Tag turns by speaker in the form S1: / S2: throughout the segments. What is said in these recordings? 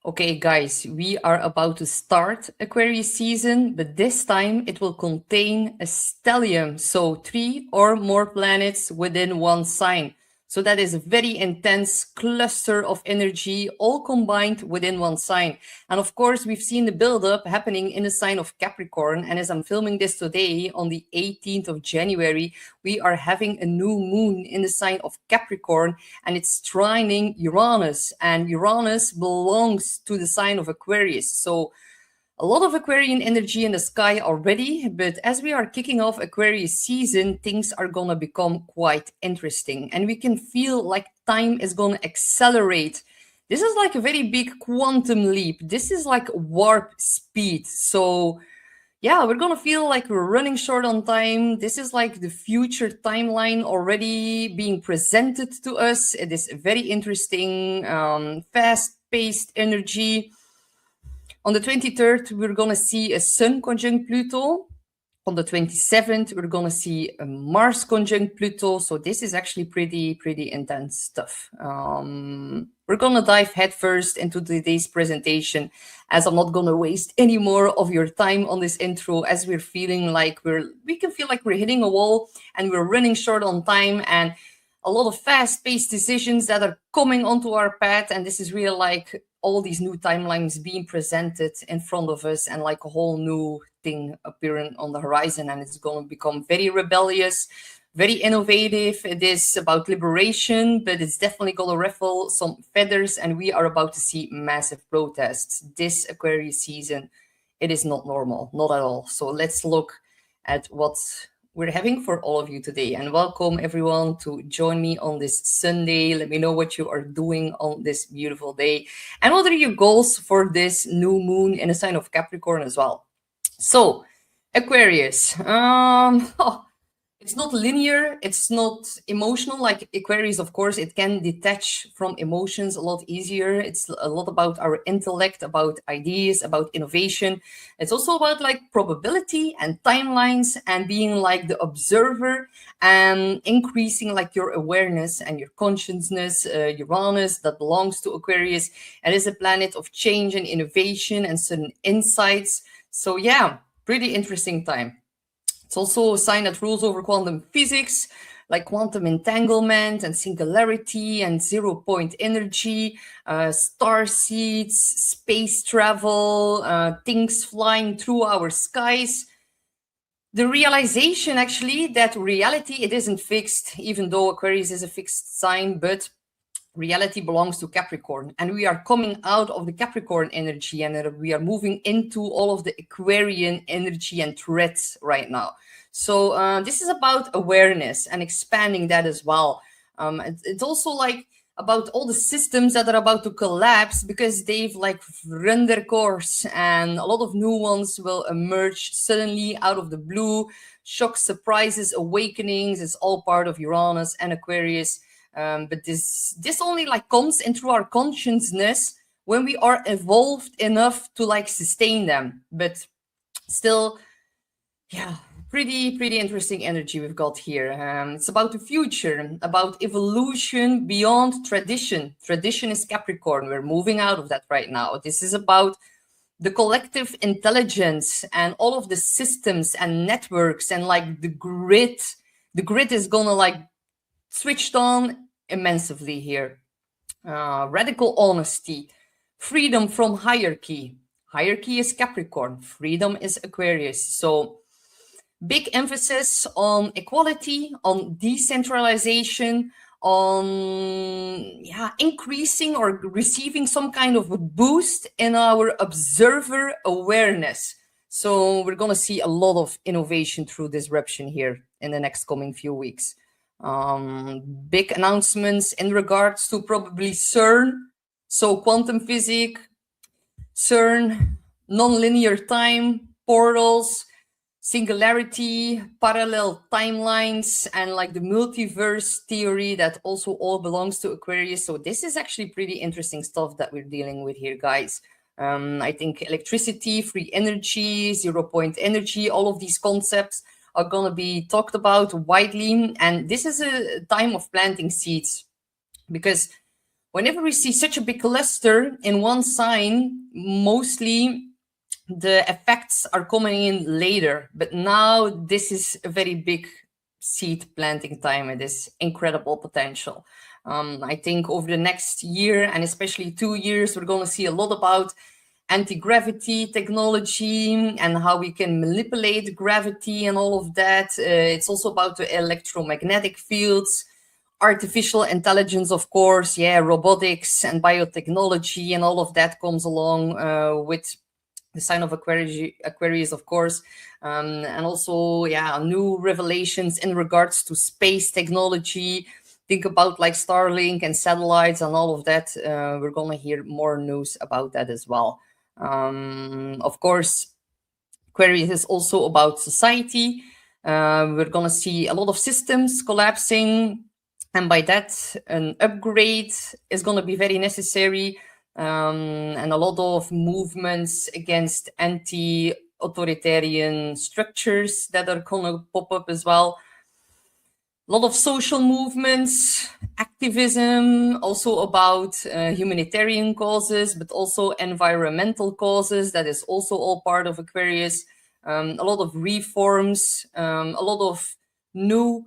S1: Okay, guys, we are about to start Aquarius season, but this time it will contain a stellium, so 3 or more planets within one sign. So that is a very intense cluster of energy, all combined within one sign. And of course, we've seen the buildup happening in the sign of Capricorn. And as I'm filming this today, on the 18th of January, we are having a new moon in the sign of Capricorn, and it's trining Uranus. And Uranus belongs to the sign of Aquarius. So a lot of Aquarian energy in the sky already, but as we are kicking off Aquarius season, things are gonna become quite interesting, and we can feel like time is gonna accelerate. This is like a very big quantum leap. This is like warp speed. So yeah, we're gonna feel like we're running short on time. This is like the future timeline already being presented to us. It is very interesting, fast-paced energy. On the 23rd, we're going to see a Sun conjunct Pluto. On the 27th, we're going to see a Mars conjunct Pluto. So this is actually pretty intense stuff. We're going to dive headfirst into today's presentation, as I'm not going to waste any more of your time on this intro, as we're feeling like we can feel like we're hitting a wall and we're running short on time, and a lot of fast-paced decisions that are coming onto our path. And this is really like all these new timelines being presented in front of us, and like a whole new thing appearing on the horizon, and it's going to become very rebellious, very innovative. It is about liberation, but it's definitely going to ruffle some feathers, and we are about to see massive protests this Aquarius season. It is not normal, not at all. So let's look at what we're having for all of you today, and welcome everyone to join me on this Sunday. Let me know what you are doing on this beautiful day, and what are your goals for this new moon in the sign of Capricorn as well. So Aquarius, it's not linear, it's not emotional like Aquarius. Of course, it can detach from emotions a lot easier. It's a lot about our intellect, about ideas, about innovation. It's also about like probability and timelines, and being like the observer and increasing like your awareness and your consciousness. Uranus, that belongs to Aquarius, it is a planet of change and innovation and certain insights. So yeah, pretty interesting time. It's also a sign that rules over quantum physics, like quantum entanglement and singularity and zero-point energy, star seeds, space travel, things flying through our skies. The realization actually that reality, it isn't fixed, even though Aquarius is a fixed sign, but reality belongs to Capricorn, and we are coming out of the Capricorn energy, and we are moving into all of the Aquarian energy and threats right now. So this is about awareness and expanding that as well. It's also like about all the systems that are about to collapse because they've like run their course, and a lot of new ones will emerge suddenly out of the blue. Shock, surprises, awakenings, it's all part of Uranus and Aquarius. But this only like comes into our consciousness when we are evolved enough to like sustain them. But still, yeah, pretty interesting energy we've got here. It's about the future, about evolution beyond tradition. Tradition is Capricorn. We're moving out of that right now. This is about the collective intelligence and all of the systems and networks, and like the grid. The grid is gonna like switched on immensely here. Radical honesty, freedom from hierarchy. Hierarchy is Capricorn, freedom is Aquarius. So big emphasis on equality, on decentralization, on increasing or receiving some kind of a boost in our observer awareness. So we're going to see a lot of innovation through disruption here in the next coming few weeks. Big announcements in regards to probably CERN, so quantum physics, CERN, non-linear time, portals, singularity, parallel timelines, and like the multiverse theory that also all belongs to Aquarius. So this is actually pretty interesting stuff that we're dealing with here, guys. I think electricity, free energy, zero-point energy, all of these concepts are going to be talked about widely. And this is a time of planting seeds, because whenever we see such a big cluster in one sign, mostly the effects are coming in later. But now this is a very big seed planting time. It is incredible potential. I think over the next year, and especially 2 years, we're going to see a lot about anti-gravity technology and how we can manipulate gravity and all of that. It's also about the electromagnetic fields, artificial intelligence, of course, robotics and biotechnology, and all of that comes along with the sign of Aquarius, of course, and also, new revelations in regards to space technology. Think about like Starlink and satellites and all of that. We're going to hear more news about that as well. Of course, Aquarius is also about society. We're going to see a lot of systems collapsing, and by that, an upgrade is going to be very necessary. And a lot of movements against anti-authoritarian structures that are going to pop up as well. A lot of social movements, activism, also about humanitarian causes, but also environmental causes. That is also all part of Aquarius. A lot of reforms, a lot of new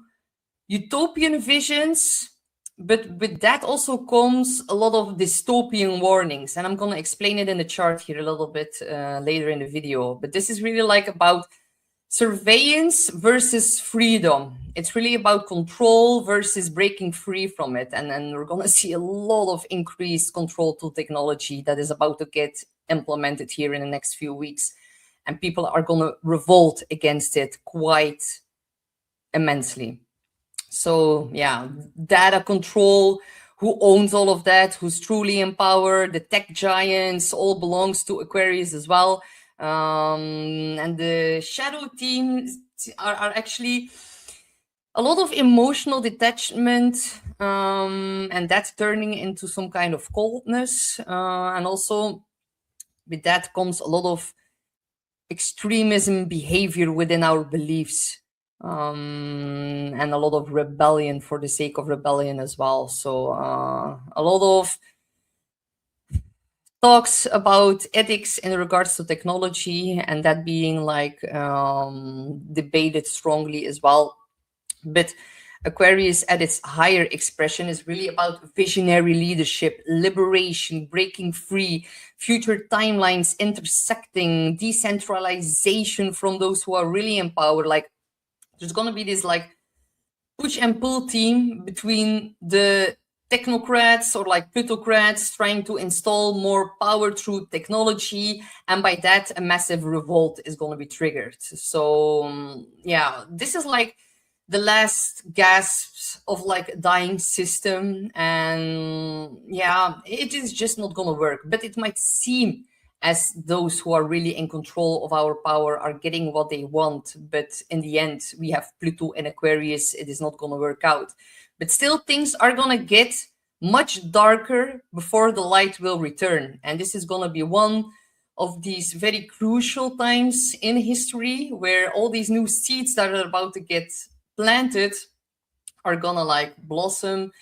S1: utopian visions, but with that also comes a lot of dystopian warnings. And I'm going to explain it in the chart here a little bit later in the video. But this is really like about surveillance versus freedom. It's really about control versus breaking free from it. And then we're going to see a lot of increased control tool technology that is about to get implemented here in the next few weeks. And people are going to revolt against it quite immensely. So data control, who owns all of that, who's truly in power, the tech giants, all belongs to Aquarius as well. And the shadow teams are actually a lot of emotional detachment, and that's turning into some kind of coldness. And also with that comes a lot of extremism behavior within our beliefs. And a lot of rebellion for the sake of rebellion as well. So a lot of talks about ethics in regards to technology, and that being like debated strongly as well. But Aquarius at its higher expression is really about visionary leadership, liberation, breaking free, future timelines intersecting, decentralization from those who are really in power. Like, there's going to be this like push and pull team between the technocrats or like plutocrats trying to install more power through technology, and by that a massive revolt is going to be triggered. So this is like the last gasps of like a dying system, and it is just not going to work. But it might seem as those who are really in control of our power are getting what they want. But in the end, we have Pluto and Aquarius. It is not going to work out. But still, things are going to get much darker before the light will return. And this is going to be one of these very crucial times in history where all these new seeds that are about to get planted are going to like blossom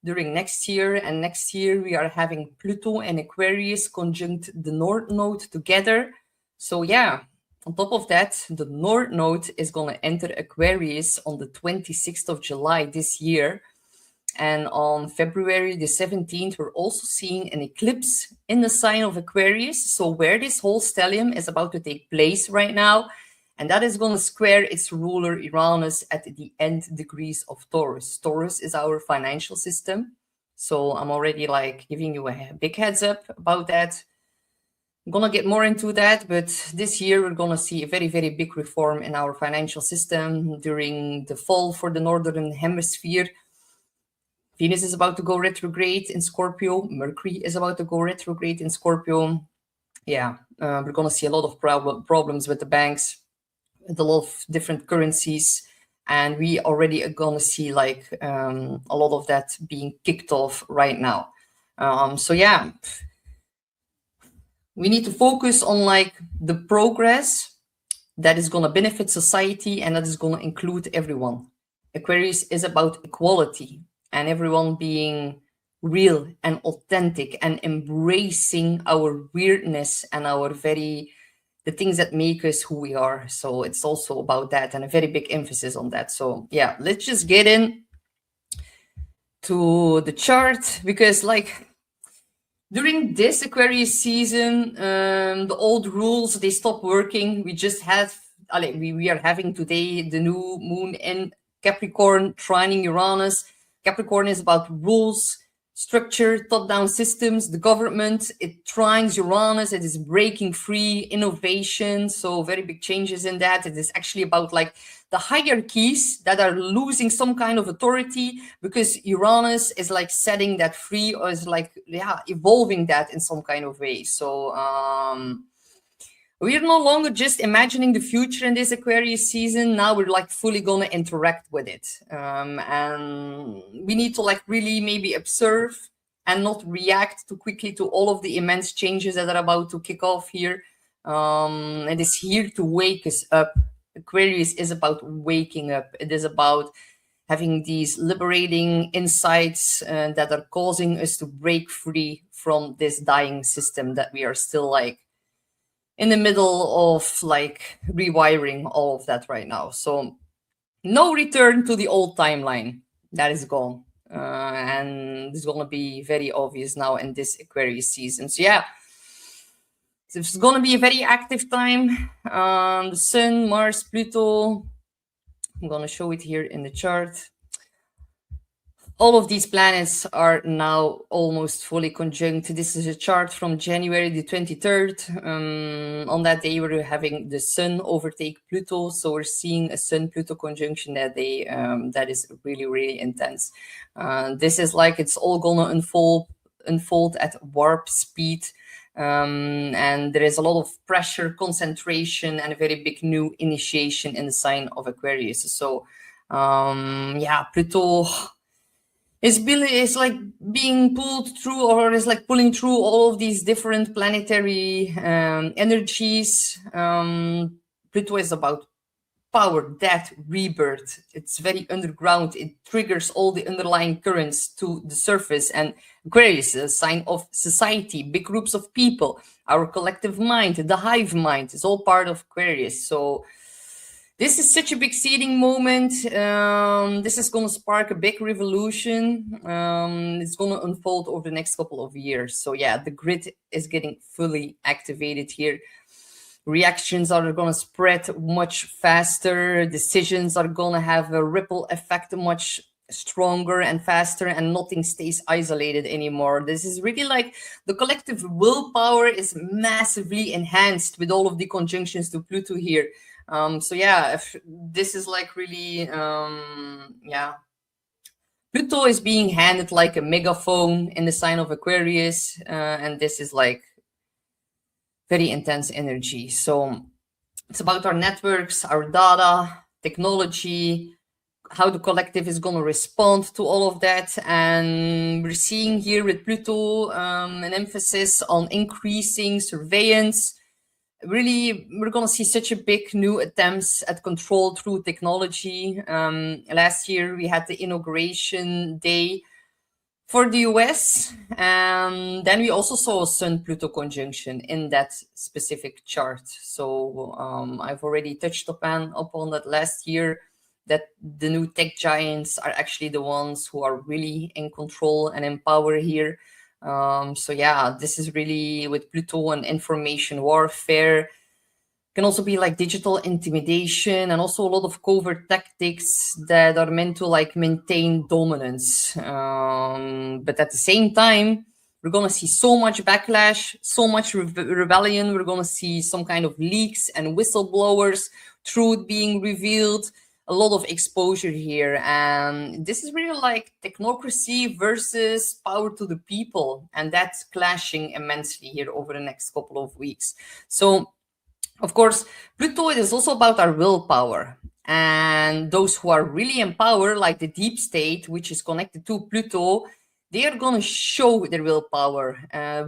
S1: during next year. And next year we are having Pluto and Aquarius conjunct the North Node together. So on top of that, the North Node is going to enter Aquarius on the 26th of July this year. And on February the 17th, we're also seeing an eclipse in the sign of Aquarius. So where this whole stellium is about to take place right now, and that is going to square its ruler Uranus at the nth degrees of Taurus. Taurus is our financial system. So I'm already like giving you a big heads up about that. I'm going to get more into that, but this year we're going to see a very, very big reform in our financial system during the fall for the Northern Hemisphere. Venus is about to go retrograde in Scorpio. Mercury is about to go retrograde in Scorpio. We're going to see a lot of problems with the banks, with a lot of different currencies, and we already are going to see like a lot of that being kicked off right now. We need to focus on like the progress that is going to benefit society, and that is going to include everyone. Aquarius is about equality and everyone being real and authentic and embracing our weirdness and our the things that make us who we are. So it's also about that, and a very big emphasis on that. So yeah, let's just get in to the chart, because like during this Aquarius season, the old rules, they stop working. We just we are having today the new moon in Capricorn trining Uranus. Capricorn is about rules, structure, top-down systems, the government. It trines Uranus. It is breaking free, innovation. So very big changes in that. It is actually about like the hierarchies that are losing some kind of authority, because Uranus is like setting that free, or is like, yeah, evolving that in some kind of way. So we're no longer just imagining the future in this Aquarius season. Now we're like fully gonna interact with it. And we need to like really maybe observe and not react too quickly to all of the immense changes that are about to kick off here. It is here to wake us up. Aquarius is about waking up. It is about having these liberating insights that are causing us to break free from this dying system that we are still like in the middle of like rewiring all of that right now. So no return to the old timeline. That is gone. And it's going to be very obvious now in this Aquarius season. So yeah, it's going to be a very active time. The Sun, Mars, Pluto. I'm going to show it here in the chart. All of these planets are now almost fully conjunct. This is a chart from January the 23rd. On that day, we're having the Sun overtake Pluto. So we're seeing a Sun-Pluto conjunction that day. That is really, really intense. This is like it's all going to unfold at warp speed. And there is a lot of pressure, concentration, and a very big new initiation in the sign of Aquarius. So yeah, Pluto is like being pulled through, or is like pulling through all of these different planetary energies. Pluto is about power, death, rebirth. It's very underground. It triggers all the underlying currents to the surface. And Aquarius is a sign of society, big groups of people, our collective mind, the hive mind. It's all part of Aquarius. So this is such a big seeding moment. This is going to spark a big revolution. It's going to unfold over the next couple of years. So yeah, the grid is getting fully activated here. Reactions are going to spread much faster. Decisions are going to have a ripple effect much stronger and faster, and nothing stays isolated anymore. This is really like the collective willpower is massively enhanced with all of the conjunctions to Pluto here. So yeah, if this is like really, yeah. Pluto is being handed like a megaphone in the sign of Aquarius, and this is like very intense energy. So it's about our networks, our data, technology, how the collective is going to respond to all of that. And we're seeing here with Pluto an emphasis on increasing surveillance. Really, we're going to see such a big new attempts at control through technology. Last year, we had the inauguration day for the US, and then we also saw a Sun-Pluto conjunction in that specific chart. So I've already touched upon that last year, that the new tech giants are actually the ones who are really in control and in power here. So yeah, this is really with Pluto and information warfare. Can also be like digital intimidation, and also a lot of covert tactics that are meant to like maintain dominance. But at the same time, we're going to see so much backlash, so much rebellion. We're going to see some kind of leaks and whistleblowers, truth being revealed, a lot of exposure here. And this is really like technocracy versus power to the people. And that's clashing immensely here over the next couple of weeks. So of course, Pluto is also about our willpower. And those who are really in power, like the deep state, which is connected to Pluto, they are going to show their willpower.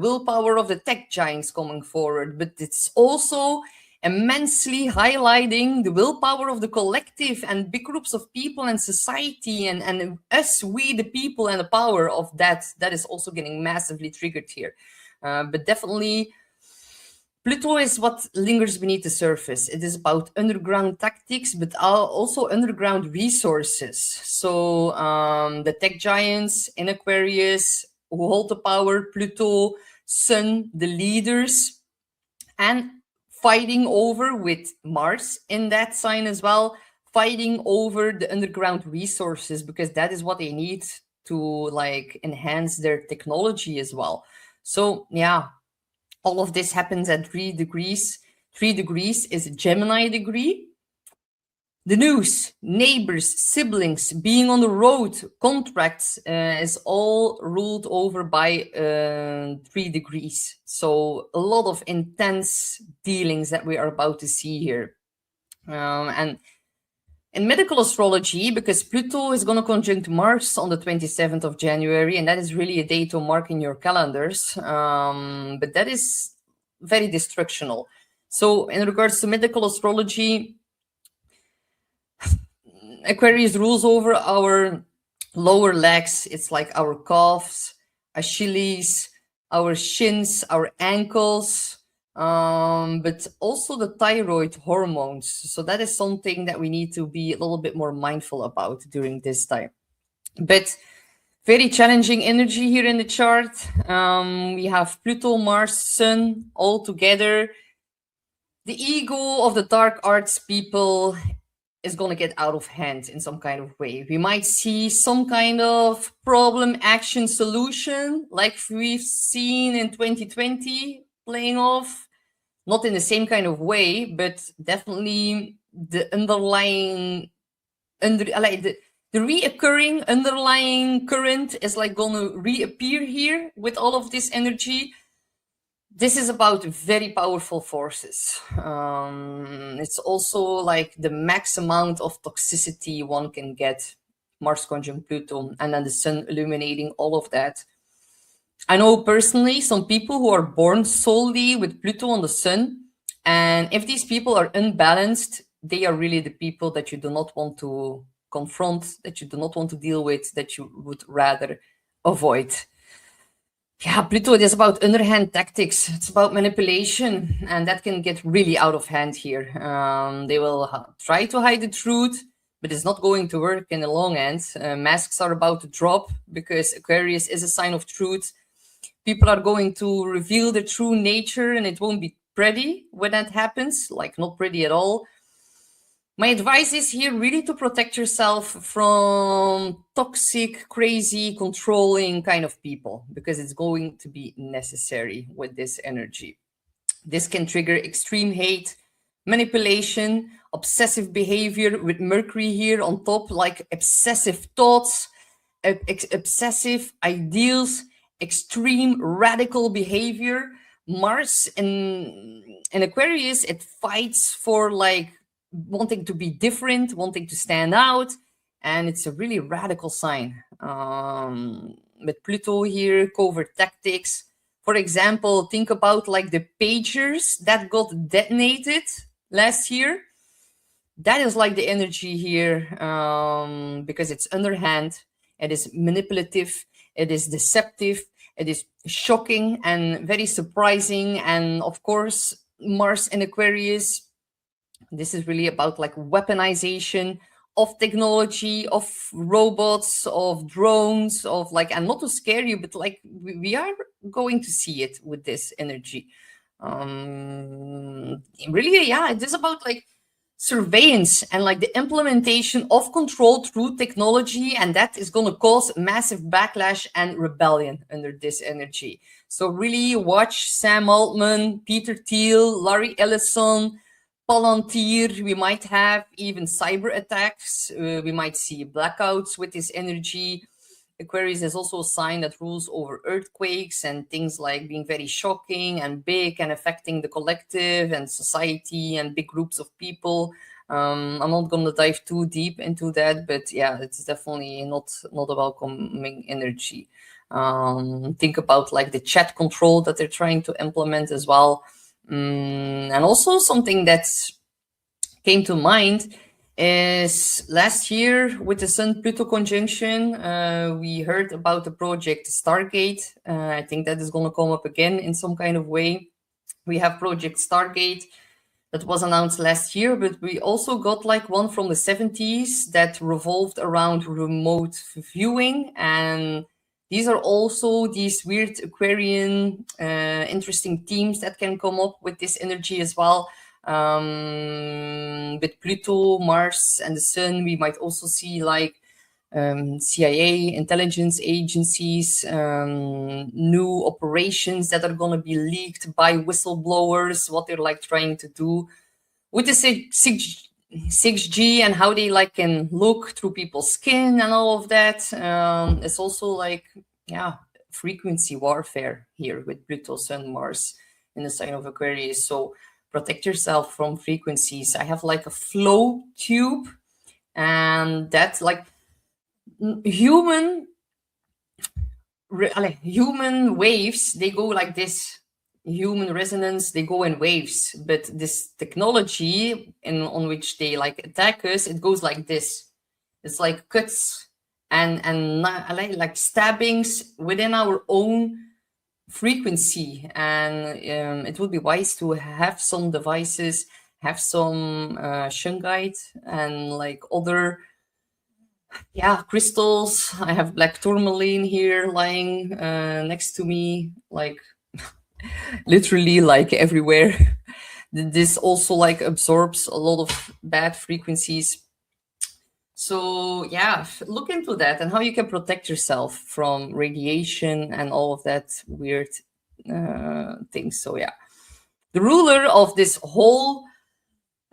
S1: Willpower of the tech giants coming forward. But it's also immensely highlighting the willpower of the collective and big groups of people and society and us, we the people, and the power of that is also getting massively triggered here. But definitely Pluto is what lingers beneath the surface. It is about underground tactics, but also underground resources. So the tech giants in Aquarius who hold the power, Pluto, Sun, the leaders, and fighting over with Mars in that sign as well, fighting over the underground resources, because that is what they need to like enhance their technology as well. So yeah, all of this happens at 3 degrees. 3 degrees is a Gemini degree. The news, neighbors, siblings, being on the road, contracts is all ruled over by 3 degrees. So a lot of intense dealings that we are about to see here. And in medical astrology, because Pluto is going to conjunct Mars on the 27th of January, and that is really a day to mark in your calendars, but that is very destructional. So in regards to medical astrology, Aquarius rules over our lower legs. It's like our calves, Achilles, our shins, our ankles, but also the thyroid hormones. So that is something that we need to be a little bit more mindful about during this time. But very challenging energy here in the chart. We have Pluto, Mars, Sun all together. The ego of the dark arts people is going to get out of hand in some kind of way. We might see some kind of problem, action, solution, like we've seen in 2020 playing off. Not in the same kind of way, but definitely the underlying, the reoccurring underlying current is like going to reappear here with all of this energy. This is about very powerful forces. It's also like the max amount of toxicity one can get, Mars conjunct Pluto, and then the Sun illuminating all of that. I know personally some people who are born solely with Pluto on the Sun, and if these people are unbalanced, they are really the people that you do not want to confront, that you do not want to deal with, that you would rather avoid. Yeah, Pluto is about underhand tactics. It's about manipulation, and that can get really out of hand here. They will try to hide the truth, but it's not going to work in the long end. Masks are about to drop because Aquarius is a sign of truth. People are going to reveal their true nature, and it won't be pretty when that happens, like not pretty at all. My advice is here really to protect yourself from toxic, crazy, controlling kind of people, because it's going to be necessary with this energy. This can trigger extreme hate, manipulation, obsessive behavior with Mercury here on top, like obsessive thoughts, obsessive ideals, extreme radical behavior. Mars in Aquarius, it fights for like wanting to be different, wanting to stand out, and it's a really radical sign. With Pluto here, covert tactics. For example, think about like the pagers that got detonated last year. That is like the energy here, because it's underhand, it is manipulative, it is deceptive, it is shocking and very surprising. And of course, Mars in Aquarius, this is really about like weaponization of technology, of robots, of drones, of like, and not to scare you, but like we are going to see it with this energy. Really, yeah, it is about like surveillance and like the implementation of control through technology, and that is going to cause massive backlash and rebellion under this energy. So really watch Sam Altman, Peter Thiel, Larry Ellison, Palantir. We might have even cyber attacks. We might see blackouts with this energy. Aquarius is also a sign that rules over earthquakes and things like being very shocking and big and affecting the collective and society and big groups of people. I'm not going to dive too deep into that, but yeah, it's definitely not a welcoming energy. Think about like the chat control that they're trying to implement as well. And also something that came to mind is last year with the Sun-Pluto conjunction, we heard about the project Stargate. I think that is going to come up again in some kind of way. We have Project Stargate that was announced last year, but we also got like one from the 70s that revolved around remote viewing. And these are also these weird Aquarian, interesting themes that can come up with this energy as well. With Pluto, Mars, and the Sun, we might also see like CIA, intelligence agencies, new operations that are going to be leaked by whistleblowers, what they're like trying to do with the 6G and how they like can look through people's skin and all of that. It's also like, yeah, frequency warfare here with Pluto, Sun, Mars in the sign of Aquarius. So protect yourself from frequencies. I have like a flow tube, and that's like human waves, they go like this. Human resonance, they go in waves, but this technology on which they like attack us, it goes like this. It's like cuts and like stabbings within our own frequency. And it would be wise to have some devices, have some shungite and like other crystals. I have black tourmaline here lying next to me, like literally like everywhere. This also like absorbs a lot of bad frequencies. So yeah, look into that and how you can protect yourself from radiation and all of that weird things. So yeah, the ruler of this whole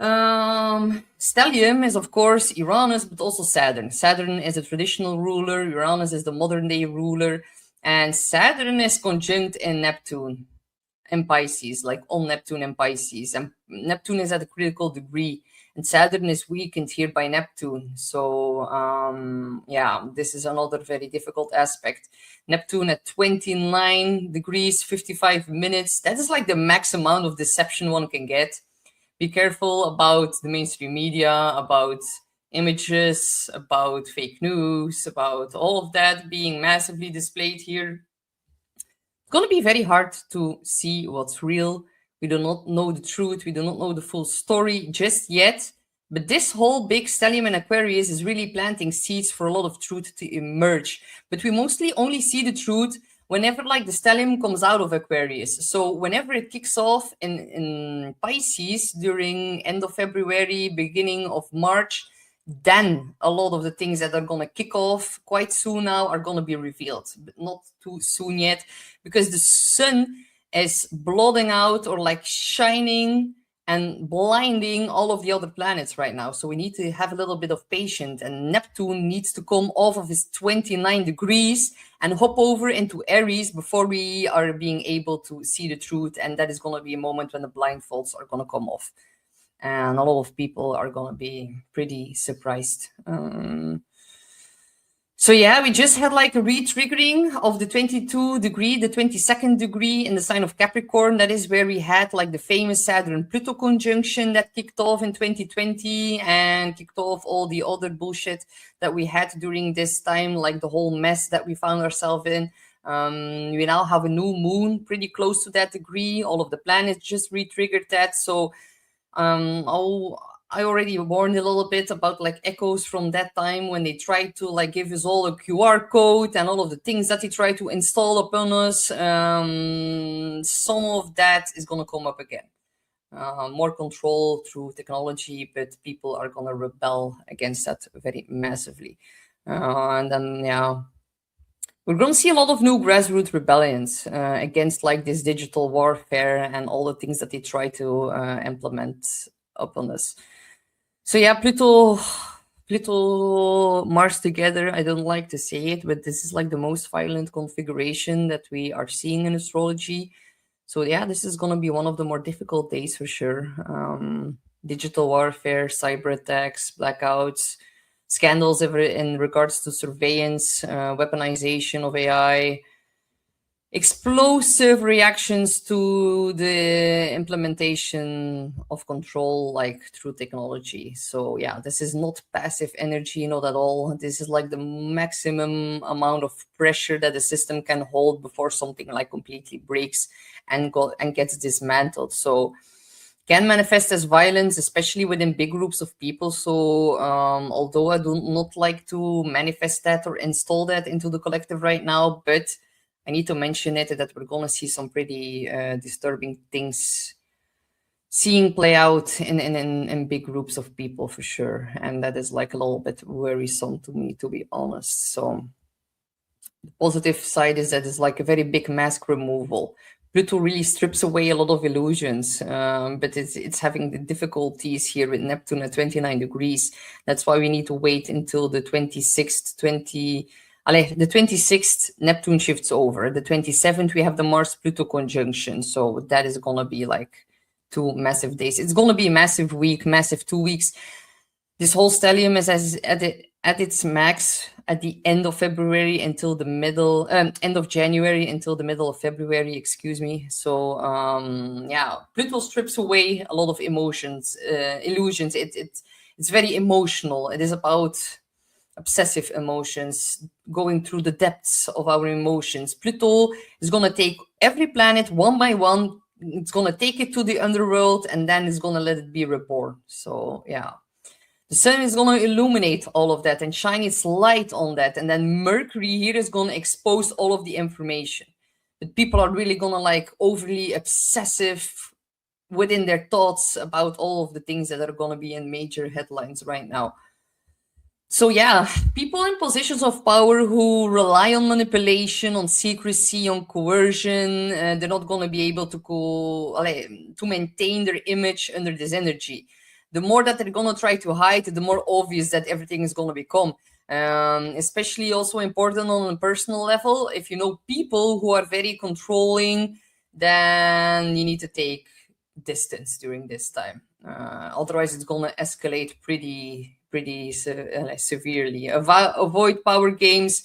S1: stellium is of course Uranus, but also Saturn. Saturn is a traditional ruler, Uranus is the modern day ruler, and Saturn is conjunct in Neptune and Pisces, like on Neptune and Pisces. And Neptune is at a critical degree, and Saturn is weakened here by Neptune. So yeah, this is another very difficult aspect. Neptune at 29 degrees, 55 minutes. That is like the max amount of deception one can get. Be careful about the mainstream media, about images, about fake news, about all of that being massively displayed here. It's going to be very hard to see what's real. We do not know the truth. We do not know the full story just yet. But this whole big stellium in Aquarius is really planting seeds for a lot of truth to emerge. But we mostly only see the truth whenever like the stellium comes out of Aquarius. So whenever it kicks off in Pisces during end of February, beginning of March, then a lot of the things that are going to kick off quite soon now are going to be revealed, but not too soon yet, because the sun is blotting out or like shining and blinding all of the other planets right now. So we need to have a little bit of patience, and Neptune needs to come off of his 29 degrees and hop over into Aries before we are being able to see the truth. And that is going to be a moment when the blindfolds are going to come off. And a lot of people are going to be pretty surprised. So yeah, we just had like a re-triggering of the 22 degree, the 22nd degree in the sign of Capricorn. That is where we had like the famous Saturn-Pluto conjunction that kicked off in 2020 and kicked off all the other bullshit that we had during this time, like the whole mess that we found ourselves in. We now have a new moon pretty close to that degree. All of the planets just re-triggered that. So I already warned a little bit about like echoes from that time when they tried to like give us all a QR code and all of the things that they tried to install upon us. Some of that is going to come up again. More control through technology, but people are going to rebel against that very massively. And then, yeah, we're going to see a lot of new grassroots rebellions against like this digital warfare and all the things that they try to implement upon us. So yeah, Pluto, Mars together, I don't like to say it, but this is like the most violent configuration that we are seeing in astrology. So yeah, this is going to be one of the more difficult days for sure. Digital warfare, cyber attacks, blackouts, scandals in regards to surveillance, weaponization of AI. explosive reactions to the implementation of control, like through technology. So yeah, this is not passive energy, not at all. This is like the maximum amount of pressure that the system can hold before something like completely breaks and gets dismantled. So can manifest as violence, especially within big groups of people. So although I do not like to manifest that or install that into the collective right now, but I need to mention it that we're going to see some pretty disturbing things seeing play out in big groups of people for sure. And that is like a little bit worrisome to me, to be honest. So the positive side is that it's like a very big mask removal. Pluto really strips away a lot of illusions, but it's having the difficulties here with Neptune at 29 degrees. That's why we need to wait until the 26th, the 26th Neptune shifts over. The 27th, we have the Mars-Pluto conjunction. So that is going to be like 2 massive days. It's going to be a massive week, massive 2 weeks. This whole stellium is at its max at the end of February until the middle, end of January until the middle of February, excuse me. So yeah, Pluto strips away a lot of emotions, illusions. It's very emotional. It is about obsessive emotions, going through the depths of our emotions. Pluto is going to take every planet one by one. It's going to take it to the underworld, and then it's going to let it be reborn. So yeah. The sun is going to illuminate all of that and shine its light on that. And then Mercury here is going to expose all of the information. But people are really going to like overly obsessive within their thoughts about all of the things that are going to be in major headlines right now. So yeah, people in positions of power who rely on manipulation, on secrecy, on coercion, they're not going to be able to maintain their image under this energy. The more that they're going to try to hide, the more obvious that everything is going to become. Especially also important on a personal level. If you know people who are very controlling, then you need to take distance during this time. Otherwise, it's going to escalate pretty severely. Avoid power games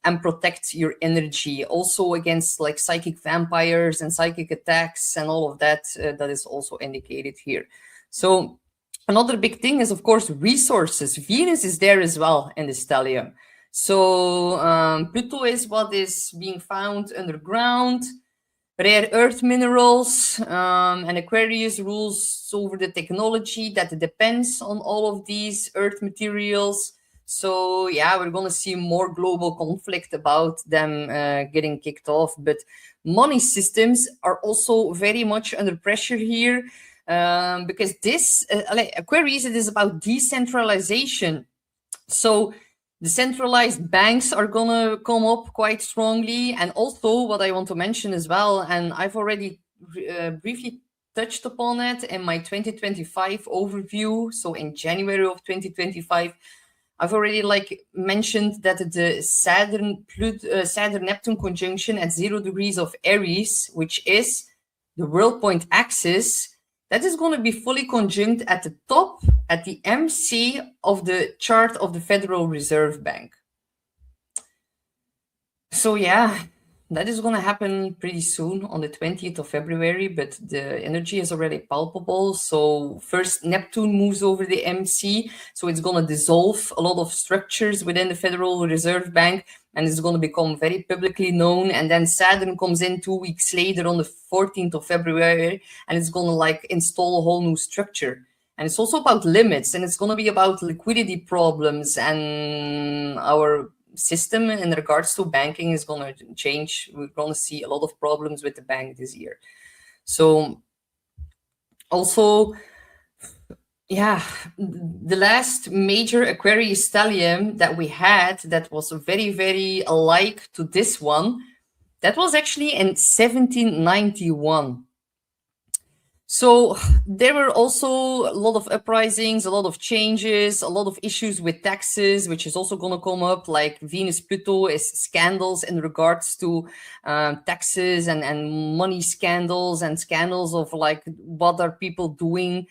S1: and protect your energy. Also against like psychic vampires and psychic attacks and all of that. That is also indicated here. So another big thing is, of course, resources. Venus is there as well in the stellium. So Pluto is what is being found underground, rare earth minerals, and Aquarius rules over the technology that depends on all of these earth materials. So yeah, we're going to see more global conflict about them getting kicked off. But money systems are also very much under pressure here. Because this Aquarius, it is about decentralization. So the centralized banks are gonna come up quite strongly. And also what I want to mention as well, and I've already briefly touched upon it in my 2025 overview. So in January of 2025, I've already like mentioned that the Saturn Neptune conjunction at 0 degrees of Aries, which is the world point axis, that is going to be fully conjunct at the top, at the MC of the chart of the Federal Reserve Bank. So yeah, that is going to happen pretty soon on the 20th of February, but the energy is already palpable. So first Neptune moves over the MC, so it's going to dissolve a lot of structures within the Federal Reserve Bank, and it's going to become very publicly known. And then Saturn comes in 2 weeks later on the 14th of February, and it's going to like install a whole new structure. And it's also about limits, and it's going to be about liquidity problems, and our system in regards to banking is going to change. We're going to see a lot of problems with the bank this year. So also, yeah, the last major Aquarius stellium that we had that was very, very alike to this one, that was actually in 1791. So there were also a lot of uprisings, a lot of changes, a lot of issues with taxes, which is also going to come up, like Venus-Pluto is scandals in regards to taxes and money scandals and scandals of like what are people doing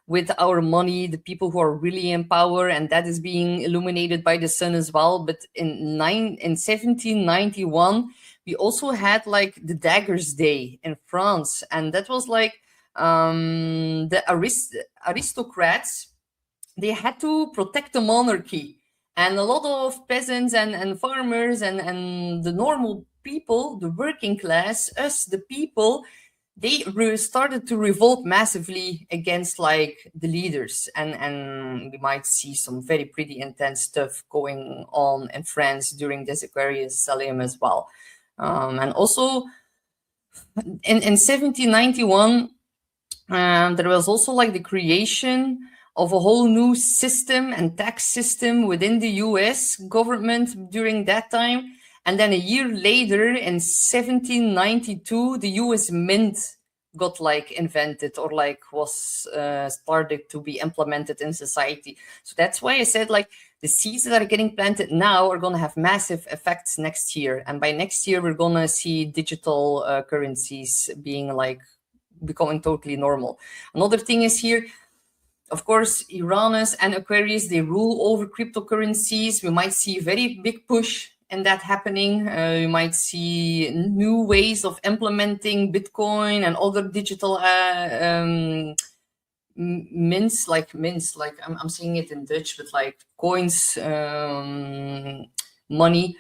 S1: with our money, the people who are really in power, and that is being illuminated by the sun as well. But in 1791, we also had like the Daggers Day in France, and that was like the aristocrats, they had to protect the monarchy, and a lot of peasants and farmers and the normal people, the working class, us, the people, they started to revolt massively against like the leaders, and we might see some very pretty intense stuff going on in France during this Aquarius Stellium as well. And also in 1791, there was also like the creation of a whole new system and tax system within the US government during that time. And then a year later, in 1792, the US Mint got like invented, or like was started to be implemented in society. So that's why I said like the seeds that are getting planted now are going to have massive effects next year. And by next year, we're going to see digital currencies being like becoming totally normal. Another thing is here, of course, Uranus and Aquarius, they rule over cryptocurrencies. We might see a very big push in that happening. You might see new ways of implementing Bitcoin and other digital mints, like I'm saying it in Dutch, but like coins, money.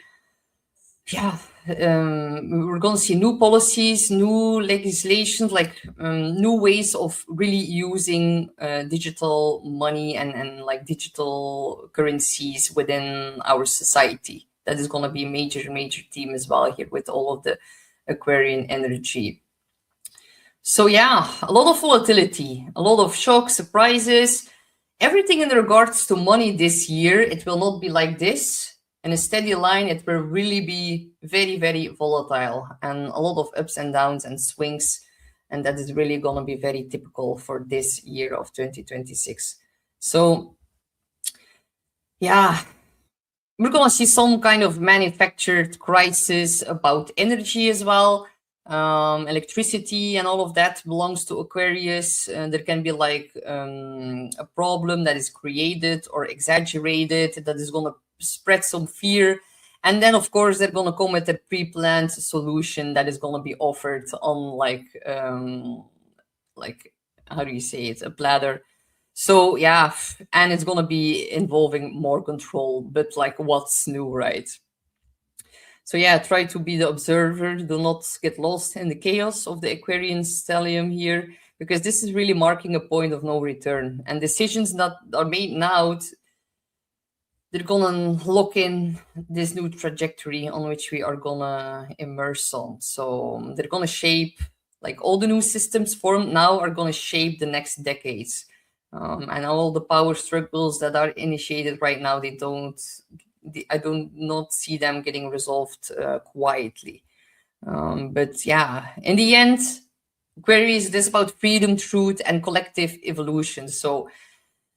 S1: Yeah, we're going to see new policies, new legislations, like new ways of really using digital money and like digital currencies within our society. That is going to be a major theme as well here with all of the Aquarian energy. So yeah, a lot of volatility, a lot of shocks, surprises, everything in regards to money this year. It will not be like this in a steady line. It will really be very volatile, and a lot of ups and downs and swings. And that is really going to be very typical for this year of 2026. So yeah, we're going to see some kind of manufactured crisis about energy as well. Electricity and all of that belongs to Aquarius. There can be like a problem that is created or exaggerated that is going to spread some fear. And then, of course, they're going to come with a pre-planned solution that is going to be offered on like how do you say it? A platter. So yeah, and it's going to be involving more control, but like what's new, right? So yeah, try to be the observer. Do not get lost in the chaos of the Aquarian stellium here, because this is really marking a point of no return. And decisions that are made now, they're gonna lock in this new trajectory on which we are gonna immerse on. So they're gonna shape, like all the new systems formed now are gonna shape the next decades. And all the power struggles that are initiated right now, I do not see them getting resolved quietly. But yeah, in the end, Aquarius, it is about freedom, truth, and collective evolution. So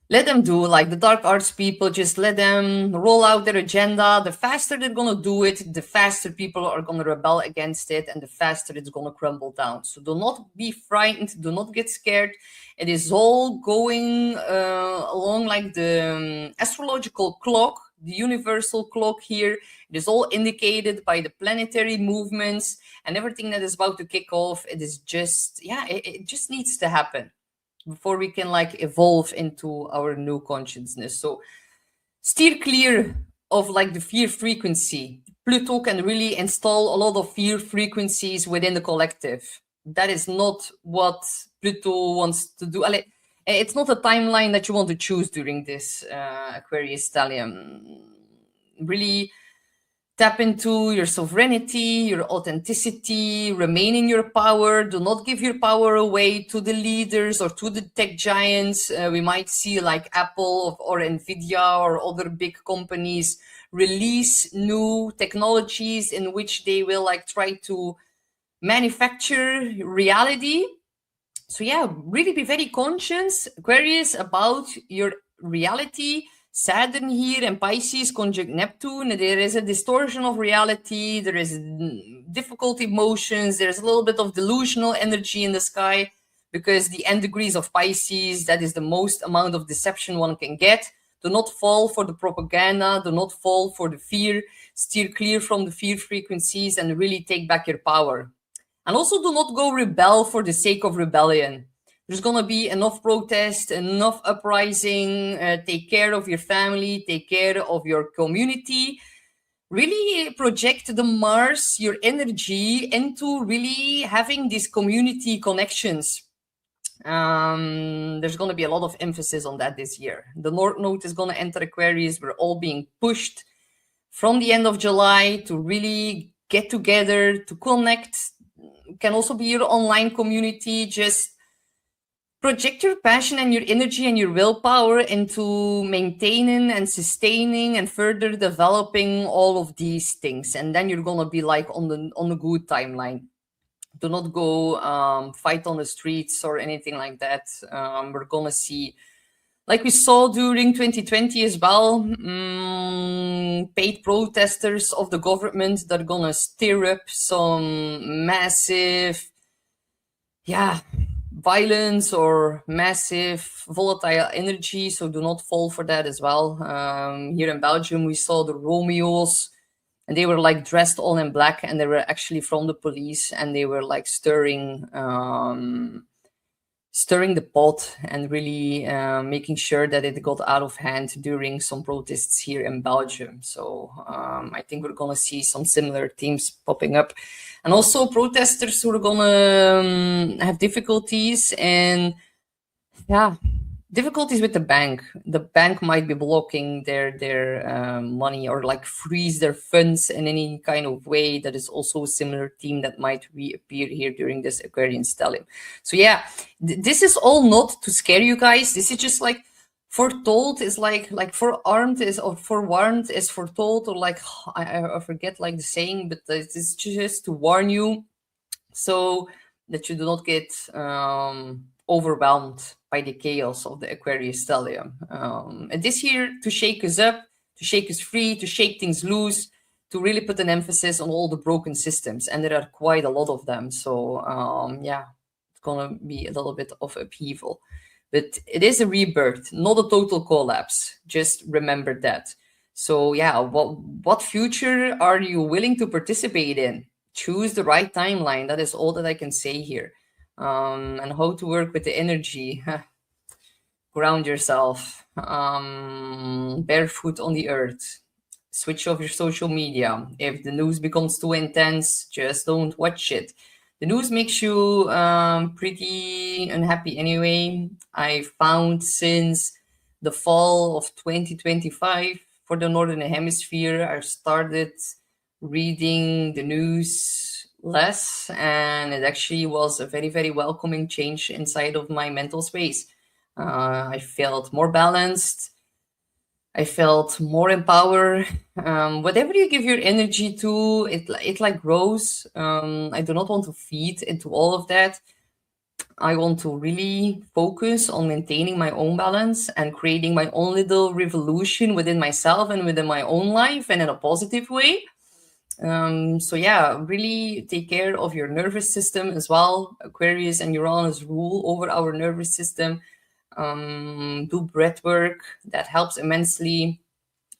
S1: let them do, like the dark arts people, just let them roll out their agenda. The faster they're going to do it, the faster people are going to rebel against it, and the faster it's going to crumble down. So do not be frightened. Do not get scared. It is all going along like the astrological clock, the universal clock here. It is all indicated by the planetary movements and everything that is about to kick off. It is just, yeah, it just needs to happen before we can like evolve into our new consciousness. So steer clear of like the fear frequency. Pluto can really install a lot of fear frequencies within the collective. That is not what Pluto wants to do. It's not a timeline that you want to choose during this Aquarius Stellium. Really tap into your sovereignty, your authenticity, remain in your power. Do not give your power away to the leaders or to the tech giants. We might see like Apple or Nvidia or other big companies release new technologies in which they will like try to manufacture reality. So yeah, really be very conscious, Aquarius, about your reality. Saturn here and Pisces conjunct Neptune. There is a distortion of reality. There is difficult emotions. There's a little bit of delusional energy in the sky. because the end degrees of Pisces, that is the most amount of deception one can get. Do not fall for the propaganda, do not fall for the fear, steer clear from the fear frequencies and really take back your power. And also do not go rebel for the sake of rebellion. There's going to be enough protest, enough uprising. Take care of your family, take care of your community. Really project the Mars, your energy, into really having these community connections. There's going to be a lot of emphasis on that this year. The North Node is going to enter Aquarius. We're all being pushed from the end of July to really get together, to connect. It can also be your online community. Just project your passion and your energy and your willpower into maintaining and sustaining and further developing all of these things. And then you're going to be like on the good timeline. Do not go fight on the streets or anything like that. We're going to see, like we saw during 2020 as well, paid protesters of the government that are going to stir up some massive, violence or massive volatile energy. So do not fall for that as well. Here in Belgium, we saw the Romeos, and they were like dressed all in black, and they were actually from the police, and they were like stirring the pot and really making sure that it got out of hand during some protests here in Belgium. So I think we're going to see some similar themes popping up. And also protesters who are going to have difficulties and, difficulties with the bank. The bank might be blocking their money or like freeze their funds in any kind of way. That is also a similar theme that might reappear here during this Aquarian stellium. So this is all not to scare you guys. This is just like foretold is like forearmed is, or forewarned is foretold, or like I forget like the saying, but it's just to warn you so that you do not get overwhelmed by the chaos of the Aquarius stellium. And this year to shake us up, to shake us free, to shake things loose, to really put an emphasis on all the broken systems. And there are quite a lot of them. So it's gonna be a little bit of upheaval. But it is a rebirth, not a total collapse. Just remember that. So what future are you willing to participate in? Choose the right timeline. That is all that I can say here. And how to work with the energy. Ground yourself. Barefoot on the earth. Switch off your social media. If the news becomes too intense, just don't watch it. The news makes you pretty unhappy anyway. I found since the fall of 2025 for the Northern Hemisphere, I started reading the news less, and it actually was a very, very welcoming change inside of my mental space. I felt more balanced. I felt more empowered. Whatever you give your energy to, it like grows. I do not want to feed into all of that. I want to really focus on maintaining my own balance and creating my own little revolution within myself and within my own life, and in a positive way. Really take care of your nervous system as well. Aquarius and Uranus rule over our nervous system. Do breath work, that helps immensely,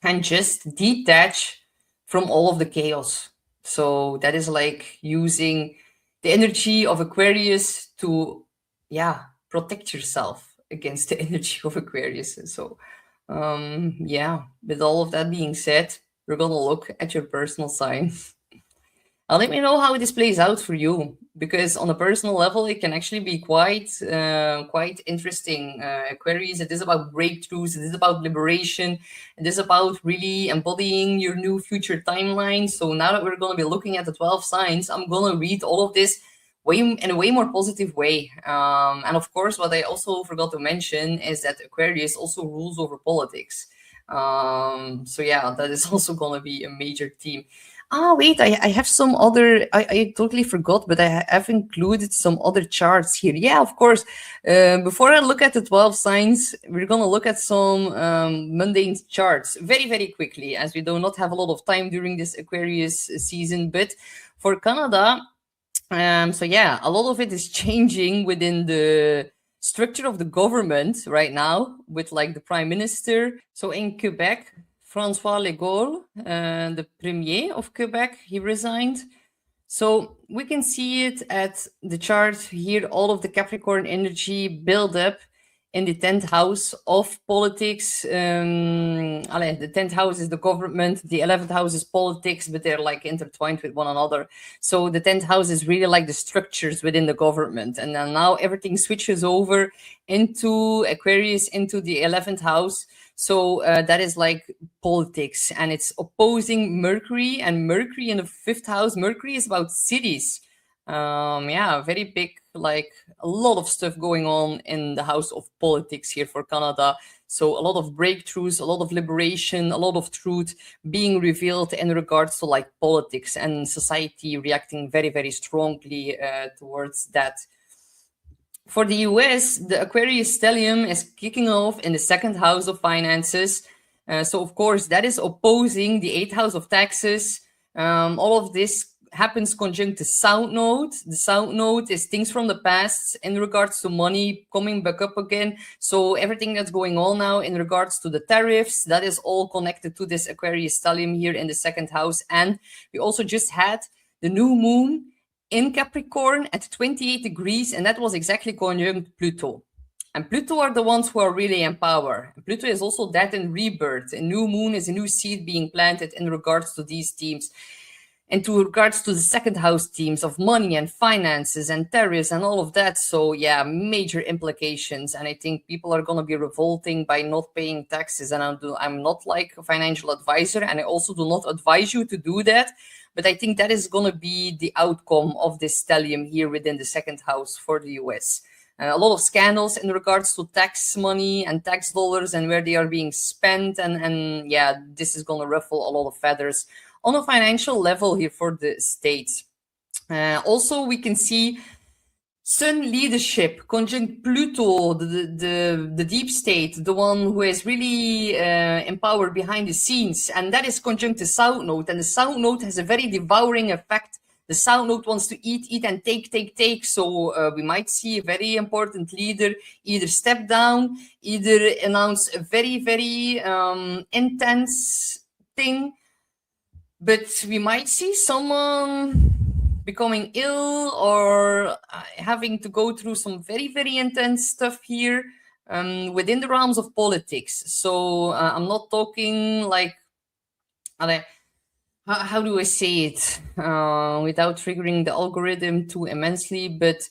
S1: and just detach from all of the chaos. So that is like using the energy of Aquarius to protect yourself against the energy of Aquarius. So with all of that being said, we're gonna look at your personal sign. Let me know how this plays out for you, because on a personal level, it can actually be quite interesting. Aquarius, it is about breakthroughs, it is about liberation, it is about really embodying your new future timeline. So now that we're going to be looking at the 12 signs, I'm going to read all of this in a way more positive way. And of course, what I also forgot to mention is that Aquarius also rules over politics. That is also going to be a major theme. Wait, I have some other, I totally forgot, but I have included some other charts here. Yeah, of course. Before I look at the 12 signs, we're going to look at some mundane charts very, very quickly, as we do not have a lot of time during this Aquarius season. But for Canada, So yeah, a lot of it is changing within the structure of the government right now with like the prime minister. So in Quebec, François Legault, the premier of Quebec, he resigned. So we can see it at the chart here, all of the Capricorn energy build up in the 10th house of politics. The 10th house is the government, the 11th house is politics, but they're like intertwined with one another. So the 10th house is really like the structures within the government. And then now everything switches over into Aquarius, into the 11th house. So that is like politics, and it's opposing Mercury, and Mercury in the 5th house. Mercury is about cities. Yeah, very big, like a lot of stuff going on in the house of politics here for Canada. So a lot of breakthroughs, a lot of liberation, a lot of truth being revealed in regards to like politics, and society reacting very, very strongly towards that. For the US, the Aquarius Stellium is kicking off in the 2nd house of finances. So, of course, that is opposing the 8th house of taxes. All of this happens conjunct to South Node. The South Node is things from the past in regards to money coming back up again. So everything that's going on now in regards to the tariffs, that is all connected to this Aquarius Stellium here in the 2nd house. And we also just had the new moon in Capricorn at 28 degrees, and that was exactly conjunct Pluto. And Pluto are the ones who are really in power. And Pluto is also death and rebirth. A new moon is a new seed being planted in regards to these themes. And to regards to the 2nd house themes of money and finances and tariffs and all of that. So yeah, major implications. And I think people are going to be revolting by not paying taxes. And I'm not like a financial advisor, and I also do not advise you to do that. But I think that is going to be the outcome of this stellium here within the 2nd house for the US. A lot of scandals in regards to tax money and tax dollars and where they are being spent. And yeah, this is going to ruffle a lot of feathers on a financial level here for the States. Also, we can see Sun leadership conjunct Pluto, the deep state, the one who is really in power behind the scenes, and that is conjunct the South Node. And the South Node has a very devouring effect. The South Node wants to eat, and take. So we might see a very important leader either step down, either announce a very, very intense thing. But we might see someone becoming ill or having to go through some very, very intense stuff here within the realms of politics. So I'm not talking like, how do I say it without triggering the algorithm too immensely? But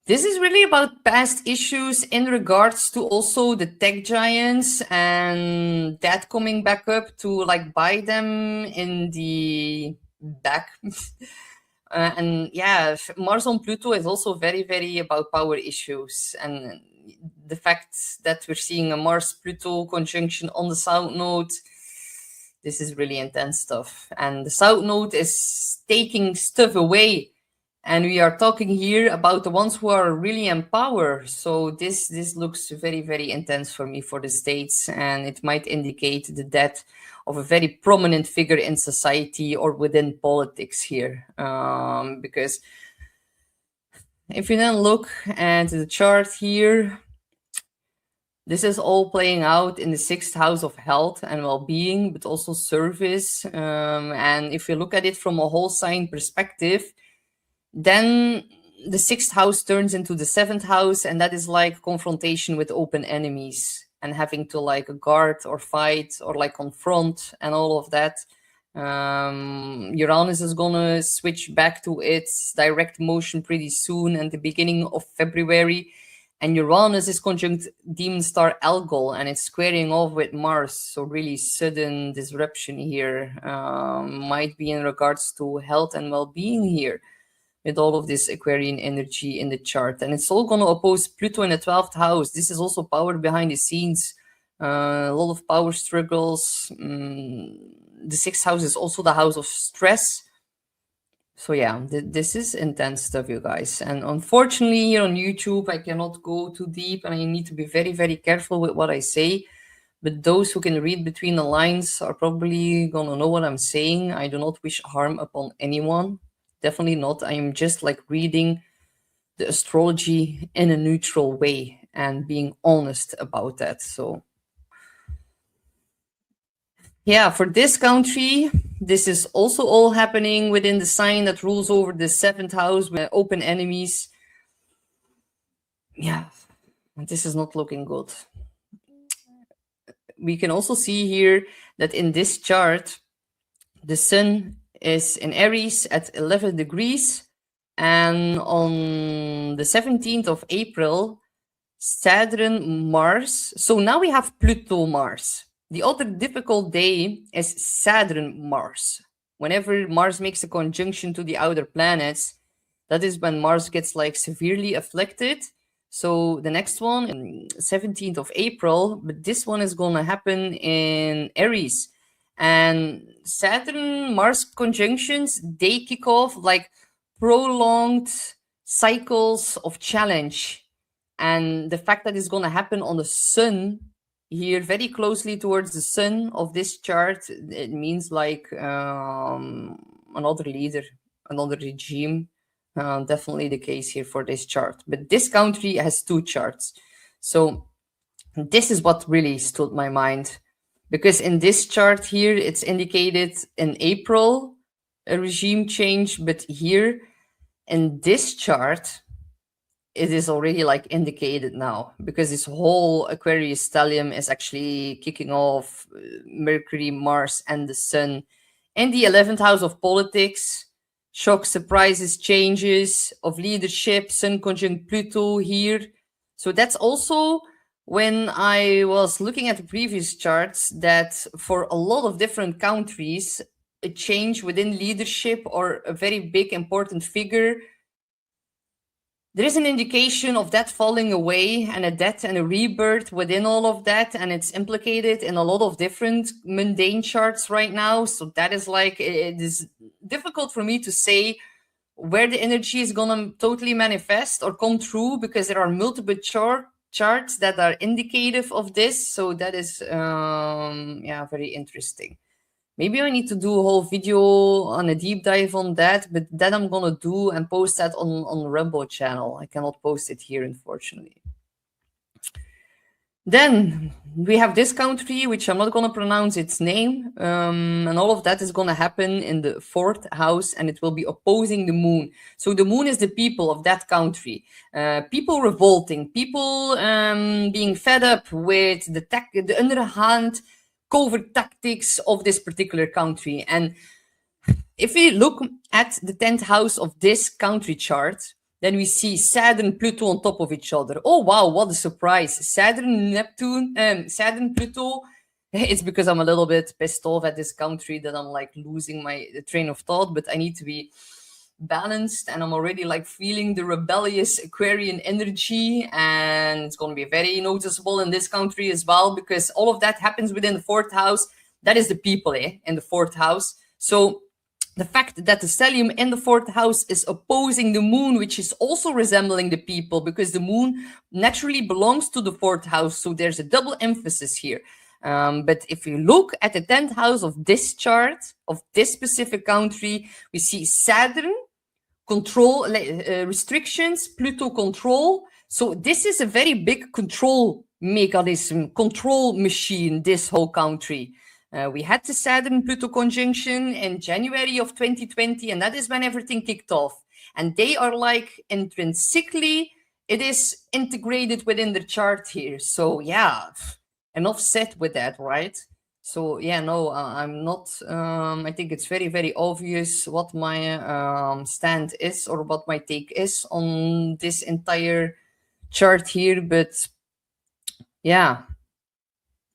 S1: this is really about past issues in regards to also the tech giants and that coming back up to like buy them in the back. And yeah, Mars on Pluto is also very, very about power issues. And the fact that we're seeing a Mars-Pluto conjunction on the South Node, this is really intense stuff. And the South Node is taking stuff away. And we are talking here about the ones who are really in power. So this looks very, very intense for me for the States. And it might indicate the death of a very prominent figure in society or within politics here. Because if you then look at the chart here, this is all playing out in the 6th house of health and well-being, but also service. And if you look at it from a whole sign perspective, then the 6th house turns into the 7th house, and that is like confrontation with open enemies and having to like guard or fight or like confront and all of that. Uranus is gonna switch back to its direct motion pretty soon at the beginning of February. And Uranus is conjunct demon star Algol, and it's squaring off with Mars. So really sudden disruption here might be in regards to health and well-being here with all of this Aquarian energy in the chart. And it's all going to oppose Pluto in the 12th house. This is also power behind the scenes. A lot of power struggles. The 6th house is also the house of stress. So yeah, this is intense stuff, you guys. And unfortunately, here on YouTube, I cannot go too deep, and I need to be very, very careful with what I say. But those who can read between the lines are probably going to know what I'm saying. I do not wish harm upon anyone. definitely not. I am just like reading the astrology in a neutral way and being honest about that. So yeah, for this country, this is also all happening within the sign that rules over the 7th house with open enemies. Yeah, this is not looking good. We can also see here that in this chart, the sun is in Aries at 11 degrees. And on the 17th of April, Saturn, Mars. So now we have Pluto, Mars. The other difficult day is Saturn, Mars. Whenever Mars makes a conjunction to the outer planets, that is when Mars gets like severely afflicted. So the next one, 17th of April, but this one is going to happen in Aries. And Saturn Mars conjunctions, they kick off like prolonged cycles of challenge. And the fact that it's going to happen on the sun here, very closely towards the sun of this chart, it means like another leader, another regime. Definitely the case here for this chart. But this country has 2 charts. So this is what really stood my mind. Because in this chart here, it's indicated in April, a regime change. But here in this chart, it is already like indicated now, because this whole Aquarius Stellium is actually kicking off Mercury, Mars, and the Sun in the 11th house of politics, shock, surprises, changes of leadership, Sun conjunct Pluto here. So that's also when I was looking at the previous charts, that for a lot of different countries, a change within leadership or a very big important figure, there is an indication of that falling away and a death and a rebirth within all of that. And it's implicated in a lot of different mundane charts right now. So that is like, it is difficult for me to say where the energy is going to totally manifest or come through, because there are multiple charts that are indicative of this. So that is, yeah, very interesting. Maybe I need to do a whole video on a deep dive on that, but that I'm gonna do and post that on Rumble channel. I cannot post it here, unfortunately. Then we have this country, which I'm not gonna pronounce its name, and all of that is gonna happen in the 4th house, and it will be opposing the moon. So the moon is the people of that country, people revolting, people being fed up with the underhand covert tactics of this particular country. And if we look at the 10th house of this country chart, then we see Saturn, Pluto on top of each other. Oh, wow, what a surprise. Saturn, Neptune, Saturn, Pluto. It's because I'm a little bit pissed off at this country that I'm like losing my train of thought, but I need to be balanced, and I'm already like feeling the rebellious Aquarian energy, and it's going to be very noticeable in this country as well, because all of that happens within the 4th house. That is the people in the 4th house. So the fact that the stellium in the 4th house is opposing the moon, which is also resembling the people, because the moon naturally belongs to the 4th house. So there's a double emphasis here. But if you look at the 10th house of this chart, of this specific country, we see Saturn, control, restrictions, Pluto, control. So this is a very big control mechanism, control machine, this whole country. We had the Saturn-Pluto conjunction in January of 2020, and that is when everything kicked off. And they are like intrinsically, it is integrated within the chart here. So yeah, enough said with that, right? So yeah, no, I'm not, I think it's very, very obvious what my stand is, or what my take is on this entire chart here. But yeah,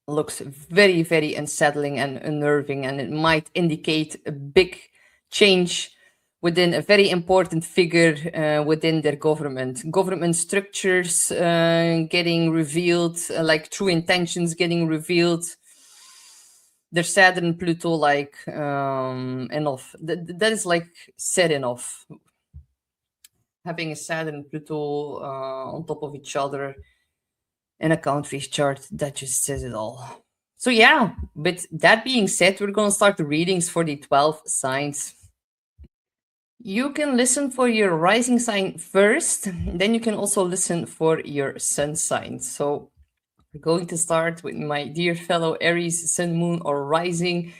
S1: looks very, very unsettling and unnerving, and it might indicate a big change within a very important figure within their government structures getting revealed, like true intentions getting revealed. Their Saturn Pluto, like enough. That is like said enough. Having a Saturn Pluto on top of each other in a country's chart, that just says it all. So yeah, but that being said, we're gonna start the readings for the 12 signs. You can listen for your rising sign first, then you can also listen for your sun sign. So we're going to start with my dear fellow Aries, sun, moon, or rising.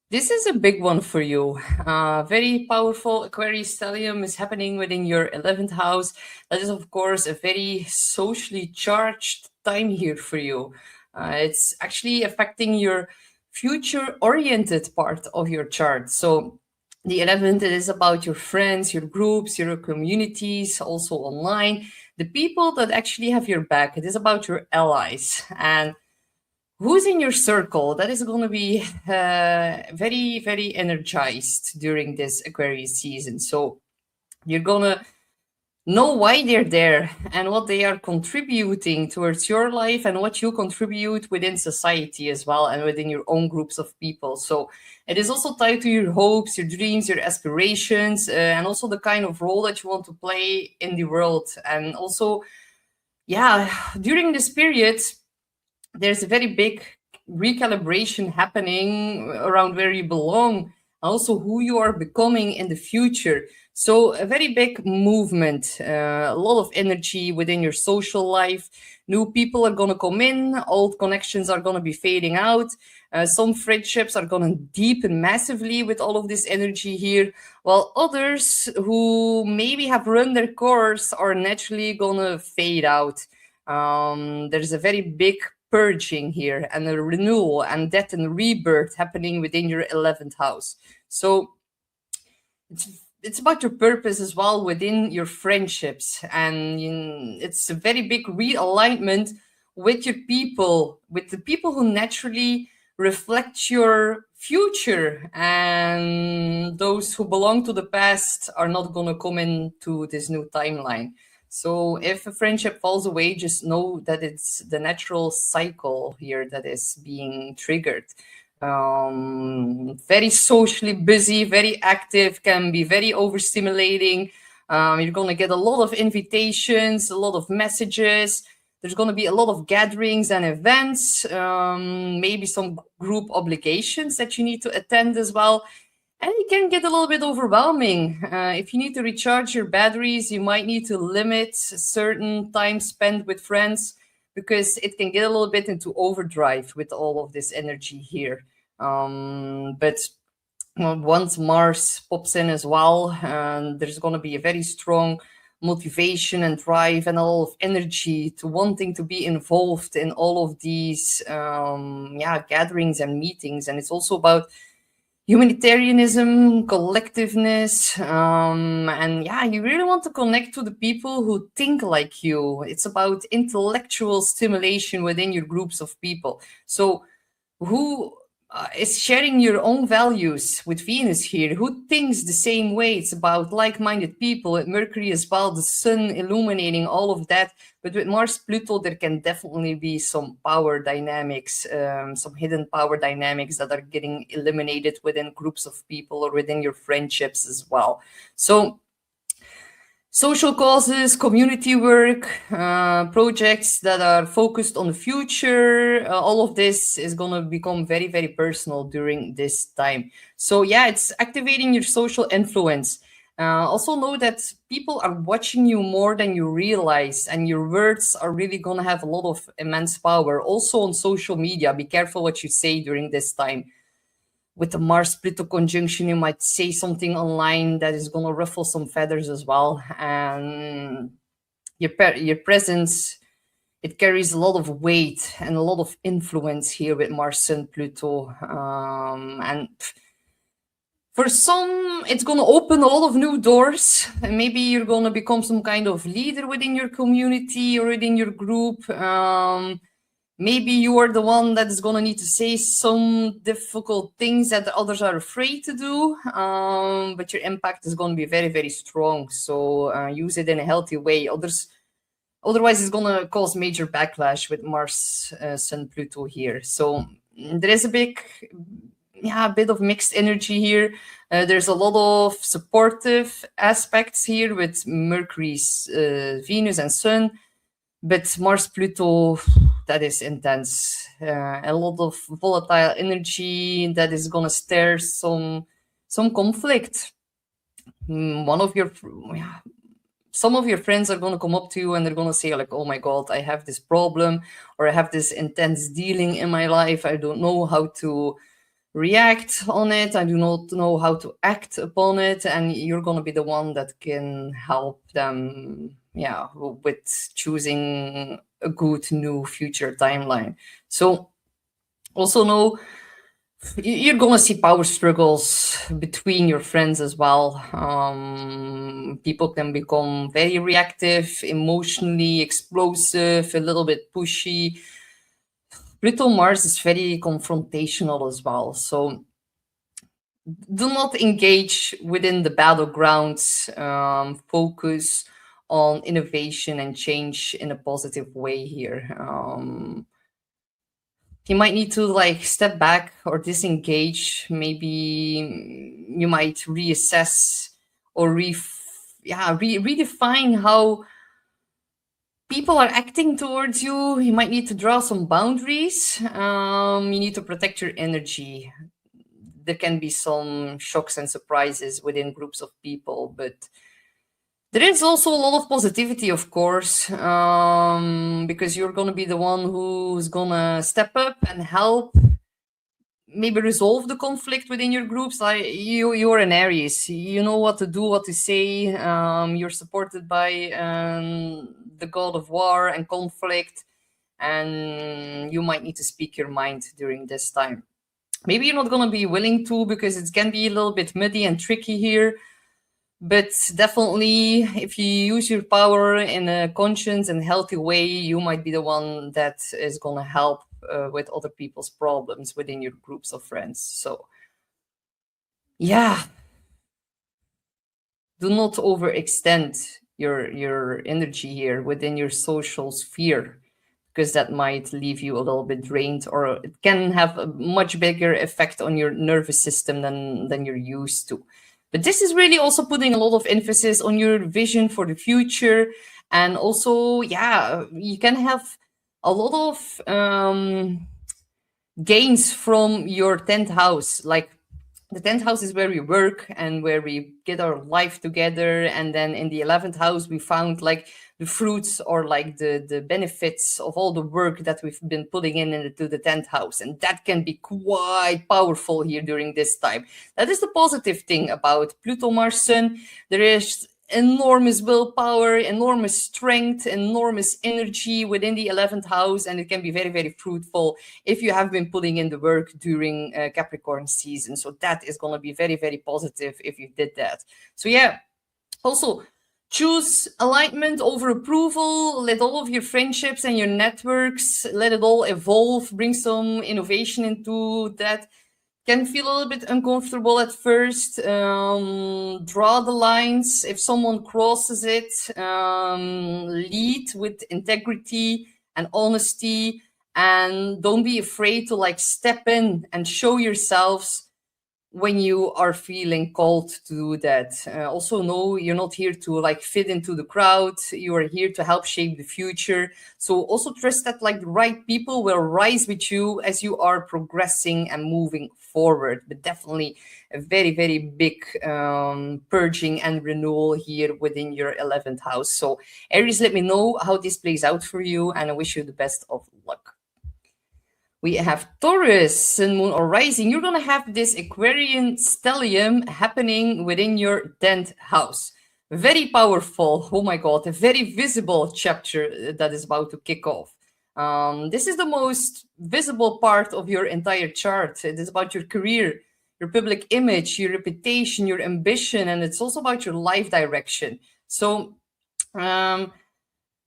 S1: This is a big one for you. Very powerful Aquarius Stellium is happening within your 11th house. That is, of course, a very socially charged time here for you. It's actually affecting your future oriented part of your chart. So the 11th is about your friends, your groups, your communities, also online, the people that actually have your back. It is about your allies. And who's in your circle that is going to be very, very energized during this Aquarius season. So you're going to know why they're there and what they are contributing towards your life and what you contribute within society as well and within your own groups of people. So it is also tied to your hopes, your dreams, your aspirations, and also the kind of role that you want to play in the world. And also, yeah, during this period, there's a very big recalibration happening around where you belong, also who you are becoming in the future. So a very big movement, a lot of energy within your social life. New people are going to come in, old connections are going to be fading out. Some friendships are going to deepen massively with all of this energy here, while others who maybe have run their course are naturally going to fade out. There's a very big purging here and a renewal and death and rebirth happening within your 11th house. So it's about your purpose as well within your friendships, and it's a very big realignment with your people, with the people who naturally reflect your future, and those who belong to the past are not going to come into this new timeline. So if a friendship falls away, just know that it's the natural cycle here that is being triggered. Very socially busy, very active, can be very overstimulating. You're going to get a lot of invitations, a lot of messages. There's going to be a lot of gatherings and events, maybe some group obligations that you need to attend as well. And it can get a little bit overwhelming. If you need to recharge your batteries, you might need to limit certain time spent with friends because it can get a little bit into overdrive with all of this energy here. But once Mars pops in as well, there's going to be a very strong motivation and drive and a lot of energy to wanting to be involved in all of these gatherings and meetings. And it's also about humanitarianism, collectiveness, and you really want to connect to the people who think like you. It's about intellectual stimulation within your groups of people. So who is sharing your own values with Venus here? Who thinks the same way? It's about like-minded people. With Mercury as well, the sun illuminating all of that. But with Mars, Pluto, there can definitely be some power dynamics, some hidden power dynamics that are getting eliminated within groups of people or within your friendships as well. So social causes, community work, projects that are focused on the future, all of this is going to become very, very personal during this time. So it's activating your social influence. Also know that people are watching you more than you realize, and your words are really going to have a lot of immense power. Also on social media, be careful what you say during this time. With the Mars-Pluto conjunction, you might say something online that is going to ruffle some feathers as well. And your presence, it carries a lot of weight and a lot of influence here with Mars and Pluto. And for some, it's going to open a lot of new doors. And maybe you're going to become some kind of leader within your community or within your group. Maybe you are the one that is going to need to say some difficult things that others are afraid to do, but your impact is going to be very, very strong. So use it in a healthy way. Otherwise, it's going to cause major backlash with Mars, Sun, Pluto here. So there is a bit of mixed energy here. There's a lot of supportive aspects here with Mercury's Venus and Sun. But Mars, Pluto, that is intense. A lot of volatile energy that is going to stir some conflict. one of your yeah, some of your friends are going to come up to you and they're going to say like, oh my god, I have this problem, or I have this intense dealing in my life, I don't know how to react on it, I do not know how to act upon it, and you're going to be the one that can help them, yeah, with choosing a good new future timeline. So also know you're gonna see power struggles between your friends as well. People can become very reactive, emotionally explosive, a little bit pushy. Pluto Mars is very confrontational as well. So do not engage within the battlegrounds. Focus on innovation and change in a positive way here. You might need to like step back or disengage. Maybe you might reassess or redefine how people are acting towards you. You might need to draw some boundaries. You need to protect your energy. There can be some shocks and surprises within groups of people, but there is also a lot of positivity, of course, because you're going to be the one who's going to step up and help maybe resolve the conflict within your groups. Like you're an Aries, you know what to do, what to say. You're supported by the god of war and conflict, and you might need to speak your mind during this time. Maybe you're not going to be willing to, because it can be a little bit muddy and tricky here. But definitely, if you use your power in a conscious and healthy way, you might be the one that is going to help with other people's problems within your groups of friends. So, yeah, do not overextend your energy here within your social sphere, because that might leave you a little bit drained, or it can have a much bigger effect on your nervous system than you're used to. But this is really also putting a lot of emphasis on your vision for the future. And also, yeah, you can have a lot of gains from your 10th house. Like the 10th house is where we work and where we get our life together. And then in the 11th house, we found like the fruits or like the benefits of all the work that we've been putting into the 10th house. And that can be quite powerful here during this time. That is the positive thing about Pluto, Mars, Sun. There is enormous willpower, enormous strength, enormous energy within the 11th house, and it can be very, very fruitful if you have been putting in the work during Capricorn season. So that is going to be very, very positive if you did that. So yeah, also choose alignment over approval. Let all of your friendships and your networks, let it all evolve, bring some innovation into that. Can feel a little bit uncomfortable at first. Draw the lines. If someone crosses it, lead with integrity and honesty, and don't be afraid to like step in and show yourselves when you are feeling called to do that. Also know you're not here to like fit into the crowd. You are here to help shape the future. So also trust that like the right people will rise with you as you are progressing and moving forward. But definitely a very, very big purging and renewal here within your 11th house. So Aries, let me know how this plays out for you, and I wish you the best of luck. We have Taurus, Sun, Moon, or Rising. You're going to have this Aquarian Stellium happening within your 10th house. Very powerful. Oh my God, a very visible chapter that is about to kick off. This is the most visible part of your entire chart. It is about your career, your public image, your reputation, your ambition, and it's also about your life direction. So,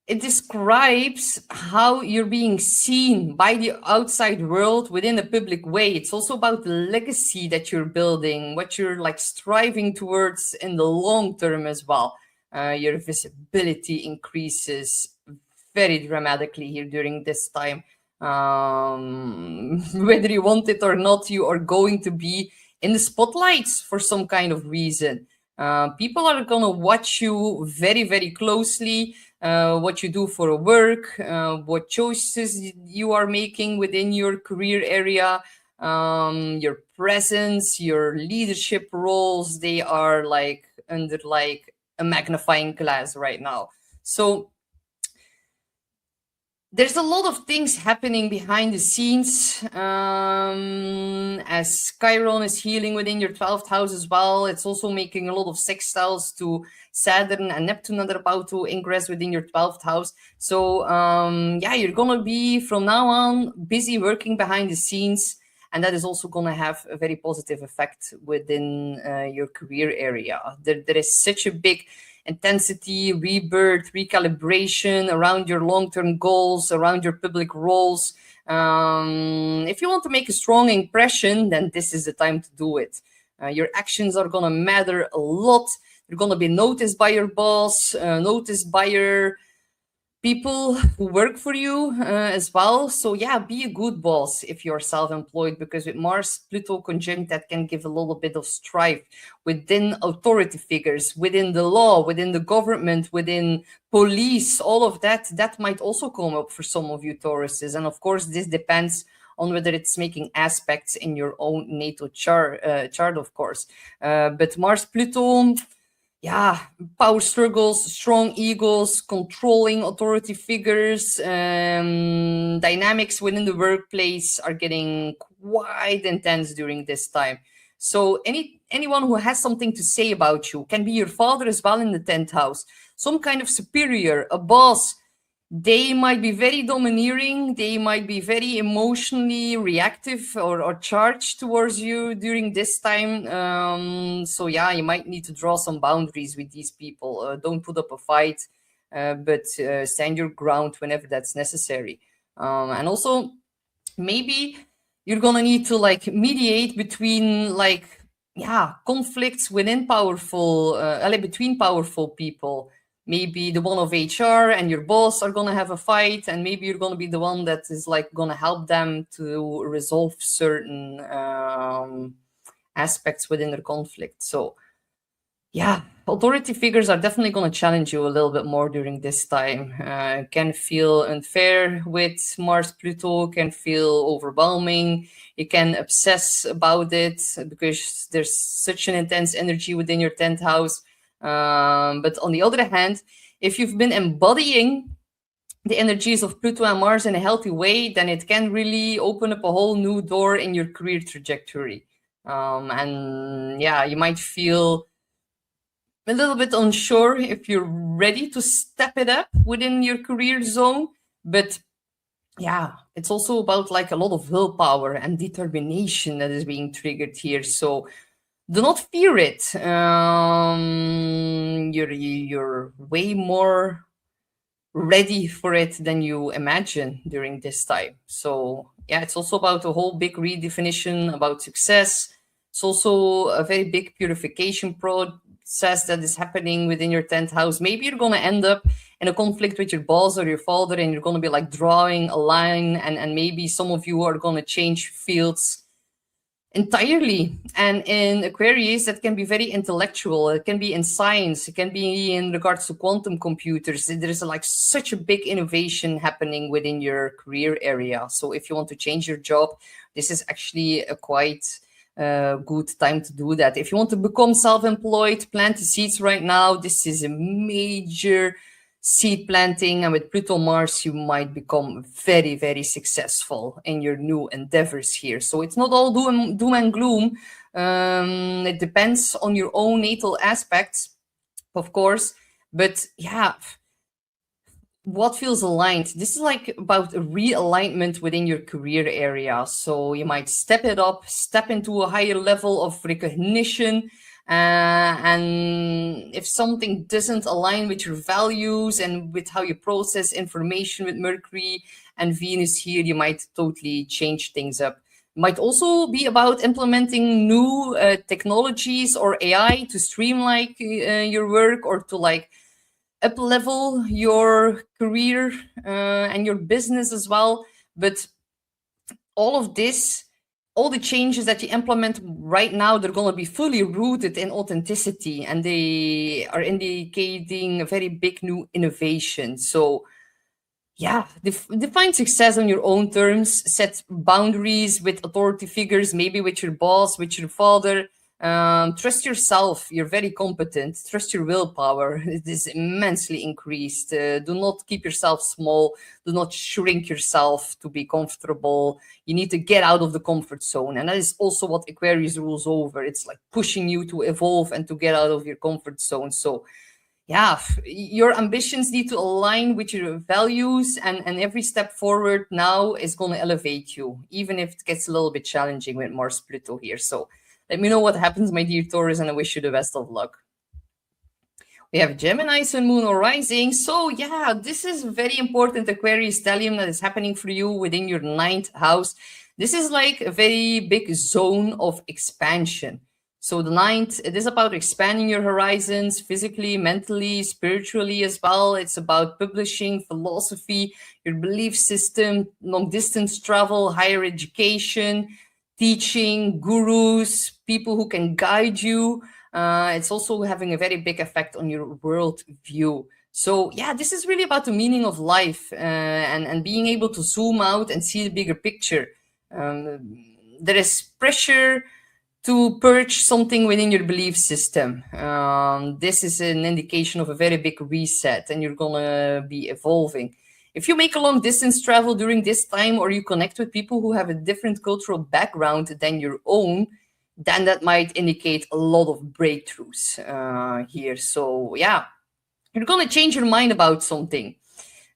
S1: it describes how you're being seen by the outside world within a public way. It's also about the legacy that you're building, what you're like striving towards in the long term as well. Your visibility increases very dramatically here during this time. Whether you want it or not, you are going to be in the spotlights for some kind of reason. People are going to watch you very, very closely. What you do for work, what choices you are making within your career area, your presence, your leadership roles, they are like under like a magnifying glass right now. So there's a lot of things happening behind the scenes, as Chiron is healing within your 12th house as well. It's also making a lot of sextiles to Saturn and Neptune that are about to ingress within your 12th house. So yeah, you're going to be from now on busy working behind the scenes, and that is also going to have a very positive effect within your career area. There is such a big intensity, rebirth, recalibration around your long-term goals, around your public roles. If you want to make a strong impression, then this is the time to do it. Your actions are going to matter a lot. You're going to be noticed by your boss, noticed by your people who work for you as well. So yeah, be a good boss if you're self-employed, because with Mars Pluto conjunct, that can give a little bit of strife within authority figures, within the law, within the government, within police. All of that might also come up for some of you Tauruses. And of course, this depends on whether it's making aspects in your own natal chart, of course. But Mars Pluto, yeah, power struggles, strong egos, controlling authority figures, dynamics within the workplace are getting quite intense during this time. So anyone who has something to say about you, can be your father as well in the 10th house, some kind of superior, a boss. They might be very domineering. They might be very emotionally reactive or charged towards you during this time. So yeah, you might need to draw some boundaries with these people. Don't put up a fight, but stand your ground whenever that's necessary. And also, maybe you're gonna need to like mediate between like, yeah, conflicts within between powerful people. Maybe the one of HR and your boss are going to have a fight, and maybe you're going to be the one that is like going to help them to resolve certain aspects within their conflict. So yeah, authority figures are definitely going to challenge you a little bit more during this time. Can feel unfair with Mars Pluto, can feel overwhelming. You can obsess about it because there's such an intense energy within your 10th house. But on the other hand, if you've been embodying the energies of Pluto and Mars in a healthy way, then it can really open up a whole new door in your career trajectory. And yeah, you might feel a little bit unsure if you're ready to step it up within your career zone. But yeah, it's also about like a lot of willpower and determination that is being triggered here. So do not fear it. You're way more ready for it than you imagine during this time. So yeah, it's also about a whole big redefinition about success. It's also a very big purification process that is happening within your 10th house. Maybe you're going to end up in a conflict with your boss or your father, and you're going to be like drawing a line, and maybe some of you are going to change fields entirely. And in Aquarius, that can be very intellectual. It can be in science. It can be in regards to quantum computers. There's like such a big innovation happening within your career area. So if you want to change your job, this is actually a quite good time to do that. If you want to become self-employed, plant the seeds right now. This is a major seed planting, and with Pluto Mars, you might become very, very successful in your new endeavors here. So it's not all doom and gloom. It depends on your own natal aspects, of course. But yeah, what feels aligned? This is like about a realignment within your career area. So you might step it up, step into a higher level of recognition. And if something doesn't align with your values and with how you process information with Mercury and Venus here, you might totally change things up. It might also be about implementing new technologies or AI to streamline your work, or to like up level your career and your business as well. But all of this, all the changes that you implement right now, they're going to be fully rooted in authenticity, and they are indicating a very big new innovation. So yeah, define success on your own terms, set boundaries with authority figures, maybe with your boss, with your father. Trust yourself. You're very competent. Trust your willpower. It is immensely increased. Do not keep yourself small. Do not shrink yourself to be comfortable. You need to get out of the comfort zone. And that is also what Aquarius rules over. It's like pushing you to evolve and to get out of your comfort zone. So yeah, your ambitions need to align with your values, and every step forward now is going to elevate you, even if it gets a little bit challenging with Mars Pluto here. So let me know what happens, my dear Taurus, and I wish you the best of luck. We have Gemini, Sun, Moon, or Rising. So yeah, this is very important Aquarius Stellium that is happening for you within your 9th house. This is like a very big zone of expansion. So the 9th, it is about expanding your horizons physically, mentally, spiritually as well. It's about publishing, philosophy, your belief system, long distance travel, higher education, teaching, gurus, people who can guide you. It's also having a very big effect on your world view. So yeah, this is really about the meaning of life, and being able to zoom out and see the bigger picture. There is pressure to purge something within your belief system. This is an indication of a very big reset, and you're gonna be evolving. If you make a long distance travel during this time, or you connect with people who have a different cultural background than your own, then that might indicate a lot of breakthroughs here. So yeah, you're gonna change your mind about something.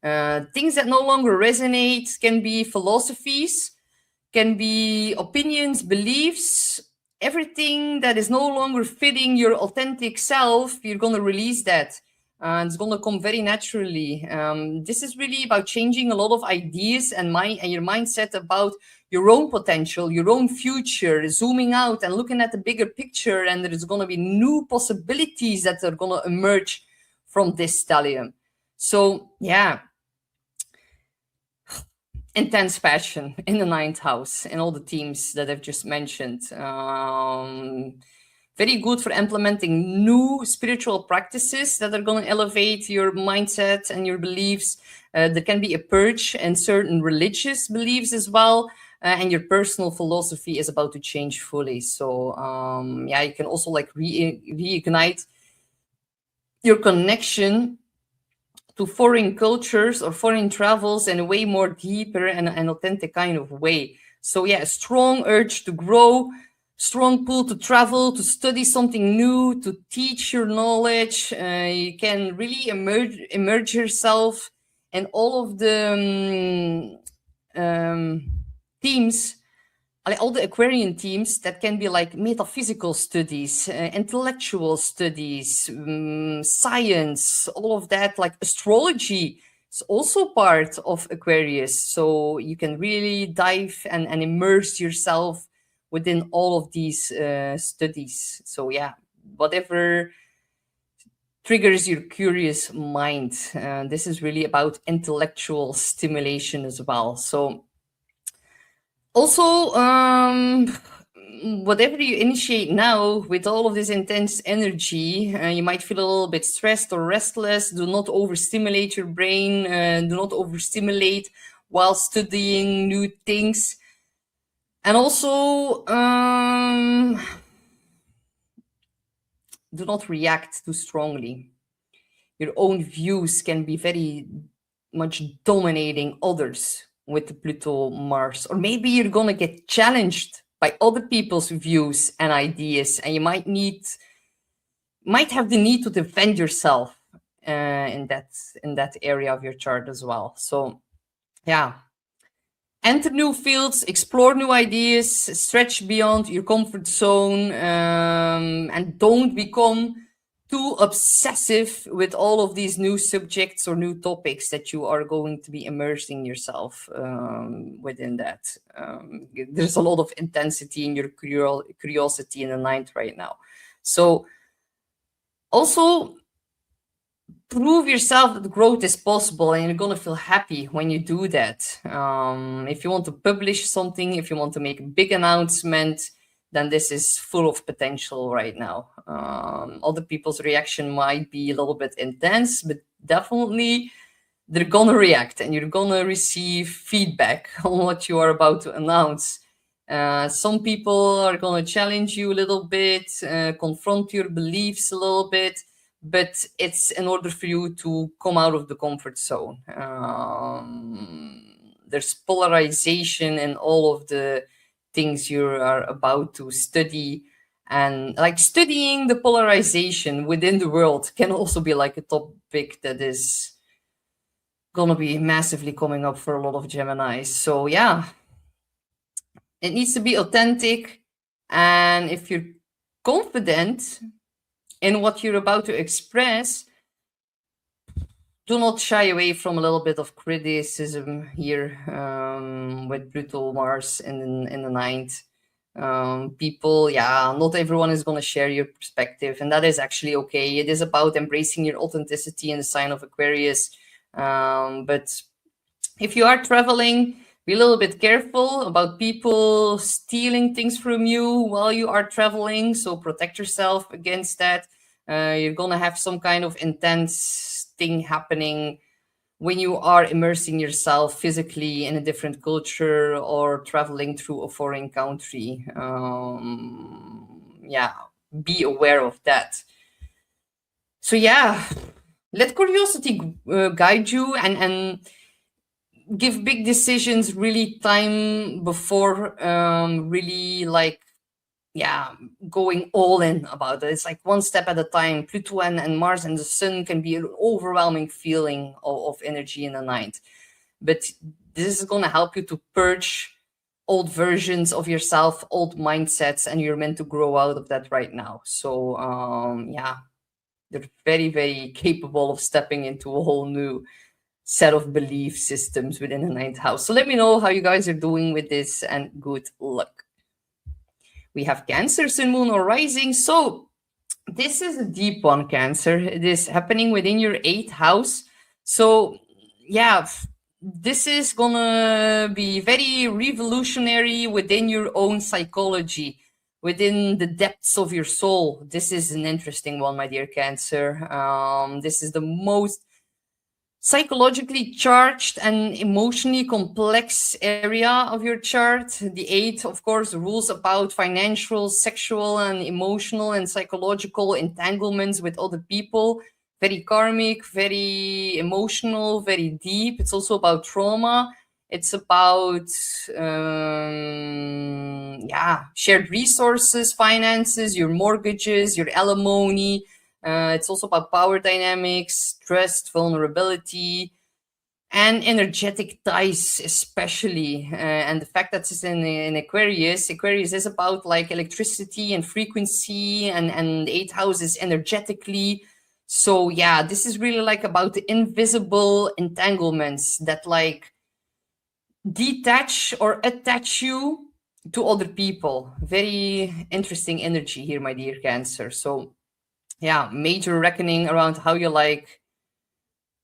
S1: Things that no longer resonate can be philosophies, can be opinions, beliefs, everything that is no longer fitting your authentic self. You're going to release that. It's going to come very naturally. This is really about changing a lot of ideas and your mindset about your own potential, your own future, zooming out and looking at the bigger picture. And there's going to be new possibilities that are going to emerge from this stellium. So yeah, intense passion in the 9th house and all the themes that I've just mentioned. Very good for implementing new spiritual practices that are going to elevate your mindset and your beliefs. There can be a purge in certain religious beliefs as well. And your personal philosophy is about to change fully. So yeah, you can also like reignite your connection to foreign cultures or foreign travels in a way more deeper and an authentic kind of way. So yeah, a strong urge to grow, strong pull to travel, to study something new, to teach your knowledge. You can really immerse yourself in all of the themes, all the Aquarian themes that can be like metaphysical studies, intellectual studies, science, all of that, like astrology is also part of Aquarius. So you can really dive and immerse yourself within all of these studies. So yeah, whatever triggers your curious mind. This is really about intellectual stimulation as well. So also, whatever you initiate now with all of this intense energy, you might feel a little bit stressed or restless. Do not overstimulate your brain. Do not overstimulate while studying new things. And also, do not react too strongly. Your own views can be very much dominating others with the Pluto Mars, or maybe you're gonna get challenged by other people's views and ideas, and you might have the need to defend yourself in that area of your chart as well. So yeah, enter new fields, explore new ideas, stretch beyond your comfort zone, and don't become too obsessive with all of these new subjects or new topics that you are going to be immersing yourself within that. There's a lot of intensity in your curiosity in the 9th right now. So also prove yourself that growth is possible, and you're going to feel happy when you do that. If you want to publish something, if you want to make a big announcement, then this is full of potential right now. Other people's reaction might be a little bit intense, but definitely they're gonna react, and you're gonna receive feedback on what you are about to announce. Some people are going to challenge you a little bit, confront your beliefs a little bit, but it's in order for you to come out of the comfort zone. There's polarization in all of the things you are about to study, and like studying the polarization within the world can also be like a topic that is gonna be massively coming up for a lot of Geminis. So yeah, it needs to be authentic, and if you're confident in what you're about to express, do not shy away from a little bit of criticism here, with Pluto Mars in the ninth. People, yeah, not everyone is going to share your perspective, and that is actually okay. It is about embracing your authenticity in the sign of Aquarius. But if you are traveling, be a little bit careful about people stealing things from you while you are traveling, so protect yourself against that. You're going to have some kind of intense thing happening when you are immersing yourself physically in a different culture or traveling through a foreign country. Yeah, be aware of that. So yeah, let curiosity guide you, and give big decisions really time before really like, yeah, going all in about it. It's like one step at a time. Pluto and Mars and the Sun can be an overwhelming feeling of energy in the ninth. But this is going to help you to purge old versions of yourself, old mindsets, and you're meant to grow out of that right now. So yeah, they're very, very capable of stepping into a whole new set of belief systems within the ninth house. So let me know how you guys are doing with this, and good luck. We have Cancer, Sun, Moon, or Rising. So this is a deep one, Cancer. It is happening within your 8th house. So yeah, this is gonna be very revolutionary within your own psychology, within the depths of your soul. This is an interesting one, my dear Cancer. This is the most psychologically charged and emotionally complex area of your chart. The 8th, of course, rules about financial, sexual, and emotional and psychological entanglements with other people. Very karmic, very emotional, very deep. It's also about trauma. It's about yeah, shared resources, finances, your mortgages, your alimony. It's also about power dynamics, trust, vulnerability, and energetic ties, especially. And the fact that it's in Aquarius, Aquarius is about like electricity and frequency, and the 8th house is energetically. So yeah, this is really like about the invisible entanglements that like detach or attach you to other people. Very interesting energy here, my dear Cancer. So yeah, major reckoning around how you like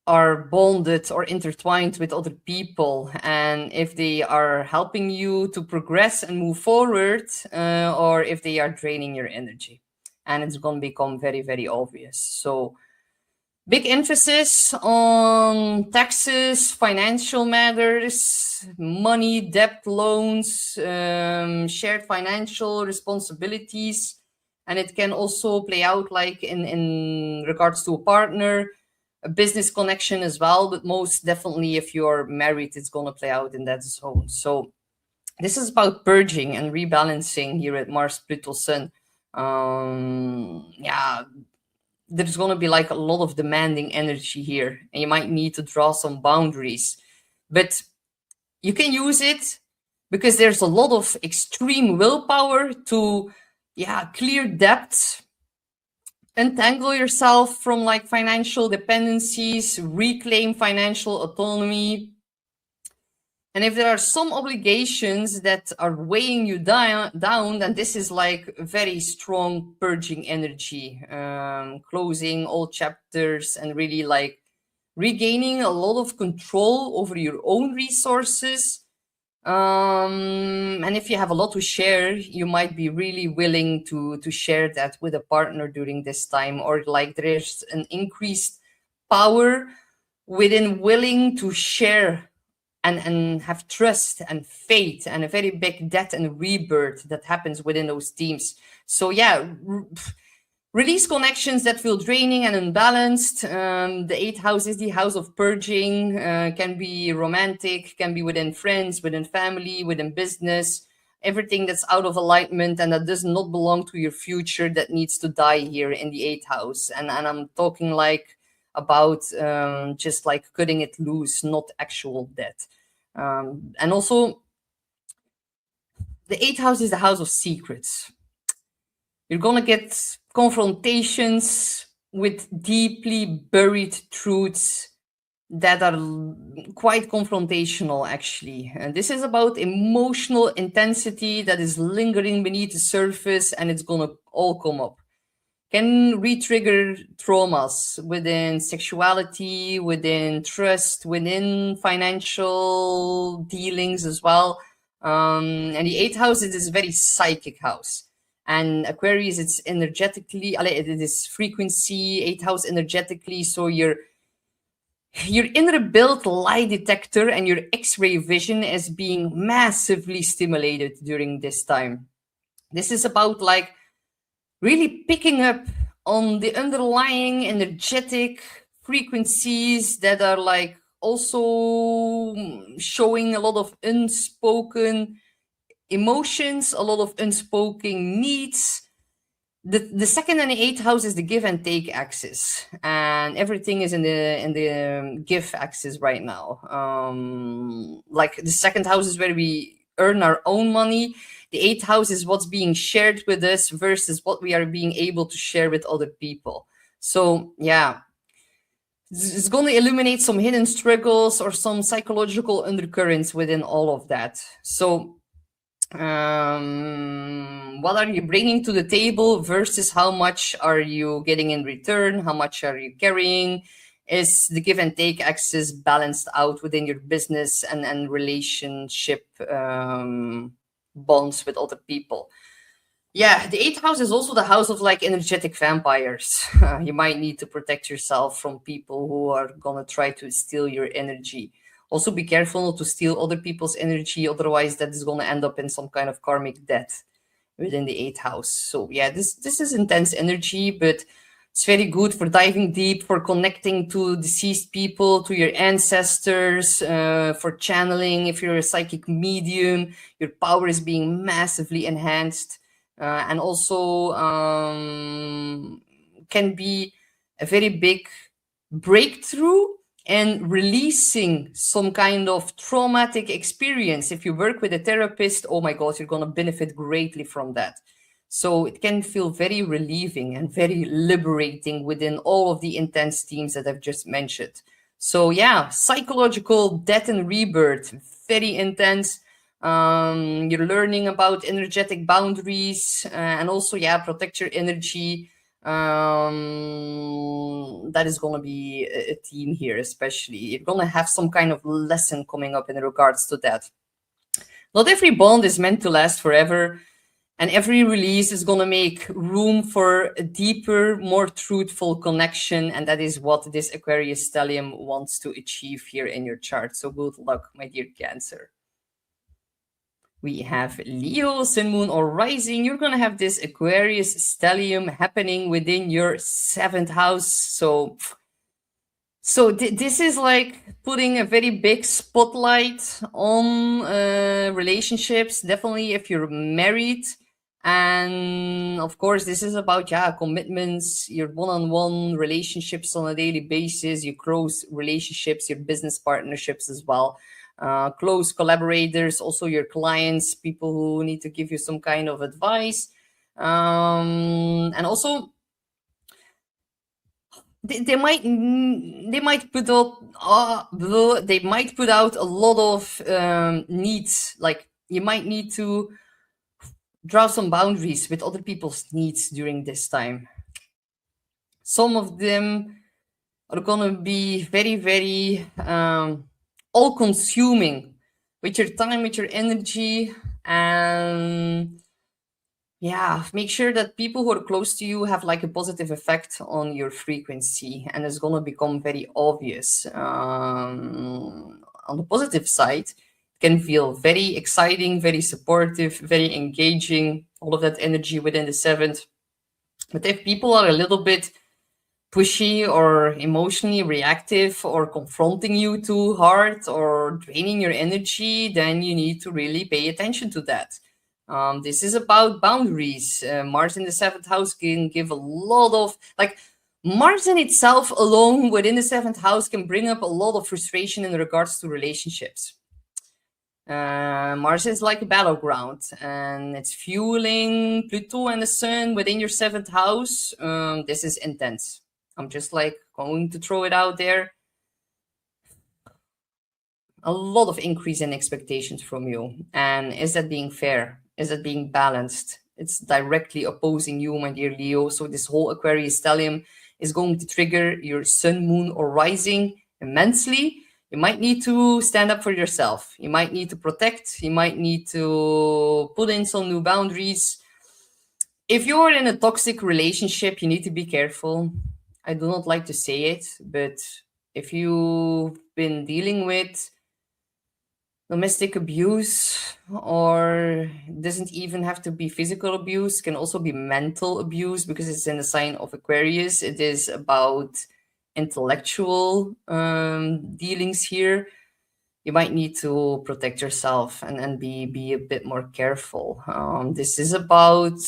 S1: are bonded or intertwined with other people, and if they are helping you to progress and move forward, or if they are draining your energy. And it's going to become very, very obvious. So big emphasis on taxes, financial matters, money, debt, loans, shared financial responsibilities. And it can also play out like in regards to a partner, a business connection as well. But most definitely, if you're married, it's going to play out in that zone. So this is about purging and rebalancing here at Mars, Pluto, Sun. Yeah, there's going to be like a lot of demanding energy here, and you might need to draw some boundaries. But you can use it because there's a lot of extreme willpower to, yeah, clear debts, untangle yourself from like financial dependencies, reclaim financial autonomy. And if there are some obligations that are weighing you down, then this is like very strong purging energy, closing all chapters and really like regaining a lot of control over your own resources. And if you have a lot to share, you might be really willing to share that with a partner during this time, or like there's an increased power within willing to share and have trust and faith and a very big death and rebirth that happens within those themes. So yeah, release connections that feel draining and unbalanced. The 8th house is the house of purging, can be romantic, can be within friends, within family, within business, everything that's out of alignment and that does not belong to your future that needs to die here in the 8th house. And I'm talking like about just like cutting it loose, not actual death. And also, the 8th house is the house of secrets. You're going to get confrontations with deeply buried truths that are quite confrontational, actually. And this is about emotional intensity that is lingering beneath the surface, and it's going to all come up. Can re-trigger traumas within sexuality, within trust, within financial dealings as well. And the 8th house is this very psychic house. And Aquarius, it's energetically, it is frequency, 8th house energetically. So your inner built lie detector and your X-ray vision is being massively stimulated during this time. This is about like really picking up on the underlying energetic frequencies that are like also showing a lot of unspoken emotions, a lot of unspoken needs. The 2nd and the 8th house is the give and take axis, and everything is in the give axis right now. Like the 2nd house is where we earn our own money. The 8th house is what's being shared with us versus what we are being able to share with other people. So yeah, it's going to illuminate some hidden struggles or some psychological undercurrents within all of that. So what are you bringing to the table versus how much are you getting in return? How much are you carrying? Is the give and take axis balanced out within your business and relationship bonds with other people? Yeah, the 8th house is also the house of like energetic vampires. You might need to protect yourself from people who are gonna try to steal your energy. Also be careful not to steal other people's energy, otherwise that is gonna end up in some kind of karmic debt within the 8th house. So yeah, this is intense energy, but it's very good for diving deep, for connecting to deceased people, to your ancestors, for channeling. If you're a psychic medium, your power is being massively enhanced. And also can be a very big breakthrough and releasing some kind of traumatic experience. If you work with a therapist, oh my God, you're going to benefit greatly from that. So it can feel very relieving and very liberating within all of the intense themes that I've just mentioned. So yeah, psychological death and rebirth, very intense. You're learning about energetic boundaries and also, yeah, protect your energy. That is going to be a theme here, especially. You're going to have some kind of lesson coming up in regards to that. Not every bond is meant to last forever, and every release is going to make room for a deeper, more truthful connection, and that is what this Aquarius Stellium wants to achieve here in your chart. So good luck, my dear Cancer. We have Leo, Sun, Moon, or Rising. You're going to have this Aquarius Stellium happening within your 7th house. So this is like putting a very big spotlight on relationships, definitely if you're married. And of course, this is about, yeah, commitments, your one-on-one relationships on a daily basis, your close relationships, your business partnerships as well. Close collaborators, also your clients, people who need to give you some kind of advice. And also, they might put out a lot of needs. Like you might need to draw some boundaries with other people's needs during this time. Some of them are gonna be very, very all-consuming with your time, with your energy, and yeah, make sure that people who are close to you have like a positive effect on your frequency, and it's gonna become very obvious. on the positive side, it can feel very exciting, very supportive, very engaging, all of that energy within the 7th. But if people are a little bit pushy or emotionally reactive or confronting you too hard or draining your energy, then you need to really pay attention to that. This is about boundaries. Mars in the 7th house can give a lot of, like, Mars in itself alone within the 7th house can bring up a lot of frustration in regards to relationships. Mars is like a battleground, and it's fueling Pluto and the Sun within your 7th house. This is intense. I'm just like going to throw it out there. A lot of increase in expectations from you. And is that being fair? Is that being balanced? It's directly opposing you, my dear Leo. So this whole Aquarius Stellium is going to trigger your Sun, Moon, or Rising immensely. You might need to stand up for yourself. You might need to protect. You might need to put in some new boundaries. If you're in a toxic relationship, you need to be careful. I do not like to say it, but if you've been dealing with domestic abuse, or it doesn't even have to be physical abuse, can also be mental abuse, because it's in the sign of Aquarius. It is about intellectual dealings here. You might need to protect yourself and be a bit more careful. This is about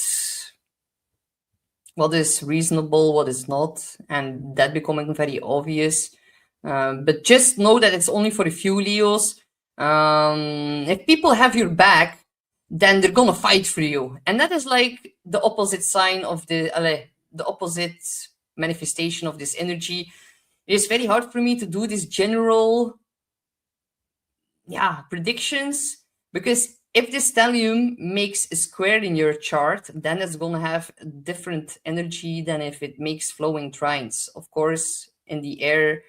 S1: what is reasonable, what is not, and that becoming very obvious. But just know that it's only for a few Leos. If people have your back, then they're gonna fight for you, and that is like the opposite sign of the opposite manifestation of this energy. It is very hard for me to do this general, predictions, because if the stellium makes a square in your chart, then it's going to have a different energy than if it makes flowing trines. Of course, in the air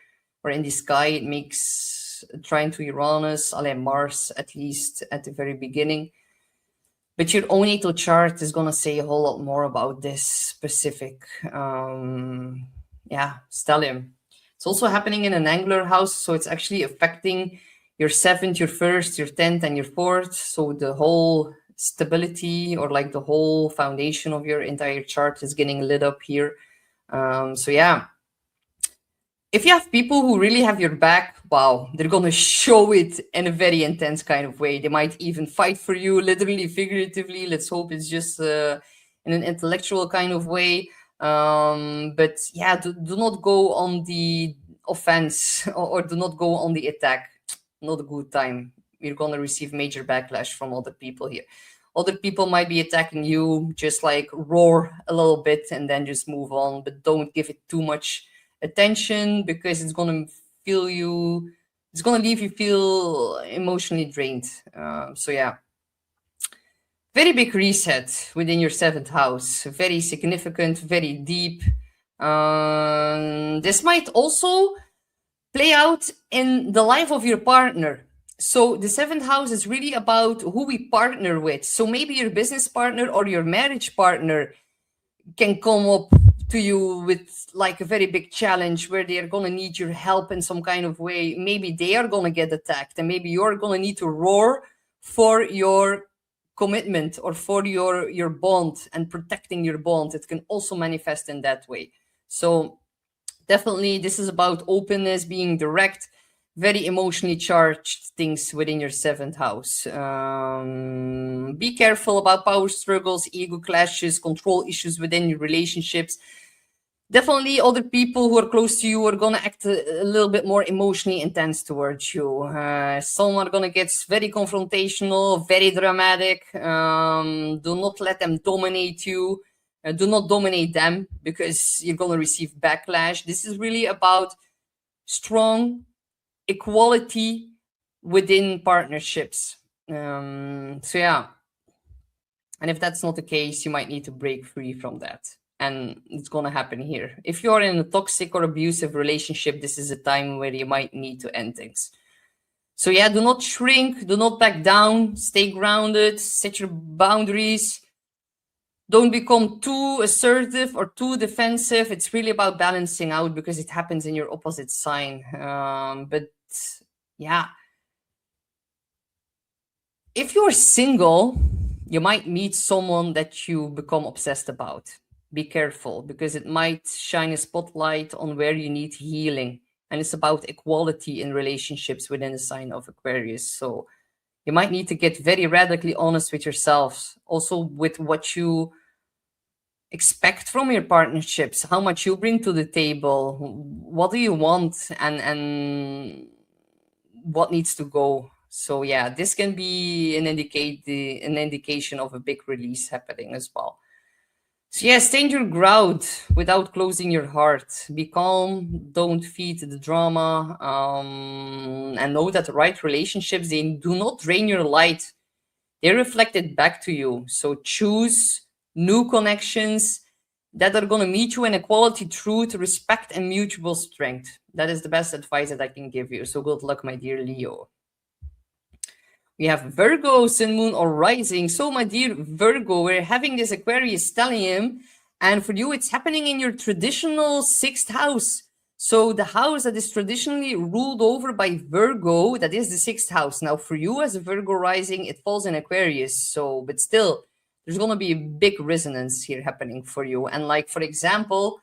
S1: or in the sky, it makes a trine to Uranus, Mars, at least at the very beginning. But your own natal chart is going to say a whole lot more about this specific stellium. It's also happening in an angular house, so it's actually affecting your 7th, your 1st, your 10th, and your 4th. So the whole stability, or like the whole foundation of your entire chart, is getting lit up here. If you have people who really have your back, wow, they're going to show it in a very intense kind of way. They might even fight for you, literally, figuratively. Let's hope it's just in an intellectual kind of way. But yeah, do not go on the offense or do not go on the attack. Not a good time. You're going to receive major backlash from other people here. Other people might be attacking you, just like roar a little bit and then just move on, but don't give it too much attention, because it's going to leave you feel emotionally drained. Very big reset within your 7th house, very significant, very deep. This might also play out in the life of your partner. So the 7th house is really about who we partner with. So maybe your business partner or your marriage partner can come up to you with like a very big challenge where they are going to need your help in some kind of way. Maybe they are going to get attacked, and maybe you're going to need to roar for your commitment or for your bond and protecting your bond. It can also manifest in that way. So definitely this is about openness, being direct, very emotionally charged things within your 7th house. Be careful about power struggles, ego clashes, control issues within your relationships. Definitely other people who are close to you are going to act a little bit more emotionally intense towards you. Some are going to get very confrontational, very dramatic. Do not let them dominate you. Do not dominate them, because you're going to receive backlash. This is really about strong equality within partnerships. And if that's not the case, you might need to break free from that. And it's going to happen here. If you're in a toxic or abusive relationship, this is a time where you might need to end things. So yeah, do not shrink, do not back down, stay grounded, set your boundaries. Don't become too assertive or too defensive. It's really about balancing out, because it happens in your opposite sign. But yeah, if you're single, you might meet someone that you become obsessed about. Be careful, because it might shine a spotlight on where you need healing. And it's about equality in relationships within the sign of Aquarius. So you might need to get very radically honest with yourself, also with what you expect from your partnerships, how much you bring to the table, what do you want, and what needs to go. So yeah, this can be an indication of a big release happening as well. So yeah, stand your ground without closing your heart. Be calm, don't feed the drama, and know that the right relationships, they do not drain your light. They reflect it back to you. So choose new connections that are going to meet you in equality, truth, respect, and mutual strength. That is the best advice that I can give you. So good luck, my dear Leo. We have Virgo, Sun, Moon, or Rising. So, my dear Virgo, we're having this Aquarius Stellium, and for you, it's happening in your traditional 6th house. So, the house that is traditionally ruled over by Virgo, that is the 6th house. Now, for you as a Virgo rising, it falls in Aquarius. So, but still, there's going to be a big resonance here happening for you. And like, for example,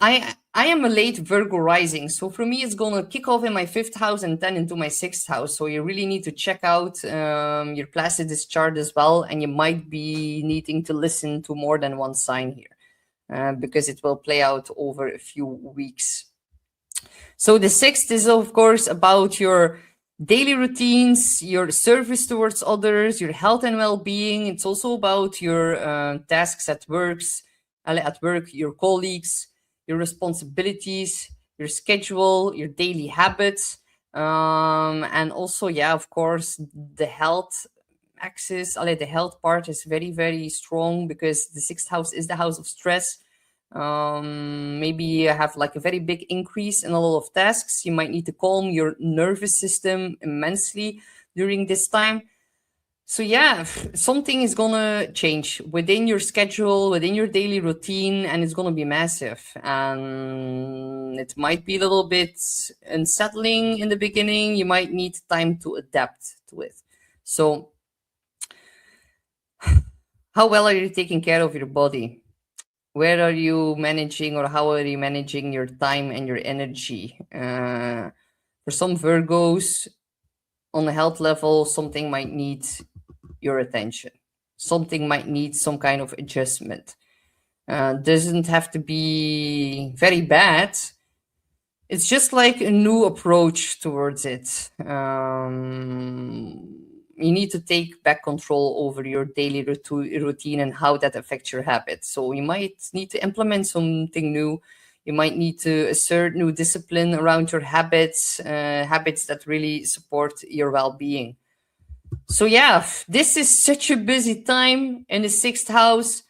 S1: I am a late Virgo rising, so for me it's gonna kick off in my 5th house and then into my 6th house. So you really need to check out your Placidus chart as well, and you might be needing to listen to more than one sign here because it will play out over a few weeks. So the 6th is of course about your daily routines, your service towards others, your health and well-being. It's also about your tasks at work, your colleagues, your responsibilities, your schedule, your daily habits, and also, yeah, of course, the health axis. The health part is very, very strong because the 6th house is the house of stress. Maybe you have like a very big increase in a lot of tasks. You might need to calm your nervous system immensely during this time. So yeah, something is gonna change within your schedule, within your daily routine, and it's gonna be massive. And it might be a little bit unsettling in the beginning. You might need time to adapt to it. So how well are you taking care of your body? Where are you managing, or how are you managing your time and your energy? For some Virgos, on a health level, something might need your attention. Something might need some kind of adjustment. Doesn't have to be very bad. It's just like a new approach towards it. You need to take back control over your daily routine and how that affects your habits. So you might need to implement something new. You might need to assert new discipline around your habits, habits that really support your well-being. So yeah, this is such a busy time in the 6th house.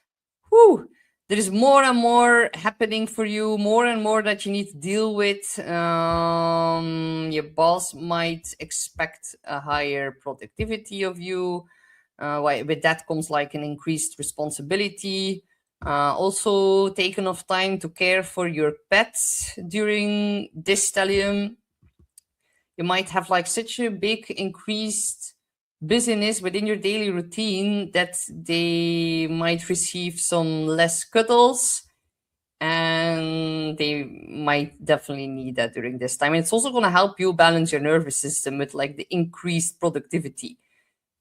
S1: Whew, there is more and more happening for you, more and more that you need to deal with. Your boss might expect a higher productivity of you. With that comes like an increased responsibility. Also, take enough time to care for your pets during this stellium. You might have like such a big increased busyness within your daily routine that they might receive some less cuddles, and they might definitely need that during this time. And it's also going to help you balance your nervous system with like the increased productivity.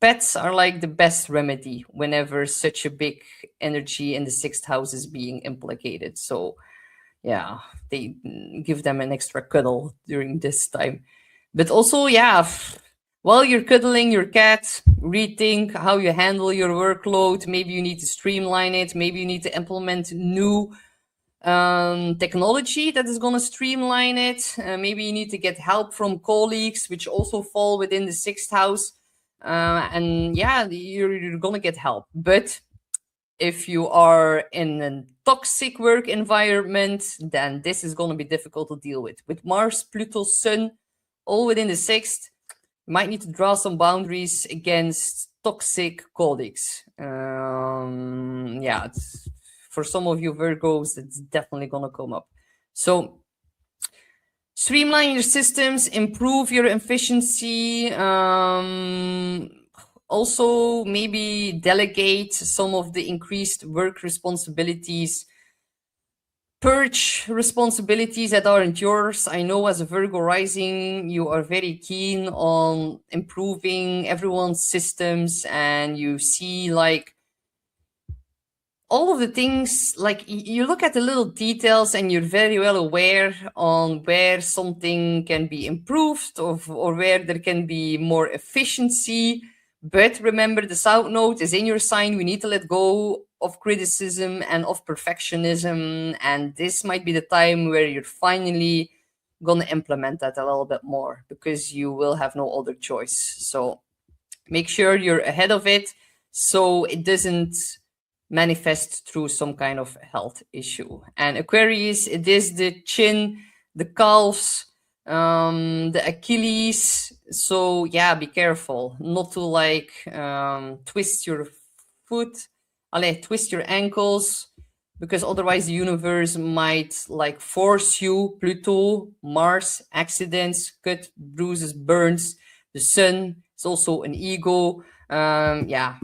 S1: Pets are like the best remedy whenever such a big energy in the 6th house is being implicated. So yeah, they give them an extra cuddle during this time. But also, yeah, while you're cuddling your cat, rethink how you handle your workload. Maybe you need to streamline it. Maybe you need to implement new technology that is going to streamline it. Maybe you need to get help from colleagues, which also fall within the 6th house. And yeah, you're going to get help. But if you are in a toxic work environment, then this is going to be difficult to deal with. With Mars, Pluto, Sun, all within the 6th, you might need to draw some boundaries against toxic colleagues. Yeah, for some of you Virgos, it's definitely going to come up. So Streamline your systems, improve your efficiency. Also, maybe delegate some of the increased work responsibilities. Purge responsibilities that aren't yours. I know as a Virgo rising, you are very keen on improving everyone's systems, and you see like all of the things, like you look at the little details and you're very well aware on where something can be improved or where there can be more efficiency. But remember, the South Node is in your sign. We need to let go of criticism and of perfectionism. And this might be the time where you're finally going to implement that a little bit more, because you will have no other choice. So make sure you're ahead of it so it doesn't manifest through some kind of health issue. And Aquarius, it is the chin, the calves, the Achilles. So yeah, be careful not to like twist your foot, twist your ankles, because otherwise the universe might like force you. Pluto, Mars, accidents, cut, bruises, burns. The sun is also an ego. Yeah,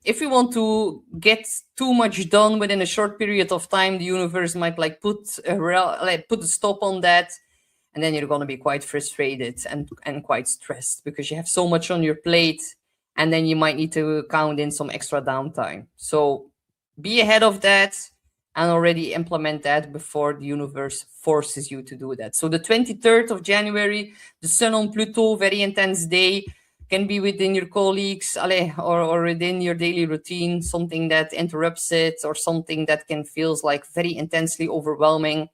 S1: if we want to get too much done within a short period of time, the universe might like put a stop on that, and then you're going to be quite frustrated and quite stressed because you have so much on your plate, and then you might need to count in some extra downtime. So be ahead of that and already implement that before the universe forces you to do that. So the 23rd of January, the sun on Pluto, very intense day. Can be within your colleagues, or within your daily routine, something that interrupts it, or something that can feels like very intensely overwhelming.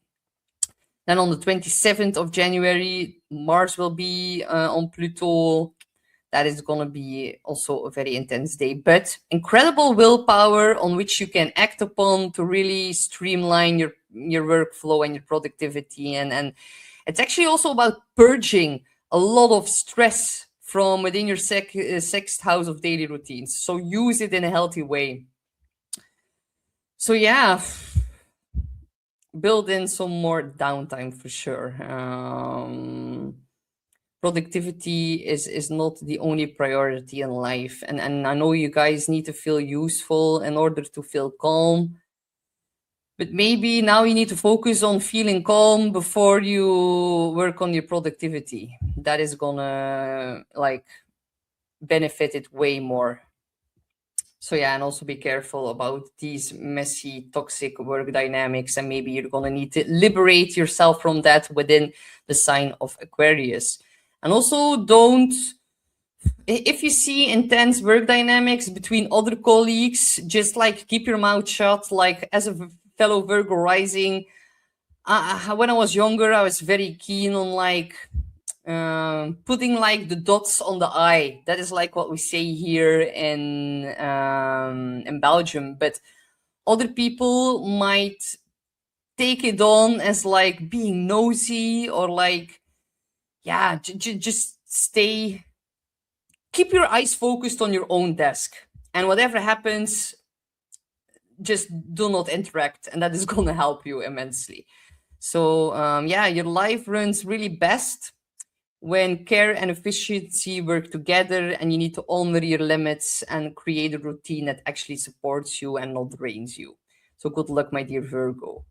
S1: Then on the 27th of January, Mars will be on Pluto. That is going to be also a very intense day, but incredible willpower on which you can act upon to really streamline your workflow and your productivity. And it's actually also about purging a lot of stress from within your sixth house of daily routines. So use it in a healthy way. So yeah, build in some more downtime for sure. Productivity is not the only priority in life. And I know you guys need to feel useful in order to feel calm. But maybe now you need to focus on feeling calm before you work on your productivity. That is gonna like benefit it way more. So yeah, and also be careful about these messy, toxic work dynamics, and maybe you're gonna need to liberate yourself from that within the sign of Aquarius. And also don't, if you see intense work dynamics between other colleagues, just like keep your mouth shut. Like as a fellow Virgo rising, when I was younger, I was very keen on like putting like the dots on the I. That is like what we say here in Belgium, but other people might take it on as like being nosy, or like, yeah, just keep your eyes focused on your own desk, and whatever happens, just do not interact, and that is going to help you immensely. So yeah, your life runs really best when care and efficiency work together, and you need to honor your limits and create a routine that actually supports you and not drains you. So good luck, my dear Virgo.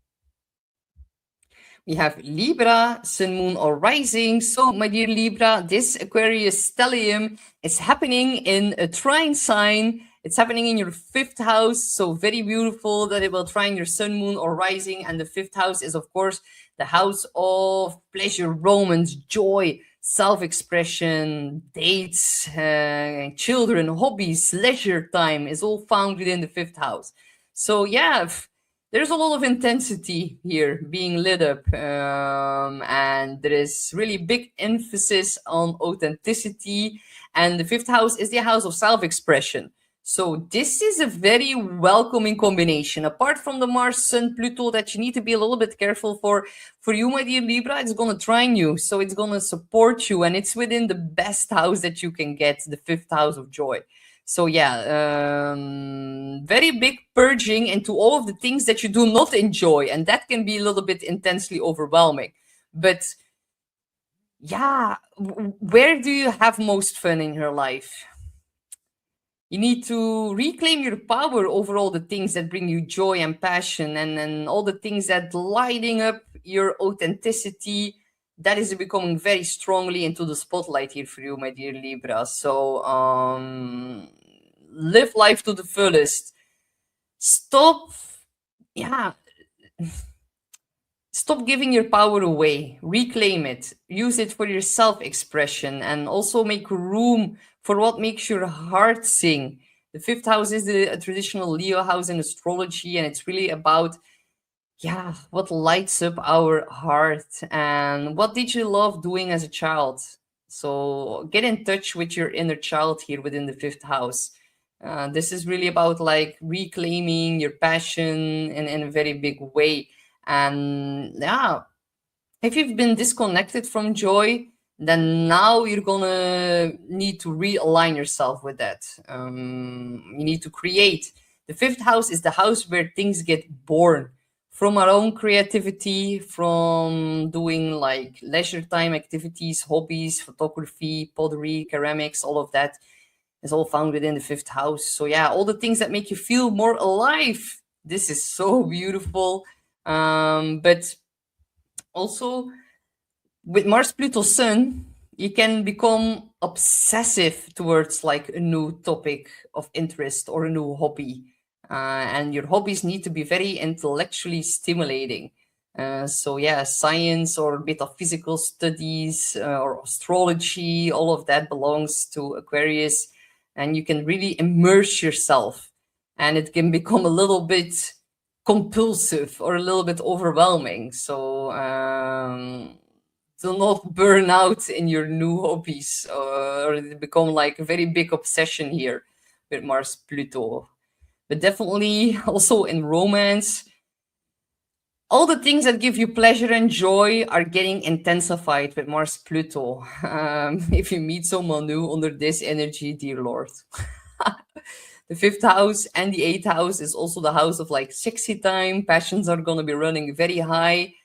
S1: We have Libra, Sun, Moon, or Rising. So, my dear Libra, this Aquarius Stellium is happening in a trine sign. It's happening in your 5th house. So, very beautiful that it will trine your Sun, Moon, or Rising. And the 5th house is, of course, the house of pleasure, romance, joy, self-expression, dates, children, hobbies, leisure time is all found within the 5th house. So, yeah, there's a lot of intensity here being lit up, and there is really big emphasis on authenticity, and the 5th house is the house of self-expression. So this is a very welcoming combination. Apart from the Mars, Sun, Pluto that you need to be a little bit careful for you, my dear Libra, it's going to trine you. So it's going to support you, and it's within the best house that you can get, the 5th house of joy. So yeah, very big purging into all of the things that you do not enjoy. And that can be a little bit intensely overwhelming. But yeah, where do you have most fun in your life? You need to reclaim your power over all the things that bring you joy and passion, and all the things that lighting up your authenticity. That is becoming very strongly into the spotlight here for you, my dear Libra. So live life to the fullest. Stop, yeah, stop giving your power away. Reclaim it. Use it for your self-expression, and also make room for what makes your heart sing. The fifth house is the traditional Leo house in astrology, and it's really about, yeah, what lights up our heart and what did you love doing as a child. So get in touch with your inner child here within the fifth house. This is really about like reclaiming your passion in a very big way. And yeah, if you've been disconnected from joy, then now you're gonna need to realign yourself with that. You need to create. The fifth house is the house where things get born from our own creativity, from doing like leisure time activities, hobbies, photography, pottery, ceramics, all of that is all found within the fifth house. So yeah, all the things that make you feel more alive. This is so beautiful. But also with Mars, Pluto, Sun, you can become obsessive towards like a new topic of interest or a new hobby. And your hobbies need to be very intellectually stimulating. So yeah, science or a bit of physical studies or astrology, all of that belongs to Aquarius, and you can really immerse yourself, and it can become a little bit compulsive or a little bit overwhelming. So do not burn out in your new hobbies or it become like a very big obsession here with Mars Pluto. But definitely also in romance, all the things that give you pleasure and joy are getting intensified with Mars Pluto. If you meet someone new under this energy, dear Lord. The fifth house and the eighth house is also the house of like sexy time. Passions are going to be running very high.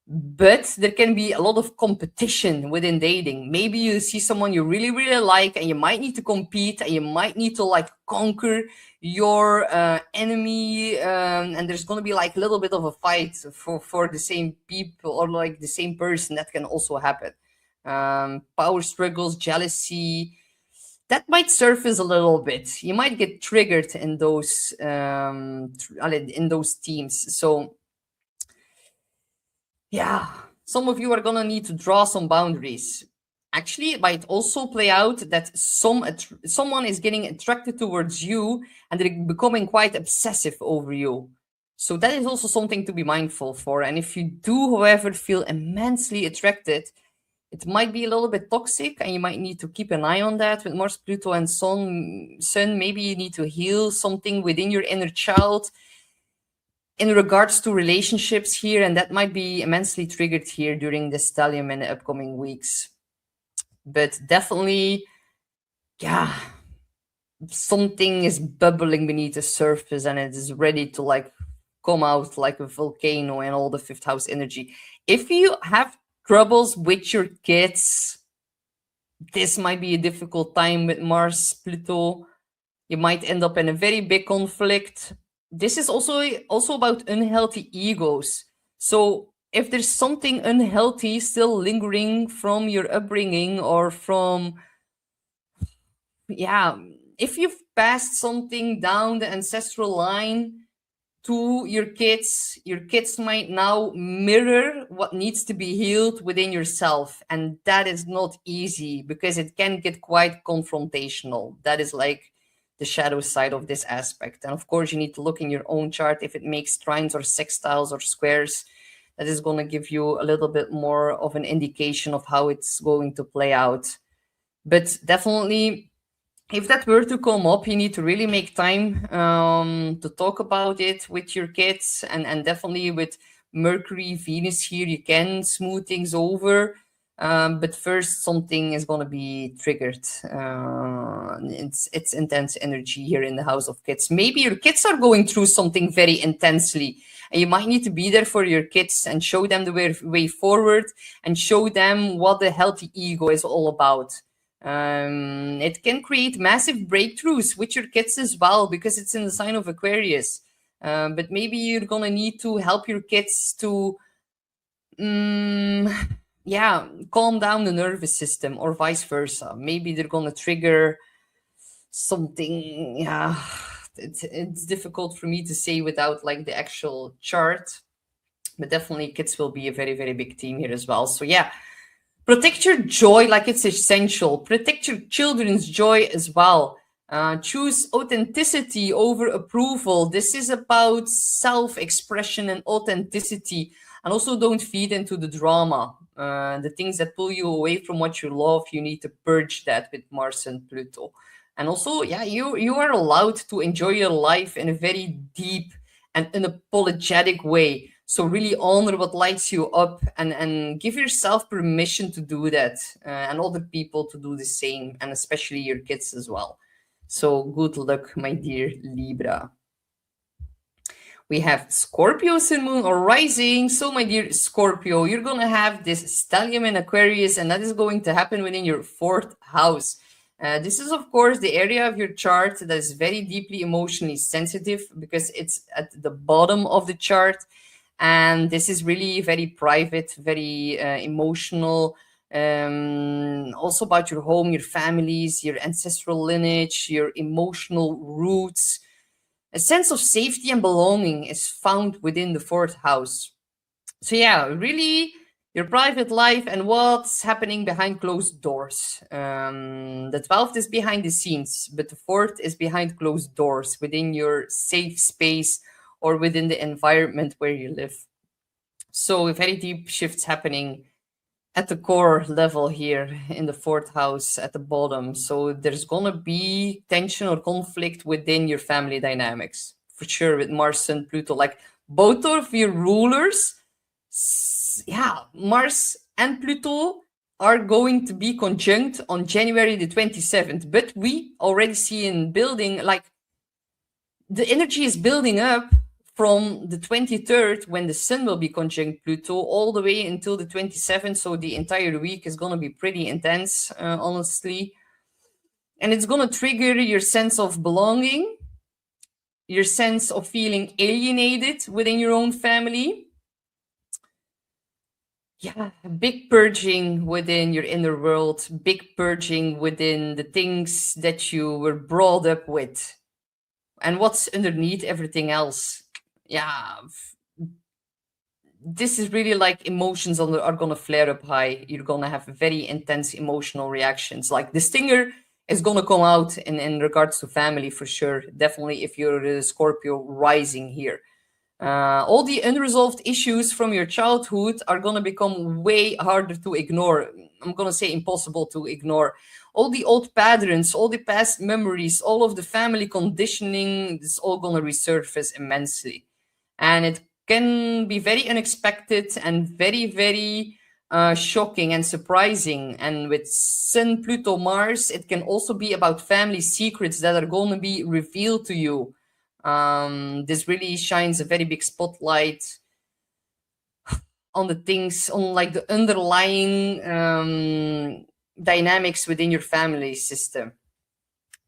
S1: But there can be a lot of competition within dating. Maybe you see someone you really, really like, and you might need to compete, and you might need to like conquer your enemy. And there's going to be like a little bit of a fight for the same people or like the same person. That can also happen. Power struggles, jealousy, that might surface a little bit. You might get triggered in those themes. So yeah, some of you are gonna need to draw some boundaries. Actually, it might also play out that someone is getting attracted towards you and they're becoming quite obsessive over you. So that is also something to be mindful for. And if you do, however, feel immensely attracted, it might be a little bit toxic, and you might need to keep an eye on that with Mars, Pluto, and Sun. Maybe you need to heal something within your inner child in regards to relationships here, and that might be immensely triggered here during the stellium in the upcoming weeks. But definitely, yeah, something is bubbling beneath the surface and it is ready to like come out like a volcano and all the fifth house energy. If you have troubles with your kids, this might be a difficult time with Mars, Pluto. You might end up in a very big conflict. This is also about unhealthy egos. So if there's something unhealthy still lingering from your upbringing or from, yeah, if you've passed something down the ancestral line to your kids might now mirror what needs to be healed within yourself. And that is not easy because it can get quite confrontational. That is like the shadow side of this aspect. And of course, you need to look in your own chart if it makes trines or sextiles or squares. That is going to give you a little bit more of an indication of how it's going to play out. But definitely, if that were to come up, you need to really make time to talk about it with your kids, and definitely with Mercury, Venus here, you can smooth things over. But first, something is going to be triggered. it's intense energy here in the house of kids. Maybe your kids are going through something very intensely, and you might need to be there for your kids and show them the way forward, and show them what the healthy ego is all about. It can create massive breakthroughs with your kids as well, because it's in the sign of Aquarius. But maybe you're gonna need to help your kids to yeah, calm down the nervous system, or vice versa. Maybe they're gonna trigger something. Yeah, it's difficult for me to say without like the actual chart, but definitely kids will be a very, very big theme here as well. So yeah, protect your joy like it's essential. Protect your children's joy as well. Choose authenticity over approval. This is about self-expression and authenticity. And also don't feed into the drama. The things that pull you away from what you love, you need to purge that with Mars and Pluto. And also, yeah, you are allowed to enjoy your life in a very deep and unapologetic way. So really honor what lights you up, and give yourself permission to do that, and other people to do the same, and especially your kids as well. So good luck, my dear Libra. We have Scorpio Sun, Moon, or Rising. So my dear Scorpio, you're going to have this stellium in Aquarius, and that is going to happen within your 4th house. This is, of course, the area of your chart that is very deeply emotionally sensitive, because it's at the bottom of the chart. And this is really very private, very emotional. Also about your home, your families, your ancestral lineage, your emotional roots. A sense of safety and belonging is found within the 4th house. So yeah, really your private life and what's happening behind closed doors. The 12th is behind the scenes, but the 4th is behind closed doors, within your safe space or within the environment where you live. So very deep shifts happening at the core level here in the 4th house at the bottom. So there's gonna be tension or conflict within your family dynamics, for sure, with Mars and Pluto. Like both of your rulers, yeah, Mars and Pluto are going to be conjunct on January the 27th. But we already see in building, like the energy is building up from the 23rd, when the Sun will be conjunct Pluto, all the way until the 27th. So the entire week is going to be pretty intense, honestly. And it's going to trigger your sense of belonging, your sense of feeling alienated within your own family. Yeah, big purging within your inner world, big purging within the things that you were brought up with, and what's underneath everything else. Yeah, this is really like emotions are going to flare up high. You're going to have very intense emotional reactions. Like the stinger is going to come out in regards to family, for sure. Definitely if you're a Scorpio rising here. All the unresolved issues from your childhood are going to become way harder to ignore. I'm going to say impossible to ignore. All the old patterns, all the past memories, all of the family conditioning, is all going to resurface immensely. And it can be very unexpected and very, very shocking and surprising. And with Sun, Pluto, Mars, it can also be about family secrets that are going to be revealed to you. This really shines a very big spotlight on the things, on like the underlying dynamics within your family system.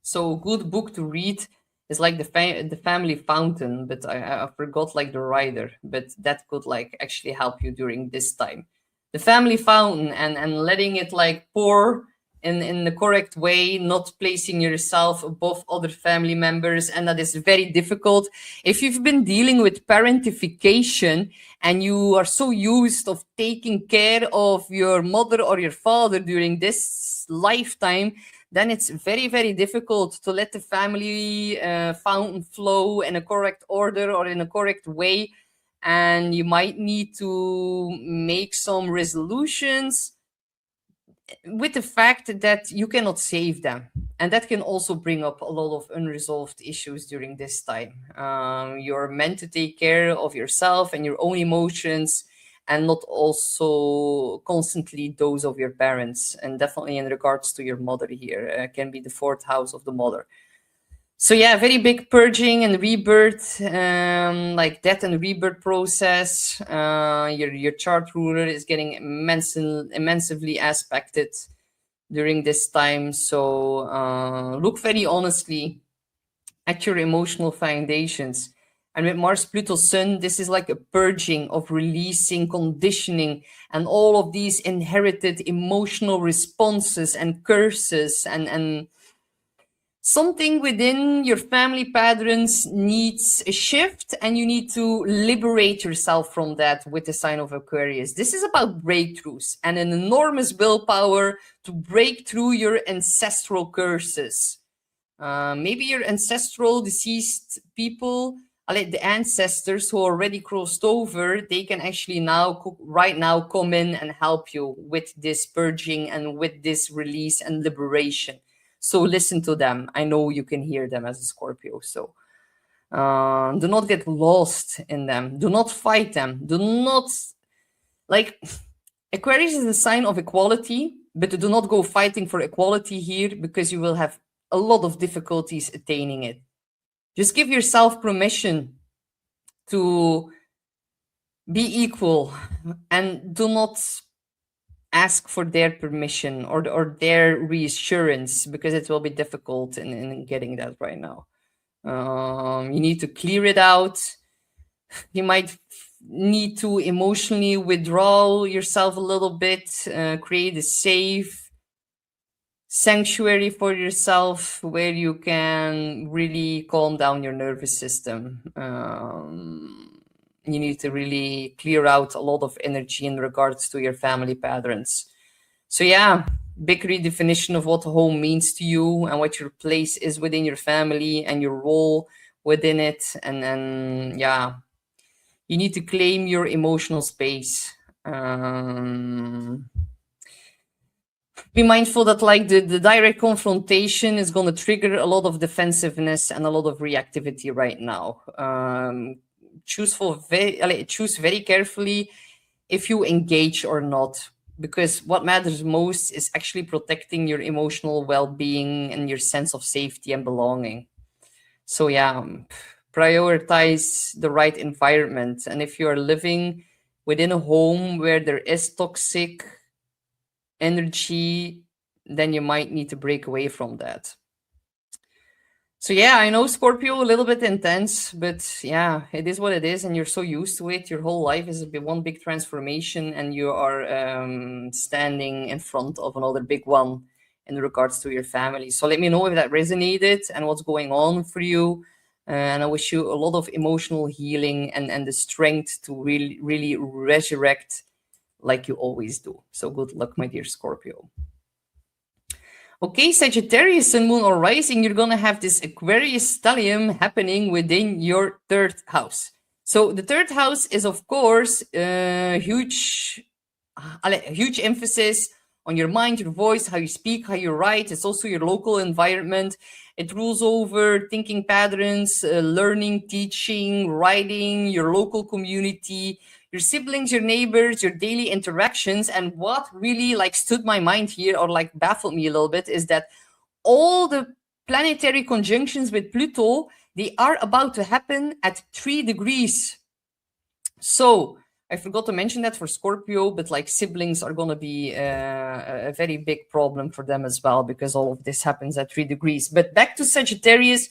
S1: So a good book to read is like the Family Fountain, but I forgot like the writer, but that could like actually help you during this time. The Family Fountain, and letting it like pour in the correct way, not placing yourself above other family members. And that is very difficult. If you've been dealing with parentification and you are so used of taking care of your mother or your father during this lifetime, then it's very, very difficult to let the family fountain flow in a correct order or in a correct way. And you might need to make some resolutions with the fact that you cannot save them. And that can also bring up a lot of unresolved issues during this time. You're meant to take care of yourself and your own emotions and not also constantly those of your parents. And definitely in regards to your mother here, can be the 4th house of the mother. So yeah, very big purging and rebirth, like death and rebirth process. Your chart ruler is getting immensely aspected during this time. So look very honestly at your emotional foundations. And with Mars, Pluto, Sun, this is like a purging of releasing, conditioning, and all of these inherited emotional responses and curses and something within your family patterns needs a shift, and you need to liberate yourself from that with the sign of Aquarius. This is about breakthroughs and an enormous willpower to break through your ancestral curses. Maybe your ancestral deceased people, the ancestors who already crossed over, they can actually right now come in and help you with this purging and with this release and liberation. So listen to them. I know you can hear them as a Scorpio. So do not get lost in them. Do not fight them. Do not, like, Aquarius is a sign of equality, but do not go fighting for equality here, because you will have a lot of difficulties attaining it. Just give yourself permission to be equal, and do not ask for their permission or their reassurance, because it will be difficult in getting that right now. You need to clear it out. You might need to emotionally withdraw yourself a little bit, create a safe sanctuary for yourself where you can really calm down your nervous system. You need to really clear out a lot of energy in regards to your family patterns. So yeah, big redefinition of what home means to you and what your place is within your family and your role within it. And then, yeah, you need to claim your emotional space. Be mindful that like the direct confrontation is going to trigger a lot of defensiveness and a lot of reactivity right now. Choose very carefully if you engage or not, because what matters most is actually protecting your emotional well-being and your sense of safety and belonging. So yeah, prioritize the right environment. And if you're living within a home where there is toxic energy, then you might need to break away from that. So yeah, I know Scorpio, a little bit intense, but yeah, it is what it is, and you're so used to it. Your whole life is one big transformation, and you are standing in front of another big one in regards to your family. So let me know if that resonated and what's going on for you. And I wish you a lot of emotional healing and the strength to really resurrect like you always do. So good luck, my dear Scorpio. Okay, Sagittarius, Sun, Moon, or Rising, you're going to have this Aquarius Stellium happening within your 3rd house. So the 3rd house is, of course, a huge emphasis on your mind, your voice, how you speak, how you write. It's also your local environment. It rules over thinking patterns, learning, teaching, writing, your local community, your siblings, your neighbors, your daily interactions. And what really like stood my mind here, or like baffled me a little bit, is that all the planetary conjunctions with Pluto, they are about to happen at 3 degrees. So I forgot to mention that for Scorpio, but like siblings are going to be a very big problem for them as well, because all of this happens at 3 degrees. But back to Sagittarius,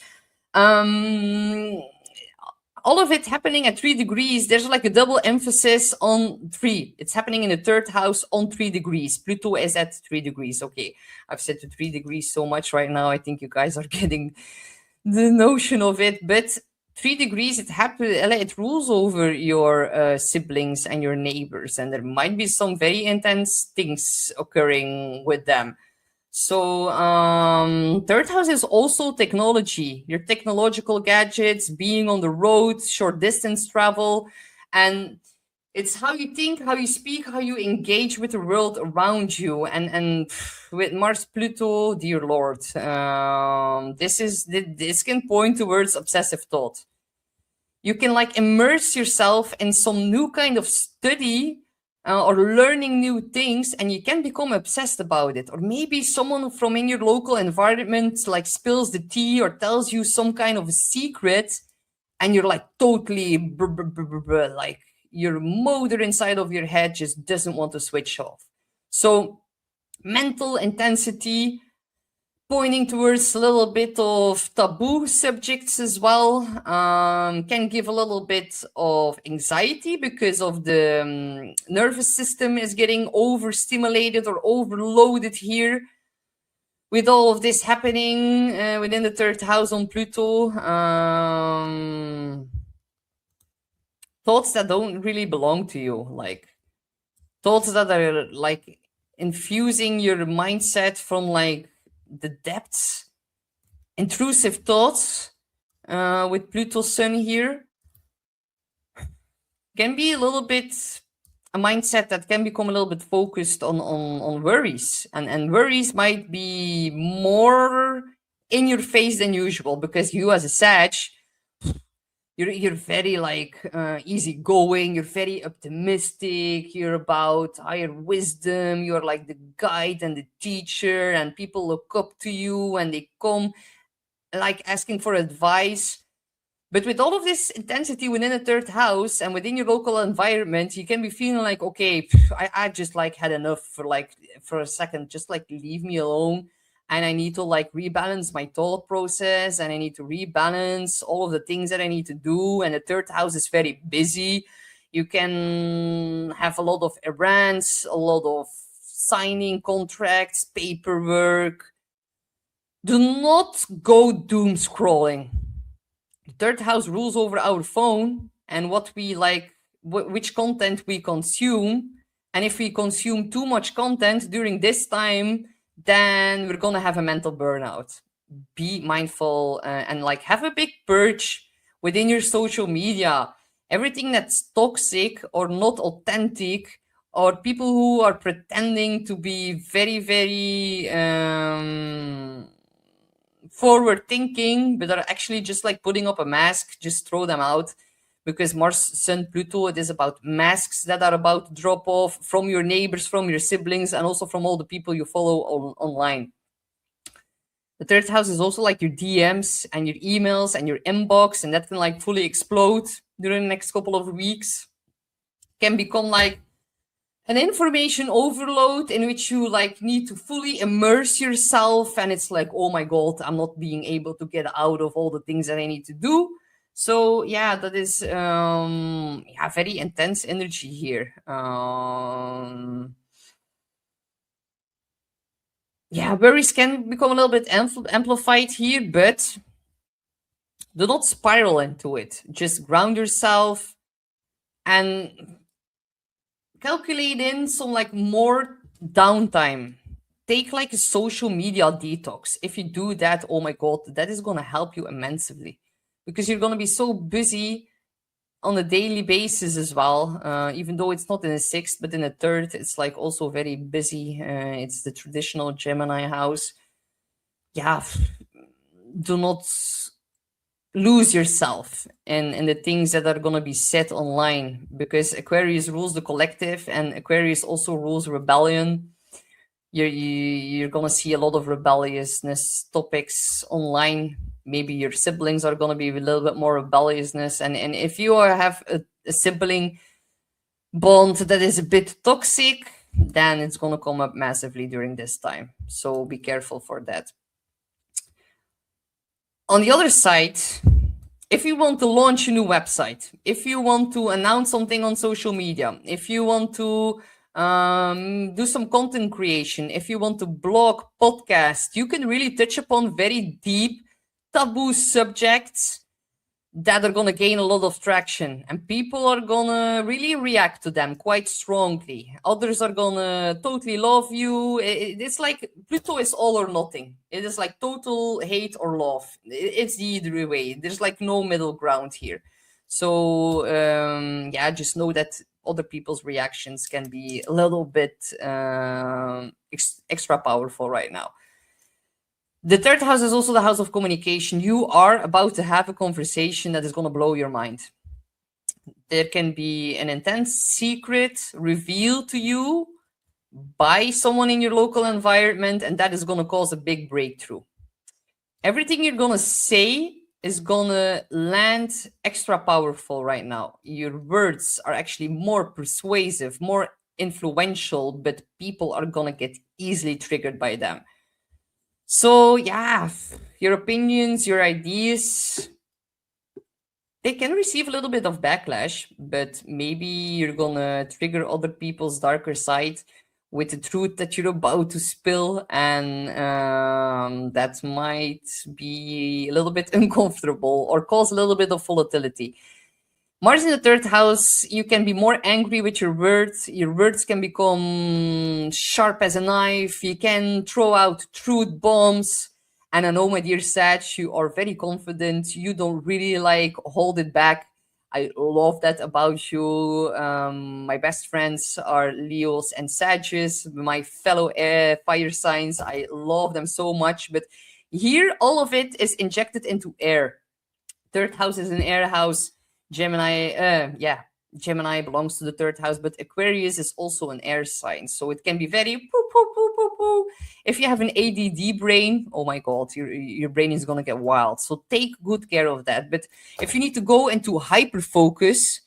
S1: all of it happening at 3 degrees, there's like a double emphasis on 3. It's happening in the 3rd house on 3 degrees. Pluto is at 3 degrees. Okay, I've said to 3 degrees so much right now. I think you guys are getting the notion of it. But 3 degrees, it rules over your siblings and your neighbors. And there might be some very intense things occurring with them. So 3rd house is also technology, your technological gadgets, being on the road, short distance travel. And it's how you think, how you speak, how you engage with the world around you. And with Mars, Pluto, dear Lord, this can point towards obsessive thought. You can like immerse yourself in some new kind of study or learning new things, and you can become obsessed about it. Or maybe someone from in your local environment like spills the tea or tells you some kind of a secret, and you're like totally like your motor inside of your head just doesn't want to switch off. So mental intensity, pointing towards a little bit of taboo subjects as well, can give a little bit of anxiety because of the nervous system is getting overstimulated or overloaded here. With all of this happening within the third house on Pluto, thoughts that don't really belong to you, like thoughts that are like infusing your mindset from like the depths, intrusive thoughts with Pluto's sun here can be a little bit a mindset that can become a little bit focused on worries, and worries might be more in your face than usual because you as a Sag, you're very like easygoing, you're very optimistic, you're about higher wisdom, you're like the guide and the teacher, and people look up to you and they come like asking for advice. But with all of this intensity within the third house and within your local environment, you can be feeling like, okay, I just like had enough for a second, just like leave me alone. And I need to like rebalance my thought process, and I need to rebalance all of the things that I need to do. And the third house is very busy. You can have a lot of errands, a lot of signing contracts, paperwork. Do not go doom scrolling. The third house rules over our phone and what we like, which content we consume. And if we consume too much content during this time, then we're gonna have a mental burnout. Be mindful and like have a big purge within your social media. Everything that's toxic or not authentic, or people who are pretending to be very, very forward thinking, but are actually just like putting up a mask, just throw them out. Because Mars, Sun, Pluto, it is about masks that are about to drop off from your neighbors, from your siblings, and also from all the people you follow online. The third house is also like your DMs and your emails and your inbox, and that can like fully explode during the next couple of weeks. Can become like an information overload in which you like need to fully immerse yourself, and it's like, oh my god, I'm not being able to get out of all the things that I need to do. So yeah, that is very intense energy here. Worries can become a little bit amplified here, but do not spiral into it. Just ground yourself and calculate in some like more downtime. Take like a social media detox. If you do that, oh my god, that is going to help you immensely, because you're going to be so busy on a daily basis as well. Even though it's not in the sixth, but in the third, it's like also very busy. It's the traditional Gemini house. Yeah, do not lose yourself in the things that are going to be said online, because Aquarius rules the collective, and Aquarius also rules rebellion. You're going to see a lot of rebelliousness topics online. Maybe your siblings are going to be a little bit more rebelliousness, and if you have a sibling bond that is a bit toxic, then it's going to come up massively during this time. So be careful for that. On the other side, if you want to launch a new website, if you want to announce something on social media, if you want to do some content creation, if you want to blog, podcast, you can really touch upon very deep taboo subjects that are going to gain a lot of traction, and people are going to really react to them quite strongly. Others are going to totally love you. It's like Pluto is all or nothing. It is like total hate or love. It's the either way. There's like no middle ground here. So just know that other people's reactions can be a little bit extra powerful right now. The third house is also the house of communication. You are about to have a conversation that is going to blow your mind. There can be an intense secret revealed to you by someone in your local environment, and that is going to cause a big breakthrough. Everything you're going to say is going to land extra powerful right now. Your words are actually more persuasive, more influential, but people are going to get easily triggered by them. So yeah, your opinions, your ideas, they can receive a little bit of backlash, but maybe you're gonna trigger other people's darker side with the truth that you're about to spill, and that might be a little bit uncomfortable or cause a little bit of volatility. Mars in the third house, you can be more angry with your words. Your words can become sharp as a knife. You can throw out truth bombs. And I know, my dear Sag, you are very confident. You don't really like hold it back. I love that about you. My best friends are Leos and Sagittarius, my fellow fire signs. I love them so much. But here, all of it is injected into air. Third house is an air house. Gemini belongs to the third house, but Aquarius is also an air sign. So it can be very poo, poo, poo, poo, poo. If you have an ADD brain, oh my God, your brain is going to get wild. So take good care of that. But if you need to go into hyper focus,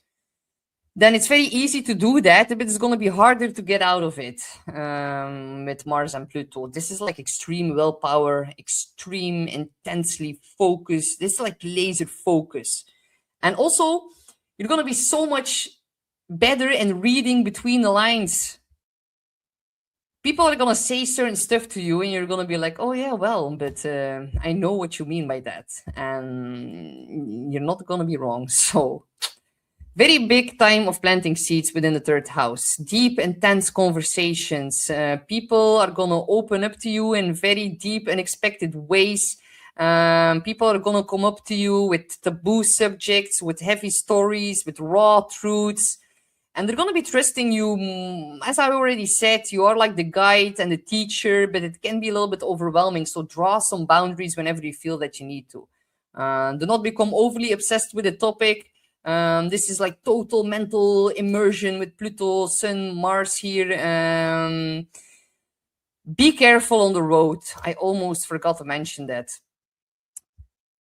S1: then it's very easy to do that, but it's going to be harder to get out of it with Mars and Pluto. This is like extreme willpower, extreme intensely focus. This is like laser focus. And also, you're going to be so much better in reading between the lines. People are going to say certain stuff to you, and you're going to be like, oh, yeah, well, but I know what you mean by that. And you're not going to be wrong. So, very big time of planting seeds within the third house. Deep, intense conversations. People are going to open up to you in very deep, unexpected ways. People are going to come up to you with taboo subjects, with heavy stories, with raw truths. And they're going to be trusting you. As I already said, you are like the guide and the teacher, but it can be a little bit overwhelming. So draw some boundaries whenever you feel that you need to. Do not become overly obsessed with the topic. This is like total mental immersion with Pluto, Sun, Mars here. Be careful on the road. I almost forgot to mention that.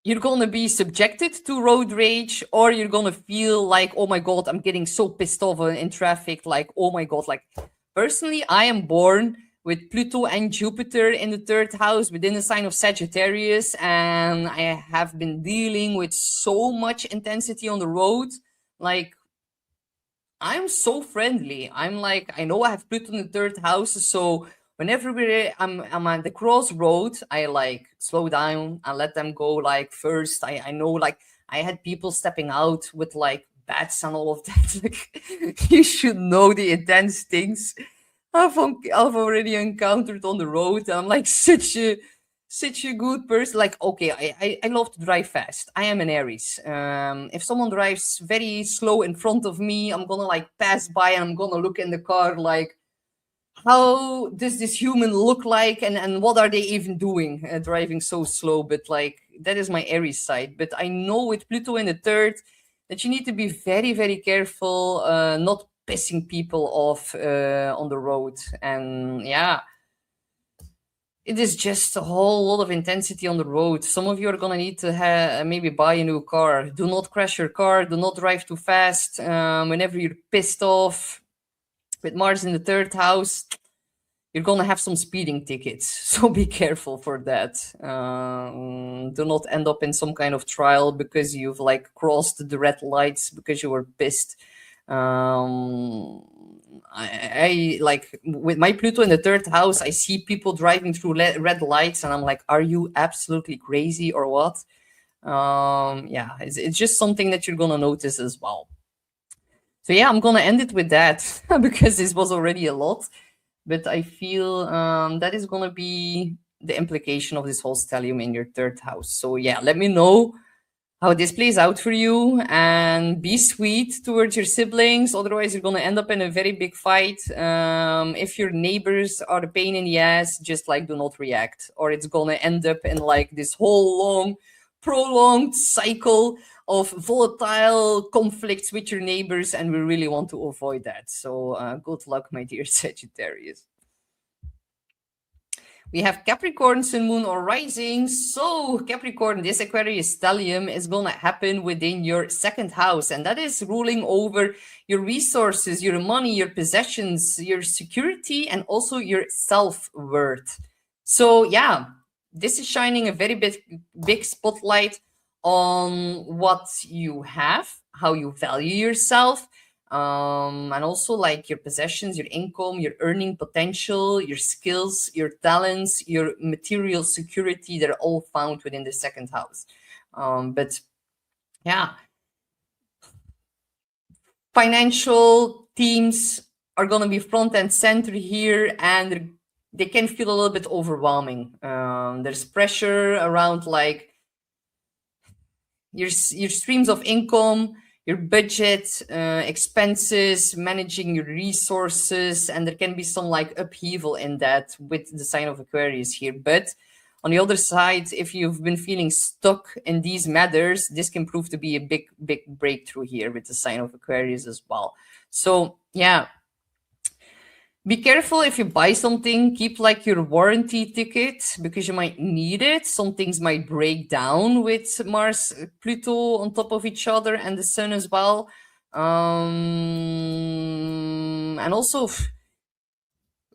S1: You're going to be subjected to road rage, or you're going to feel like, oh my God, I'm getting so pissed off in traffic. Like, oh my God, like personally, I am born with Pluto and Jupiter in the third house within the sign of Sagittarius. And I have been dealing with so much intensity on the road. Like, I'm so friendly. I'm like, I know I have Pluto in the third house. So whenever I'm at the crossroad, I like slow down and let them go. Like first, I know like I had people stepping out with like bats and all of that. Like, you should know the intense things I've already encountered on the road. I'm like such a good person. Like, okay, I love to drive fast. I am an Aries. If someone drives very slow in front of me, I'm gonna like pass by and I'm gonna look in the car like, how does this human look like, and what are they even doing driving so slow? But like, that is my Aries side. But I know with Pluto in the third that you need to be very, very careful not pissing people off on the road. And yeah, it is just a whole lot of intensity on the road. Some of you are going to need to maybe buy a new car. Do not crash your car. Do not drive too fast. Whenever you're pissed off, with Mars in the third house, you're going to have some speeding tickets. So be careful for that. Do not end up in some kind of trial because you've like crossed the red lights because you were pissed. I like with my Pluto in the third house, I see people driving through red lights and I'm like, are you absolutely crazy or what? Yeah, it's just something that you're going to notice as well. So yeah, I'm going to end it with that because this was already a lot. But I feel that is going to be the implication of this whole stellium in your third house. So yeah, let me know how this plays out for you, and be sweet towards your siblings. Otherwise, you're going to end up in a very big fight. If your neighbors are a pain in the ass, just like do not react, or it's going to end up in like this whole long prolonged cycle of volatile conflicts with your neighbors, and we really want to avoid that. So good luck, my dear Sagittarius. We have Capricorn, Sun, Moon, or Rising. So Capricorn, this Aquarius Stellium is going to happen within your second house. And that is ruling over your resources, your money, your possessions, your security, and also your self-worth. So yeah, this is shining a very big spotlight on what you have, how you value yourself, and also like your possessions, your income, your earning potential, your skills, your talents, your material security. They're all found within the second house. But yeah, financial themes are going to be front and center here, and they can feel a little bit overwhelming. There's pressure around like your streams of income, your budget, expenses, managing your resources, and there can be some like upheaval in that with the sign of Aquarius here. But on the other side, if you've been feeling stuck in these matters, this can prove to be a big breakthrough here with the sign of Aquarius as well. So yeah, be careful if you buy something, keep like your warranty ticket because you might need it. Some things might break down with Mars, Pluto on top of each other, and the Sun as well. And also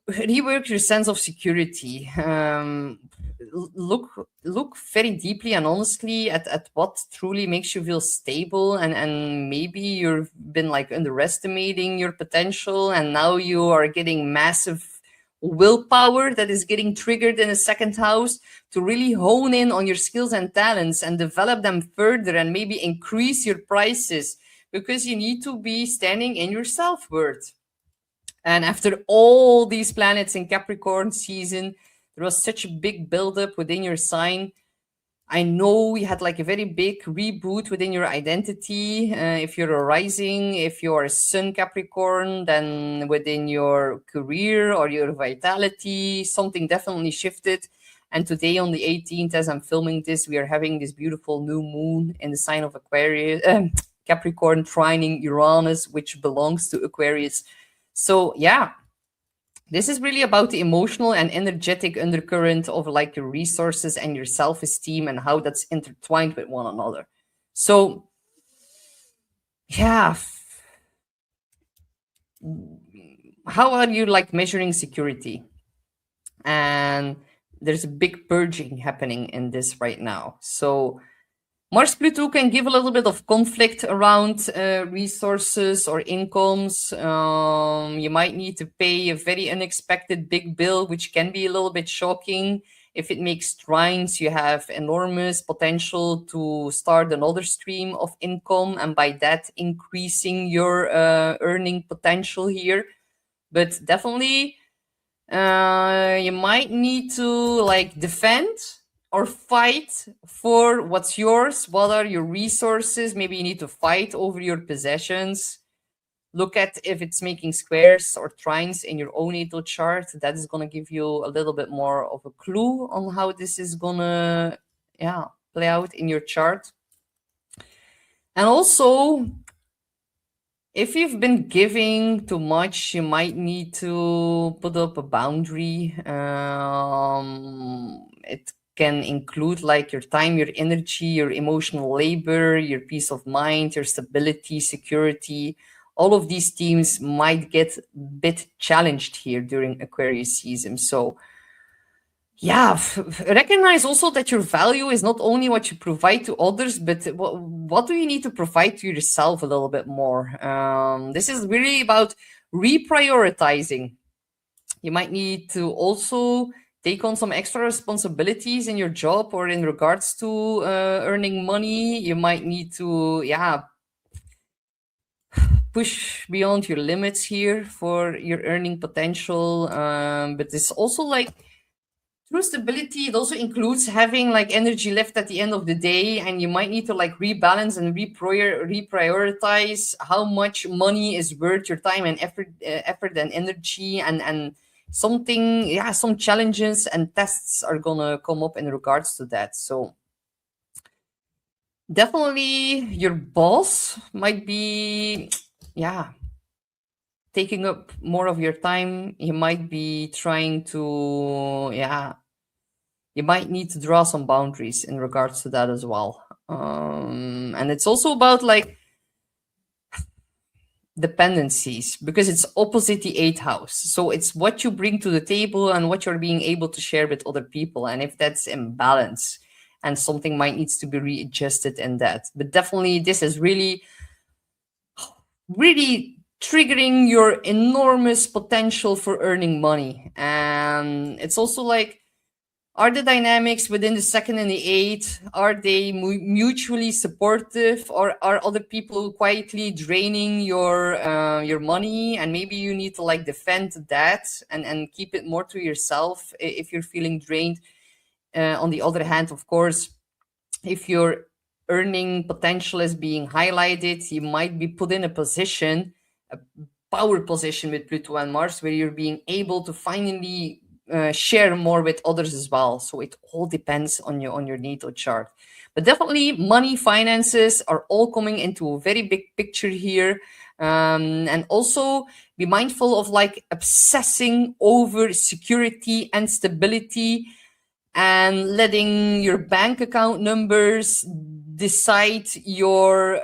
S1: rework your sense of security. Look very deeply and honestly at what truly makes you feel stable, and maybe you've been like underestimating your potential, and now you are getting massive willpower that is getting triggered in the second house to really hone in on your skills and talents and develop them further, and maybe increase your prices because you need to be standing in your self-worth. And after all these planets in Capricorn season, there was such a big buildup within your sign. I know we had like a very big reboot within your identity. If you're a rising, if you're a Sun Capricorn, then within your career or your vitality, something definitely shifted. And today on the 18th, as I'm filming this, we are having this beautiful new moon in the sign of Aquarius, Capricorn trining Uranus, which belongs to Aquarius. So yeah, this is really about the emotional and energetic undercurrent of like your resources and your self-esteem and how that's intertwined with one another. So yeah, how are you like measuring security? And there's a big purging happening in this right now. So Mars Pluto can give a little bit of conflict around resources or incomes. You might need to pay a very unexpected big bill, which can be a little bit shocking. If it makes trines, you have enormous potential to start another stream of income, and by that increasing your earning potential here. But definitely, you might need to like defend or fight for what's yours. What are your resources? Maybe you need to fight over your possessions. Look at if it's making squares or trines in your own natal chart. That is going to give you a little bit more of a clue on how this is going to play out in your chart. And also, if you've been giving too much, you might need to put up a boundary. It can include like your time, your energy, your emotional labor, your peace of mind, your stability, security. All of these themes might get a bit challenged here during Aquarius season. So yeah, recognize also that your value is not only what you provide to others, but what do you need to provide to yourself a little bit more. This is really about reprioritizing. You might need to also take on some extra responsibilities in your job or in regards to earning money. You might need to, push beyond your limits here for your earning potential. But it's also like true stability. It also includes having like energy left at the end of the day, and you might need to like rebalance and reprioritize how much money is worth your time and effort and energy, and something, some challenges and tests are gonna come up in regards to that. So Definitely your boss might be, yeah, taking up more of your time. He might be trying to, yeah, you might need to draw some boundaries in regards to that as well. And it's also about like dependencies because it's opposite the eighth house. So it's what you bring to the table and what you're being able to share with other people. And if that's imbalance and something might needs to be readjusted in that. But definitely this is really, really triggering your enormous potential for earning money. And it's also like, are the dynamics within the second and the eighth, are they mutually supportive, or are other people quietly draining your money, and maybe you need to like defend that and keep it more to yourself if you're feeling drained. On the other hand, of course, if your earning potential is being highlighted, you might be put in a position, a power position with Pluto and Mars, where you're being able to finally share more with others as well. So it all depends on your natal chart. But definitely money, finances are all coming into a very big picture here. And also be mindful of like obsessing over security and stability and letting your bank account numbers decide your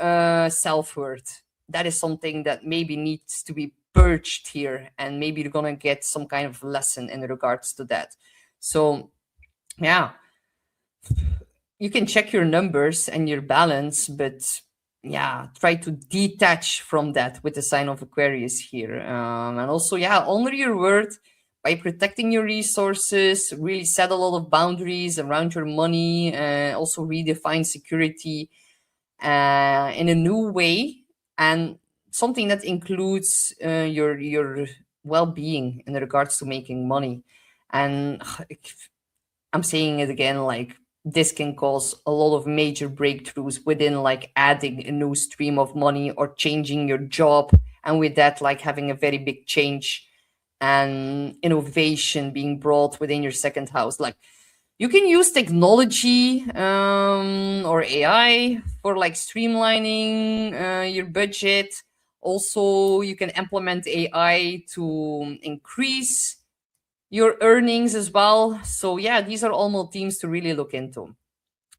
S1: self-worth. That is something that maybe needs to be purged here, and maybe you're gonna get some kind of lesson in regards to that. So yeah, you can check your numbers and your balance, but yeah, try to detach from that with the sign of Aquarius here. And also, yeah, honor your word by protecting your resources, really set a lot of boundaries around your money, also redefine security in a new way, and something that includes your well-being in regards to making money. And I'm saying it again, like this can cause a lot of major breakthroughs within like adding a new stream of money or changing your job, and with that like having a very big change and innovation being brought within your second house. Like you can use technology or AI for like streamlining your budget. Also you can implement AI to increase your earnings as well. So yeah, these are all more themes to really look into.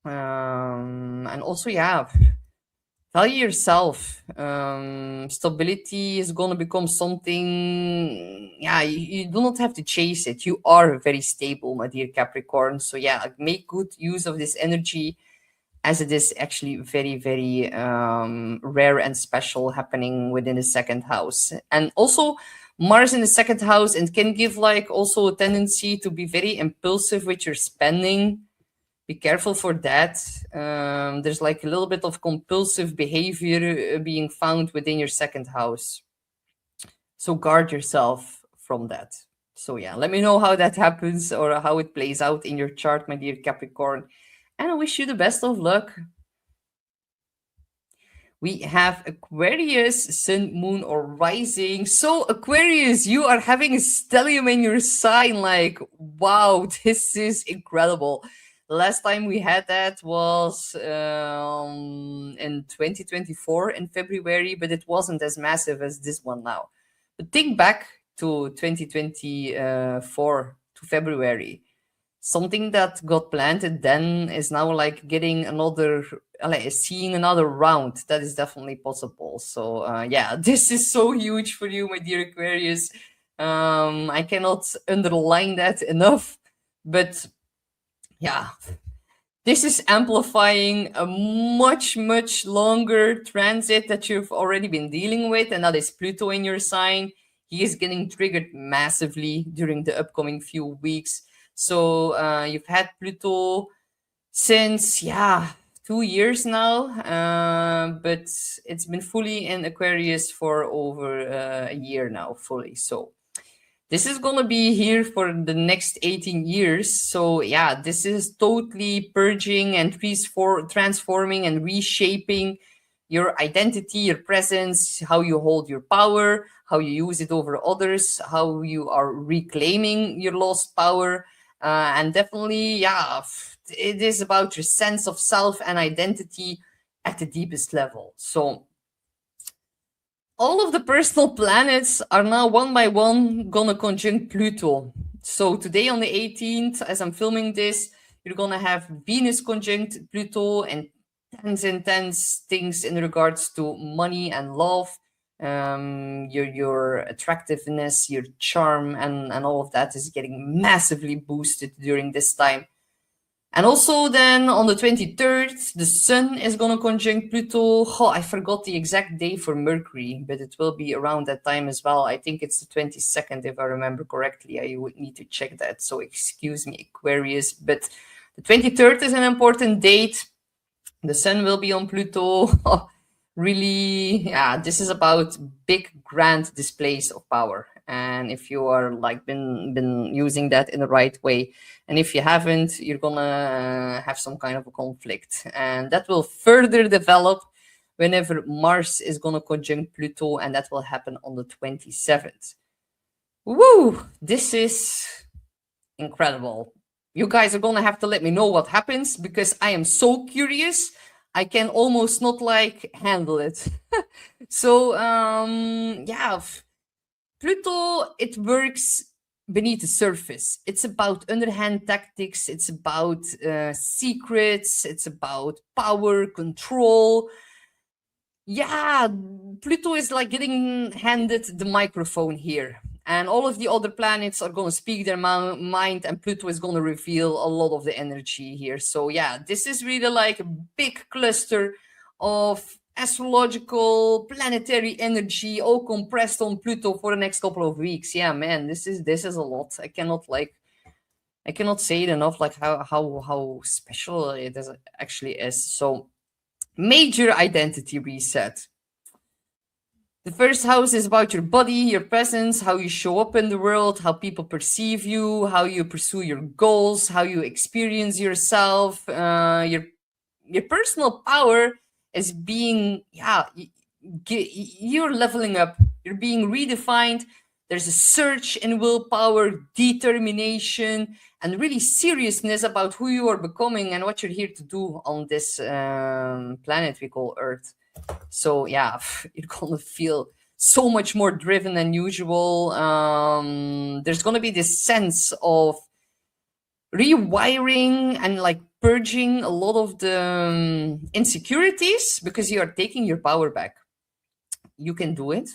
S1: And also, yeah, value yourself. Stability is going to become something, yeah, you do not have to chase it. You are very stable, my dear Capricorn. So yeah, like, make good use of this energy, as it is actually very, very rare and special happening within the second house. And also Mars in the second house, and can give like also a tendency to be very impulsive with your spending. Be careful for that. There's like a little bit of compulsive behavior being found within your second house. So guard yourself from that. So yeah, let me know how that happens or how it plays out in your chart, my dear Capricorn. And I wish you the best of luck. We have Aquarius, Sun, Moon, or Rising. So, Aquarius, you are having a stellium in your sign. Like, wow, this is incredible. Last time we had that was in 2024 in February, but it wasn't as massive as this one now. But think back to 2024 to February. Something that got planted then is now like getting another, like seeing another round. That is definitely possible. So yeah, this is so huge for you, my dear Aquarius. I cannot underline that enough, but yeah, this is amplifying a much, much longer transit that you've already been dealing with, and that is Pluto in your sign. He is getting triggered massively during the upcoming few weeks. So you've had Pluto since, yeah, 2 years now, but it's been fully in Aquarius for over a year now, fully. So this is gonna be here for the next 18 years. So yeah, this is totally purging and transforming and reshaping your identity, your presence, how you hold your power, how you use it over others, how you are reclaiming your lost power. And definitely, yeah, it is about your sense of self and identity at the deepest level. So all of the personal planets are now one by one gonna conjunct Pluto. So today on the 18th, as I'm filming this, you're gonna have Venus conjunct Pluto and tense things in regards to money and love, your attractiveness, your charm, and all of that is getting massively boosted during this time. And also then on the 23rd, the Sun is going to conjunct Pluto. Oh, I forgot the exact day for Mercury, but it will be around that time as well. I think it's the 22nd, if I remember correctly. I would need to check that, so excuse me, Aquarius. But the 23rd is an important date. The Sun will be on Pluto. Really, yeah, this is about big, grand displays of power. And if you are like been using that in the right way, and if you haven't, you're gonna have some kind of a conflict, and that will further develop whenever Mars is gonna conjunct Pluto, and that will happen on the 27th. Woo! This is incredible. You guys are gonna have to let me know what happens, because I am so curious. I can almost not like handle it. So yeah, Pluto, it works beneath the surface. It's about underhand tactics. It's about secrets. It's about power, control. Yeah, Pluto is like getting handed the microphone here. And all of the other planets are going to speak their mind, and Pluto is going to reveal a lot of the energy here. So yeah, this is really like a big cluster of astrological planetary energy all compressed on Pluto for the next couple of weeks. Yeah, man, this is a lot. I cannot say it enough, like how special it is, actually is. So major identity reset. The first house is about your body, your presence, how you show up in the world, how people perceive you, how you pursue your goals, how you experience yourself. Your personal power is being, yeah, you're leveling up. You're being redefined. There's a surge in willpower, determination, and really seriousness about who you are becoming and what you're here to do on this planet we call Earth. So yeah, you're gonna feel so much more driven than usual. There's gonna be this sense of rewiring and like purging a lot of the insecurities, because you are taking your power back. You can do it.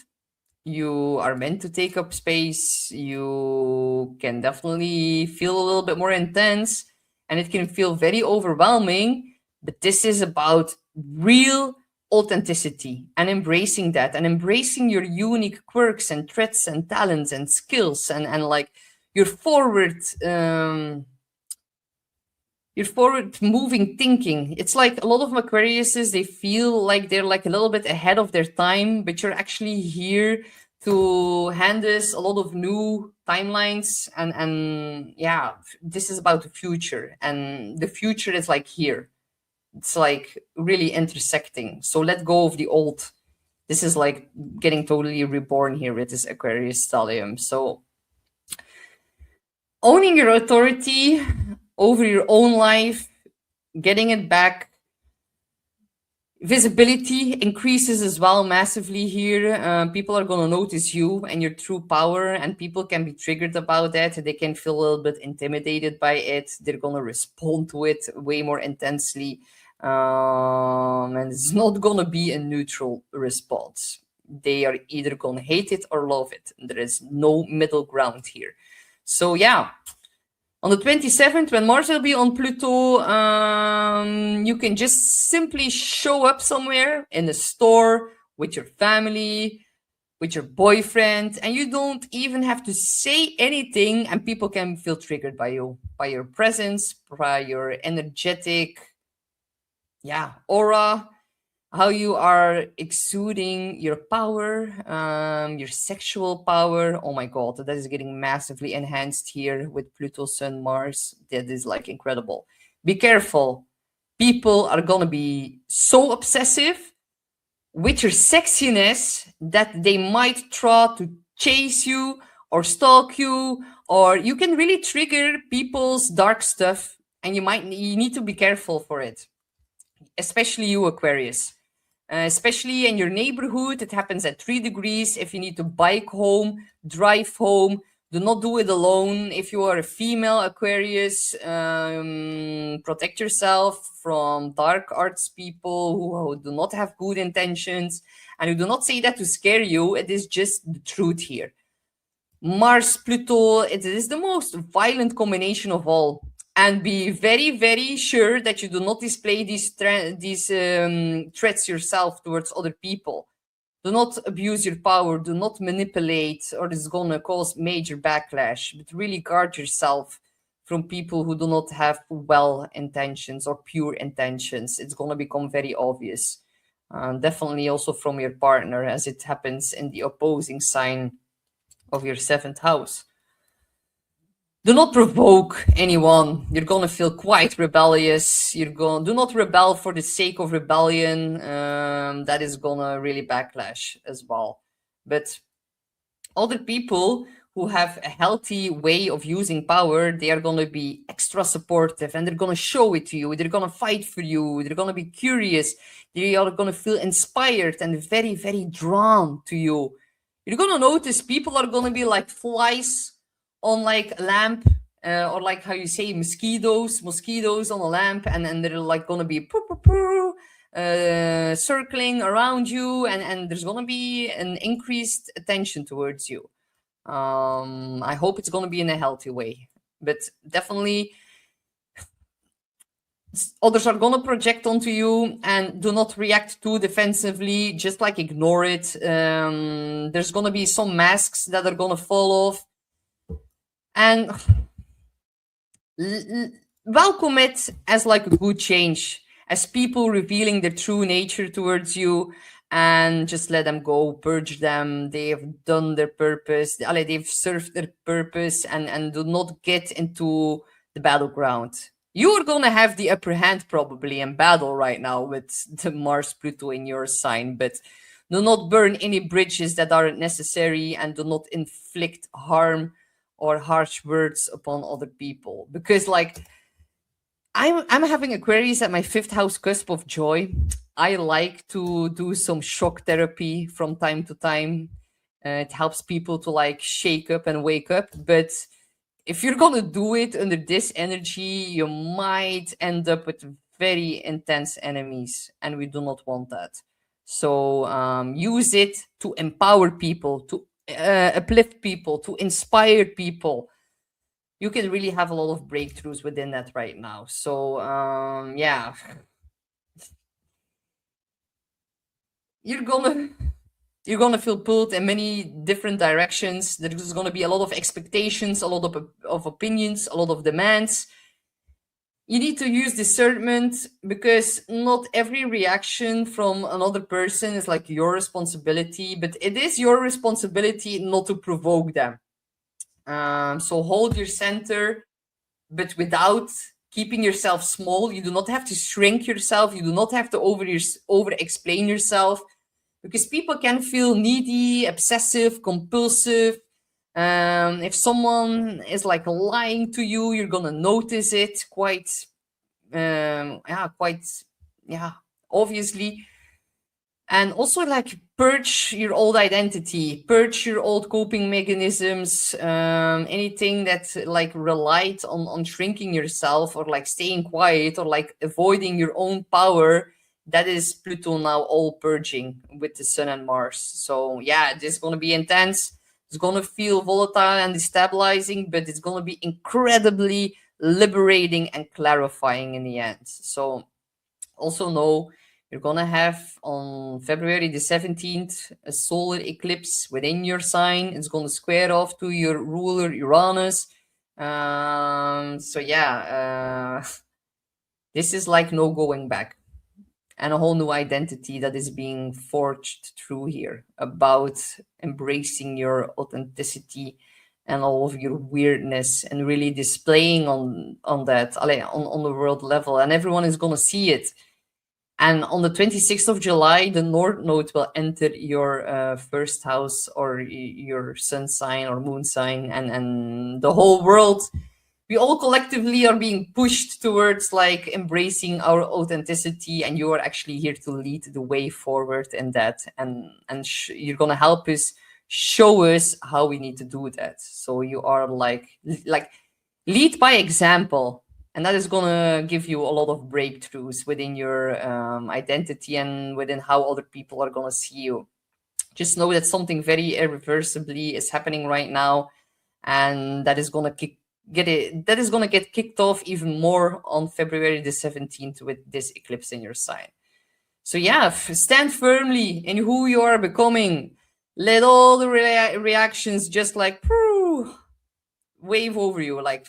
S1: You are meant to take up space. You can definitely feel a little bit more intense, and it can feel very overwhelming. But this is about real authenticity and embracing that, and embracing your unique quirks and threats and talents and skills, and like your forward moving thinking. It's like a lot of Aquariuses, they feel like they're like a little bit ahead of their time, but you're actually here to hand us a lot of new timelines, and yeah, this is about the future, and the future is like here. It's like really intersecting. So let go of the old. This is like getting totally reborn here with this Aquarius Stellium. So owning your authority over your own life, getting it back. Visibility increases as well massively here. People are going to notice you and your true power, and people can be triggered about that. They can feel a little bit intimidated by it. They're going to respond to it way more intensely. And it's not going to be a neutral response. They are either going to hate it or love it. There is no middle ground here. So yeah, on the 27th, when Mars will be on Pluto, you can just simply show up somewhere in a store with your family, with your boyfriend, and you don't even have to say anything, and people can feel triggered by you, by your presence, by your energetic, aura, how you are exuding your power, your sexual power. Oh my god, that is getting massively enhanced here with Pluto, Sun, Mars. That is like incredible. Be careful. People are gonna be so obsessive with your sexiness that they might try to chase you or stalk you, or you can really trigger people's dark stuff, and you need to be careful for it. especially you, Aquarius. Especially in your neighborhood, it happens at 3 degrees. If you need to bike home, drive home, do not do it alone. If you are a female Aquarius, protect yourself from dark arts people who do not have good intentions. And I do not say that to scare you. It is just the truth here. Mars, Pluto, it is the most violent combination of all. And be very, very sure that you do not display these threats yourself towards other people. Do not abuse your power. Do not manipulate, or it's going to cause major backlash. But really guard yourself from people who do not have well intentions or pure intentions. It's going to become very obvious. Definitely also from your partner, as it happens in the opposing sign of your 7th house. Do not provoke anyone. You're gonna feel quite rebellious. Do not rebel for the sake of rebellion. That is gonna really backlash as well. But other people who have a healthy way of using power, they are gonna be extra supportive and they're gonna show it to you. They're gonna fight for you. They're gonna be curious. They are gonna feel inspired and very, very drawn to you. You're gonna notice people are gonna be like flies on like a lamp, or like how you say mosquitoes on a lamp, and they're like gonna be circling around you, and there's gonna be an increased attention towards you. I hope it's gonna be in a healthy way, but definitely others are gonna project onto you, and do not react too defensively. Just like ignore it. There's gonna be some masks that are gonna fall off, and welcome it as like a good change, as people revealing their true nature towards you, and just let them go, purge them. They have done their purpose. They've served their purpose, and do not get into the battleground. You are going to have the upper hand probably in battle right now with the Mars Pluto in your sign, but do not burn any bridges that aren't necessary, and do not inflict harm or harsh words upon other people. Because like I'm having Aquarius at my 5th house cusp of joy. I like to do some shock therapy from time to time. It helps people to like shake up and wake up, but if you're gonna do it under this energy, you might end up with very intense enemies, and we do not want that. So use it to empower people, to uplift people, to inspire people. You can really have a lot of breakthroughs within that right now. So yeah, you're gonna feel pulled in many different directions. There's gonna be a lot of expectations, a lot of opinions, a lot of demands. You need to use discernment, because not every reaction from another person is like your responsibility, but it is your responsibility not to provoke them. So hold your center, but without keeping yourself small. You do not have to shrink yourself. You do not have to over explain yourself, because people can feel needy, obsessive, compulsive. If someone is like lying to you, you're gonna notice it quite obviously. And also like purge your old identity, purge your old coping mechanisms, anything that like relied on shrinking yourself, or like staying quiet, or like avoiding your own power. That is Pluto now all purging with the Sun and Mars. So yeah, this is going to be intense. It's going to feel volatile and destabilizing, but it's going to be incredibly liberating and clarifying in the end. So also know you're going to have on February the 17th a solar eclipse within your sign. It's going to square off to your ruler Uranus. So yeah, this is like no going back, and a whole new identity that is being forged through here, about embracing your authenticity and all of your weirdness, and really displaying on that on the world level, and everyone is going to see it. And on the 26th of July, the North Node will enter your first house, or your sun sign or moon sign, and the whole world we all collectively are being pushed towards like embracing our authenticity, and you are actually here to lead the way forward in that, and you're gonna help us, show us how we need to do that. So you are like lead by example, and that is gonna give you a lot of breakthroughs within your identity and within how other people are gonna see you. Just know that something very irreversibly is happening right now, and that is gonna get kicked off even more on February the 17th with this eclipse in your sign. So yeah, stand firmly in who you are becoming. Let all the reactions just like wave over you. Like,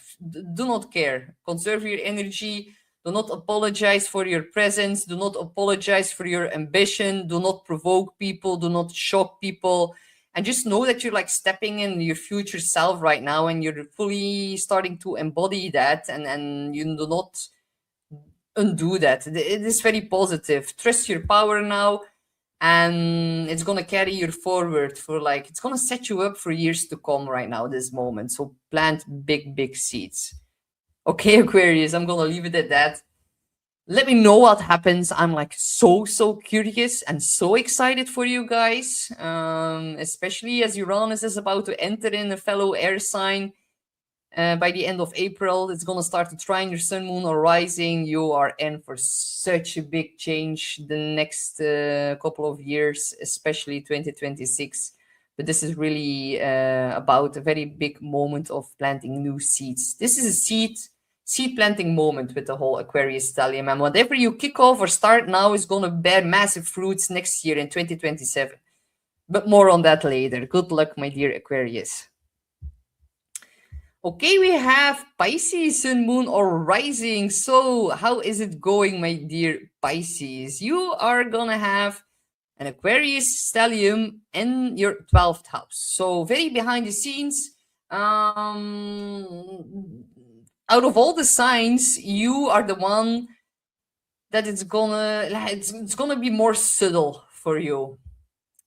S1: do not care. Conserve your energy. Do not apologize for your presence. Do not apologize for your ambition. Do not provoke people. Do not shock people. And just know that you're like stepping in your future self right now, and you're fully starting to embody that, and you do not undo that. It is very positive. Trust your power now, and it's gonna carry you forward for like, it's gonna set you up for years to come right now, this moment. So plant big seeds. Okay, Aquarius, I'm gonna leave it at that. Let me know what happens. I'm like so curious and so excited for you guys, especially as Uranus is about to enter in a fellow air sign. By the end of April, it's going to start to trine your sun, moon, or rising. You are in for such a big change the next couple of years, especially 2026. But this is really about a very big moment of planting new seeds. This is a seed planting moment with the whole Aquarius Stellium, and whatever you kick off or start now is going to bear massive fruits next year in 2027. But more on that later. Good luck, my dear Aquarius. Okay, we have Pisces, sun, moon, or rising. So how is it going, my dear Pisces? You are gonna have an Aquarius stellium in your 12th house. So very behind the scenes. Out of all the signs, you are the one that it's gonna be more subtle for you.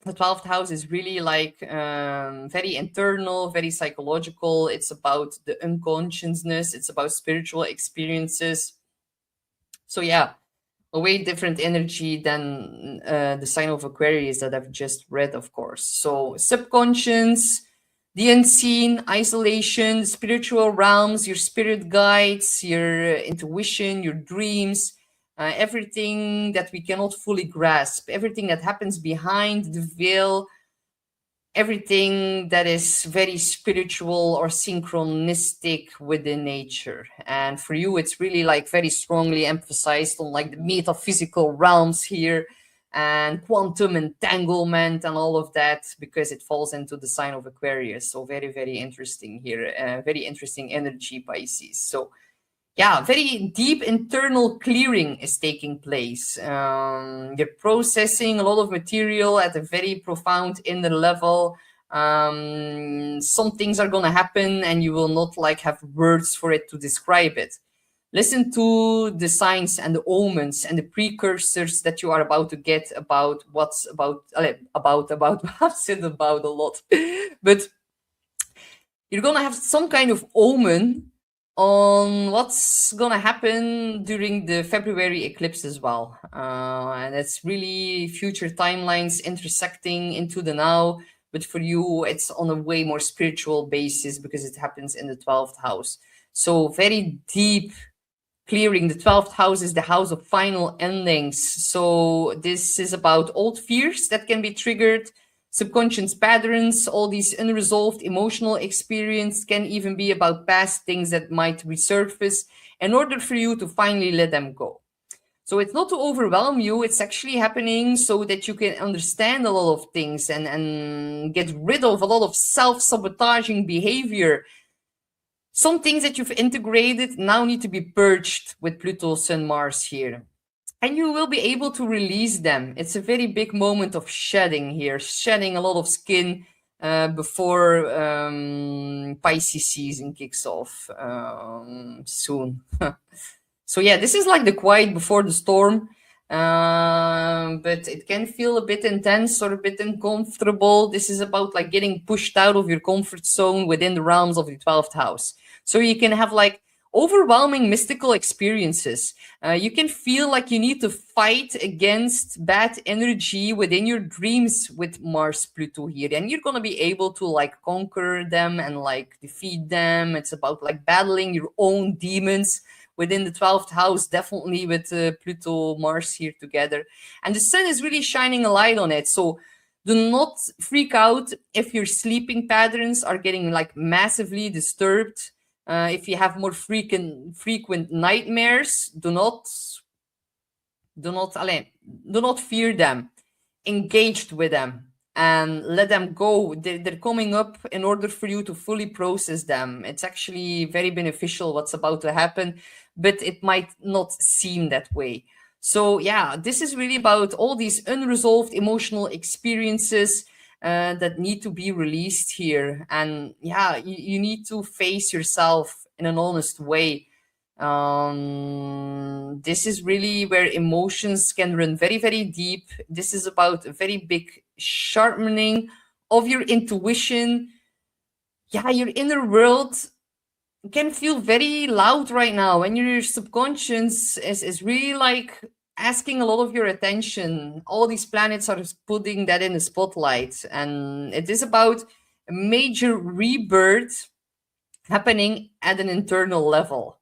S1: The 12th house is really like very internal, very psychological. It's about the unconsciousness. It's about spiritual experiences. So yeah, a way different energy than the sign of Aquarius that I've just read, of course. So subconscious, the unseen, isolation, spiritual realms, your spirit guides, your intuition, your dreams, everything that we cannot fully grasp, everything that happens behind the veil, everything that is very spiritual or synchronistic within nature. And for you, it's really like very strongly emphasized on like the metaphysical realms here, and quantum entanglement and all of that, because it falls into the sign of Aquarius. So very interesting here, very interesting energy, Pisces. So yeah, very deep internal clearing is taking place. You're processing a lot of material at a very profound inner level. Some things are gonna happen and you will not like have words for it to describe it. Listen to the signs and the omens and the precursors that you are about to get about what's about I've said about a lot, but you're gonna have some kind of omen on what's gonna happen during the February eclipse as well. And it's really future timelines intersecting into the now, but for you, it's on a way more spiritual basis because it happens in the 12th house. So very deep clearing. The 12th house is the house of final endings. So this is about old fears that can be triggered, subconscious patterns, all these unresolved emotional experience, can even be about past things that might resurface in order for you to finally let them go. So it's not to overwhelm you, it's actually happening so that you can understand a lot of things and get rid of a lot of self-sabotaging behavior. Some things that you've integrated now need to be purged with Pluto, Sun, Mars here. And you will be able to release them. It's a very big moment of shedding here, shedding a lot of skin before Pisces season kicks off soon. So yeah, this is like the quiet before the storm, but it can feel a bit intense or a bit uncomfortable. This is about like getting pushed out of your comfort zone within the realms of the 12th house. So you can have like overwhelming mystical experiences. You can feel like you need to fight against bad energy within your dreams with Mars Pluto here, and you're gonna be able to like conquer them and like defeat them. It's about like battling your own demons within the 12th house, definitely with Pluto Mars here together, and the sun is really shining a light on it. So do not freak out if your sleeping patterns are getting like massively disturbed. If you have more frequent nightmares, do not fear them. Engaged with them and let them go. They're coming up in order for you to fully process them. It's actually very beneficial what's about to happen, but it might not seem that way. So yeah, this is really about all these unresolved emotional experiences that need to be released here. And yeah, you need to face yourself in an honest way. This is really where emotions can run very, very deep. This is about a very big sharpening of your intuition. Yeah, your inner world can feel very loud right now, and your subconscious is really like asking a lot of your attention. All these planets are putting that in the spotlight, and it is about a major rebirth happening at an internal level.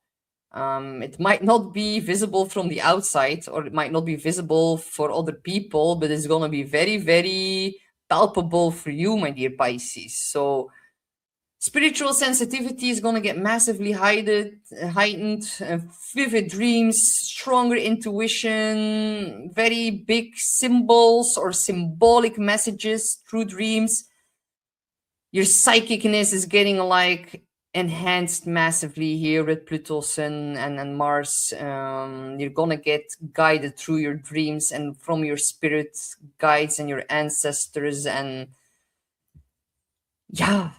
S1: It might not be visible from the outside, or it might not be visible for other people, but it's going to be very, very palpable for you, my dear Pisces. So spiritual sensitivity is going to get massively heightened, vivid dreams, stronger intuition, very big symbols or symbolic messages through dreams. Your psychicness is getting like enhanced massively here with Pluto, Sun, and Mars. You're gonna get guided through your dreams and from your spirit guides and your ancestors. And yeah,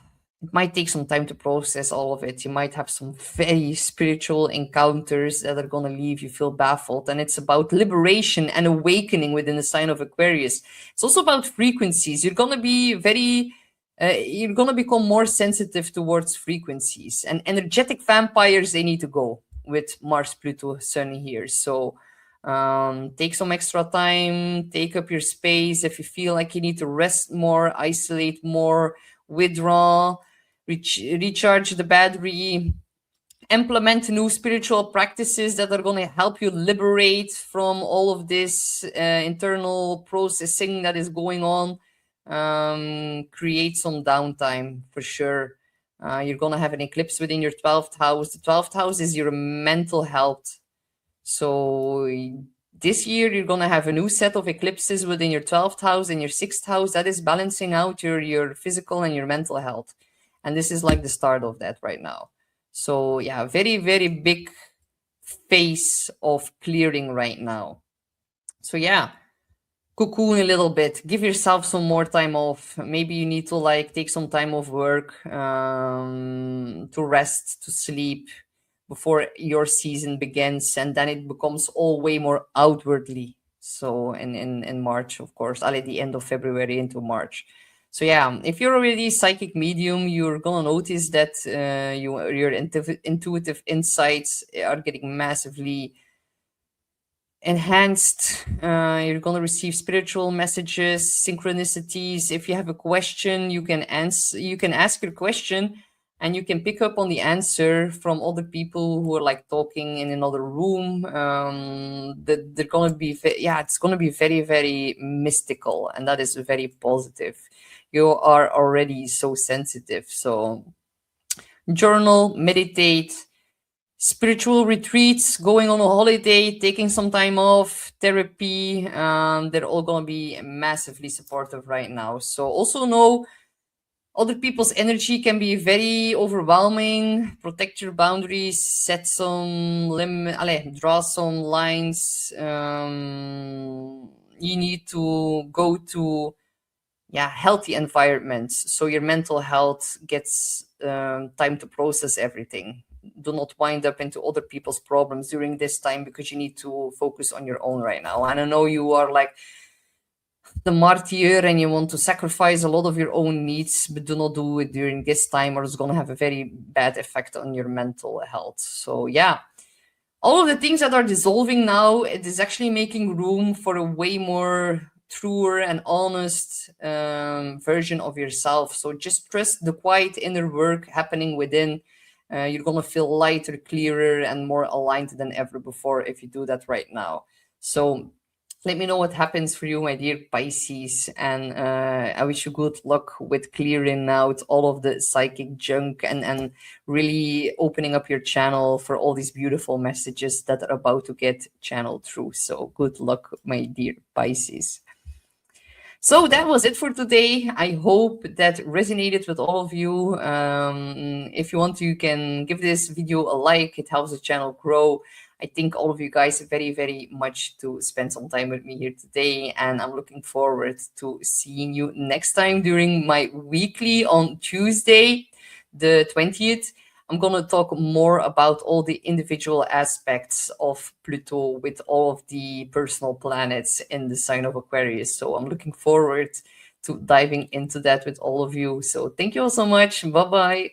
S1: it might take some time to process all of it. You might have some very spiritual encounters that are gonna leave you feel baffled. And it's about liberation and awakening within the sign of Aquarius. It's also about frequencies. You're gonna be you're going to become more sensitive towards frequencies, and energetic vampires, they need to go with Mars, Pluto, Sun here. So take some extra time, take up your space. If you feel like you need to rest more, isolate more, withdraw, recharge the battery, implement new spiritual practices that are going to help you liberate from all of this internal processing that is going on. Create some downtime for sure. You're gonna have an eclipse within your 12th house. The 12th house is your mental health. So this year you're gonna have a new set of eclipses within your 12th house and your 6th house that is balancing out your physical and your mental health. And this is like the start of that right now. So yeah, very, very big phase of clearing right now. So yeah, cocoon a little bit, give yourself some more time off. Maybe you need to like take some time off work, to rest, to sleep before your season begins, and then it becomes all way more outwardly. So in March, of course, at the end of February into March. So yeah, if you're already psychic medium, you're gonna notice that your intuitive insights are getting massively enhanced. You're going to receive spiritual messages, synchronicities. If you have a question, you can ask your question, and you can pick up on the answer from other people who are like talking in another room. They're going to be it's going to be very, very mystical, and that is very positive. You are already so sensitive. So journal, meditate, spiritual retreats, going on a holiday, taking some time off, therapy, they're all going to be massively supportive right now. So also know other people's energy can be very overwhelming. Protect your boundaries, set some draw some lines. You need to go to healthy environments so your mental health gets time to process everything. Do not wind up into other people's problems during this time, because you need to focus on your own right now. And I know you are like the martyr and you want to sacrifice a lot of your own needs, but do not do it during this time or it's going to have a very bad effect on your mental health. So yeah, all of the things that are dissolving now, it is actually making room for a way more truer and honest version of yourself. So just trust the quiet inner work happening within. You're going to feel lighter, clearer, and more aligned than ever before if you do that right now. So let me know what happens for you, my dear Pisces. And I wish you good luck with clearing out all of the psychic junk and really opening up your channel for all these beautiful messages that are about to get channeled through. So good luck, my dear Pisces. So that was it for today. I hope that resonated with all of you. If you want to, you can give this video a like. It helps the channel grow. I thank all of you guys very, very much to spend some time with me here today. And I'm looking forward to seeing you next time during my weekly on Tuesday, the 20th. I'm going to talk more about all the individual aspects of Pluto with all of the personal planets in the sign of Aquarius. So I'm looking forward to diving into that with all of you. So thank you all so much. Bye-bye.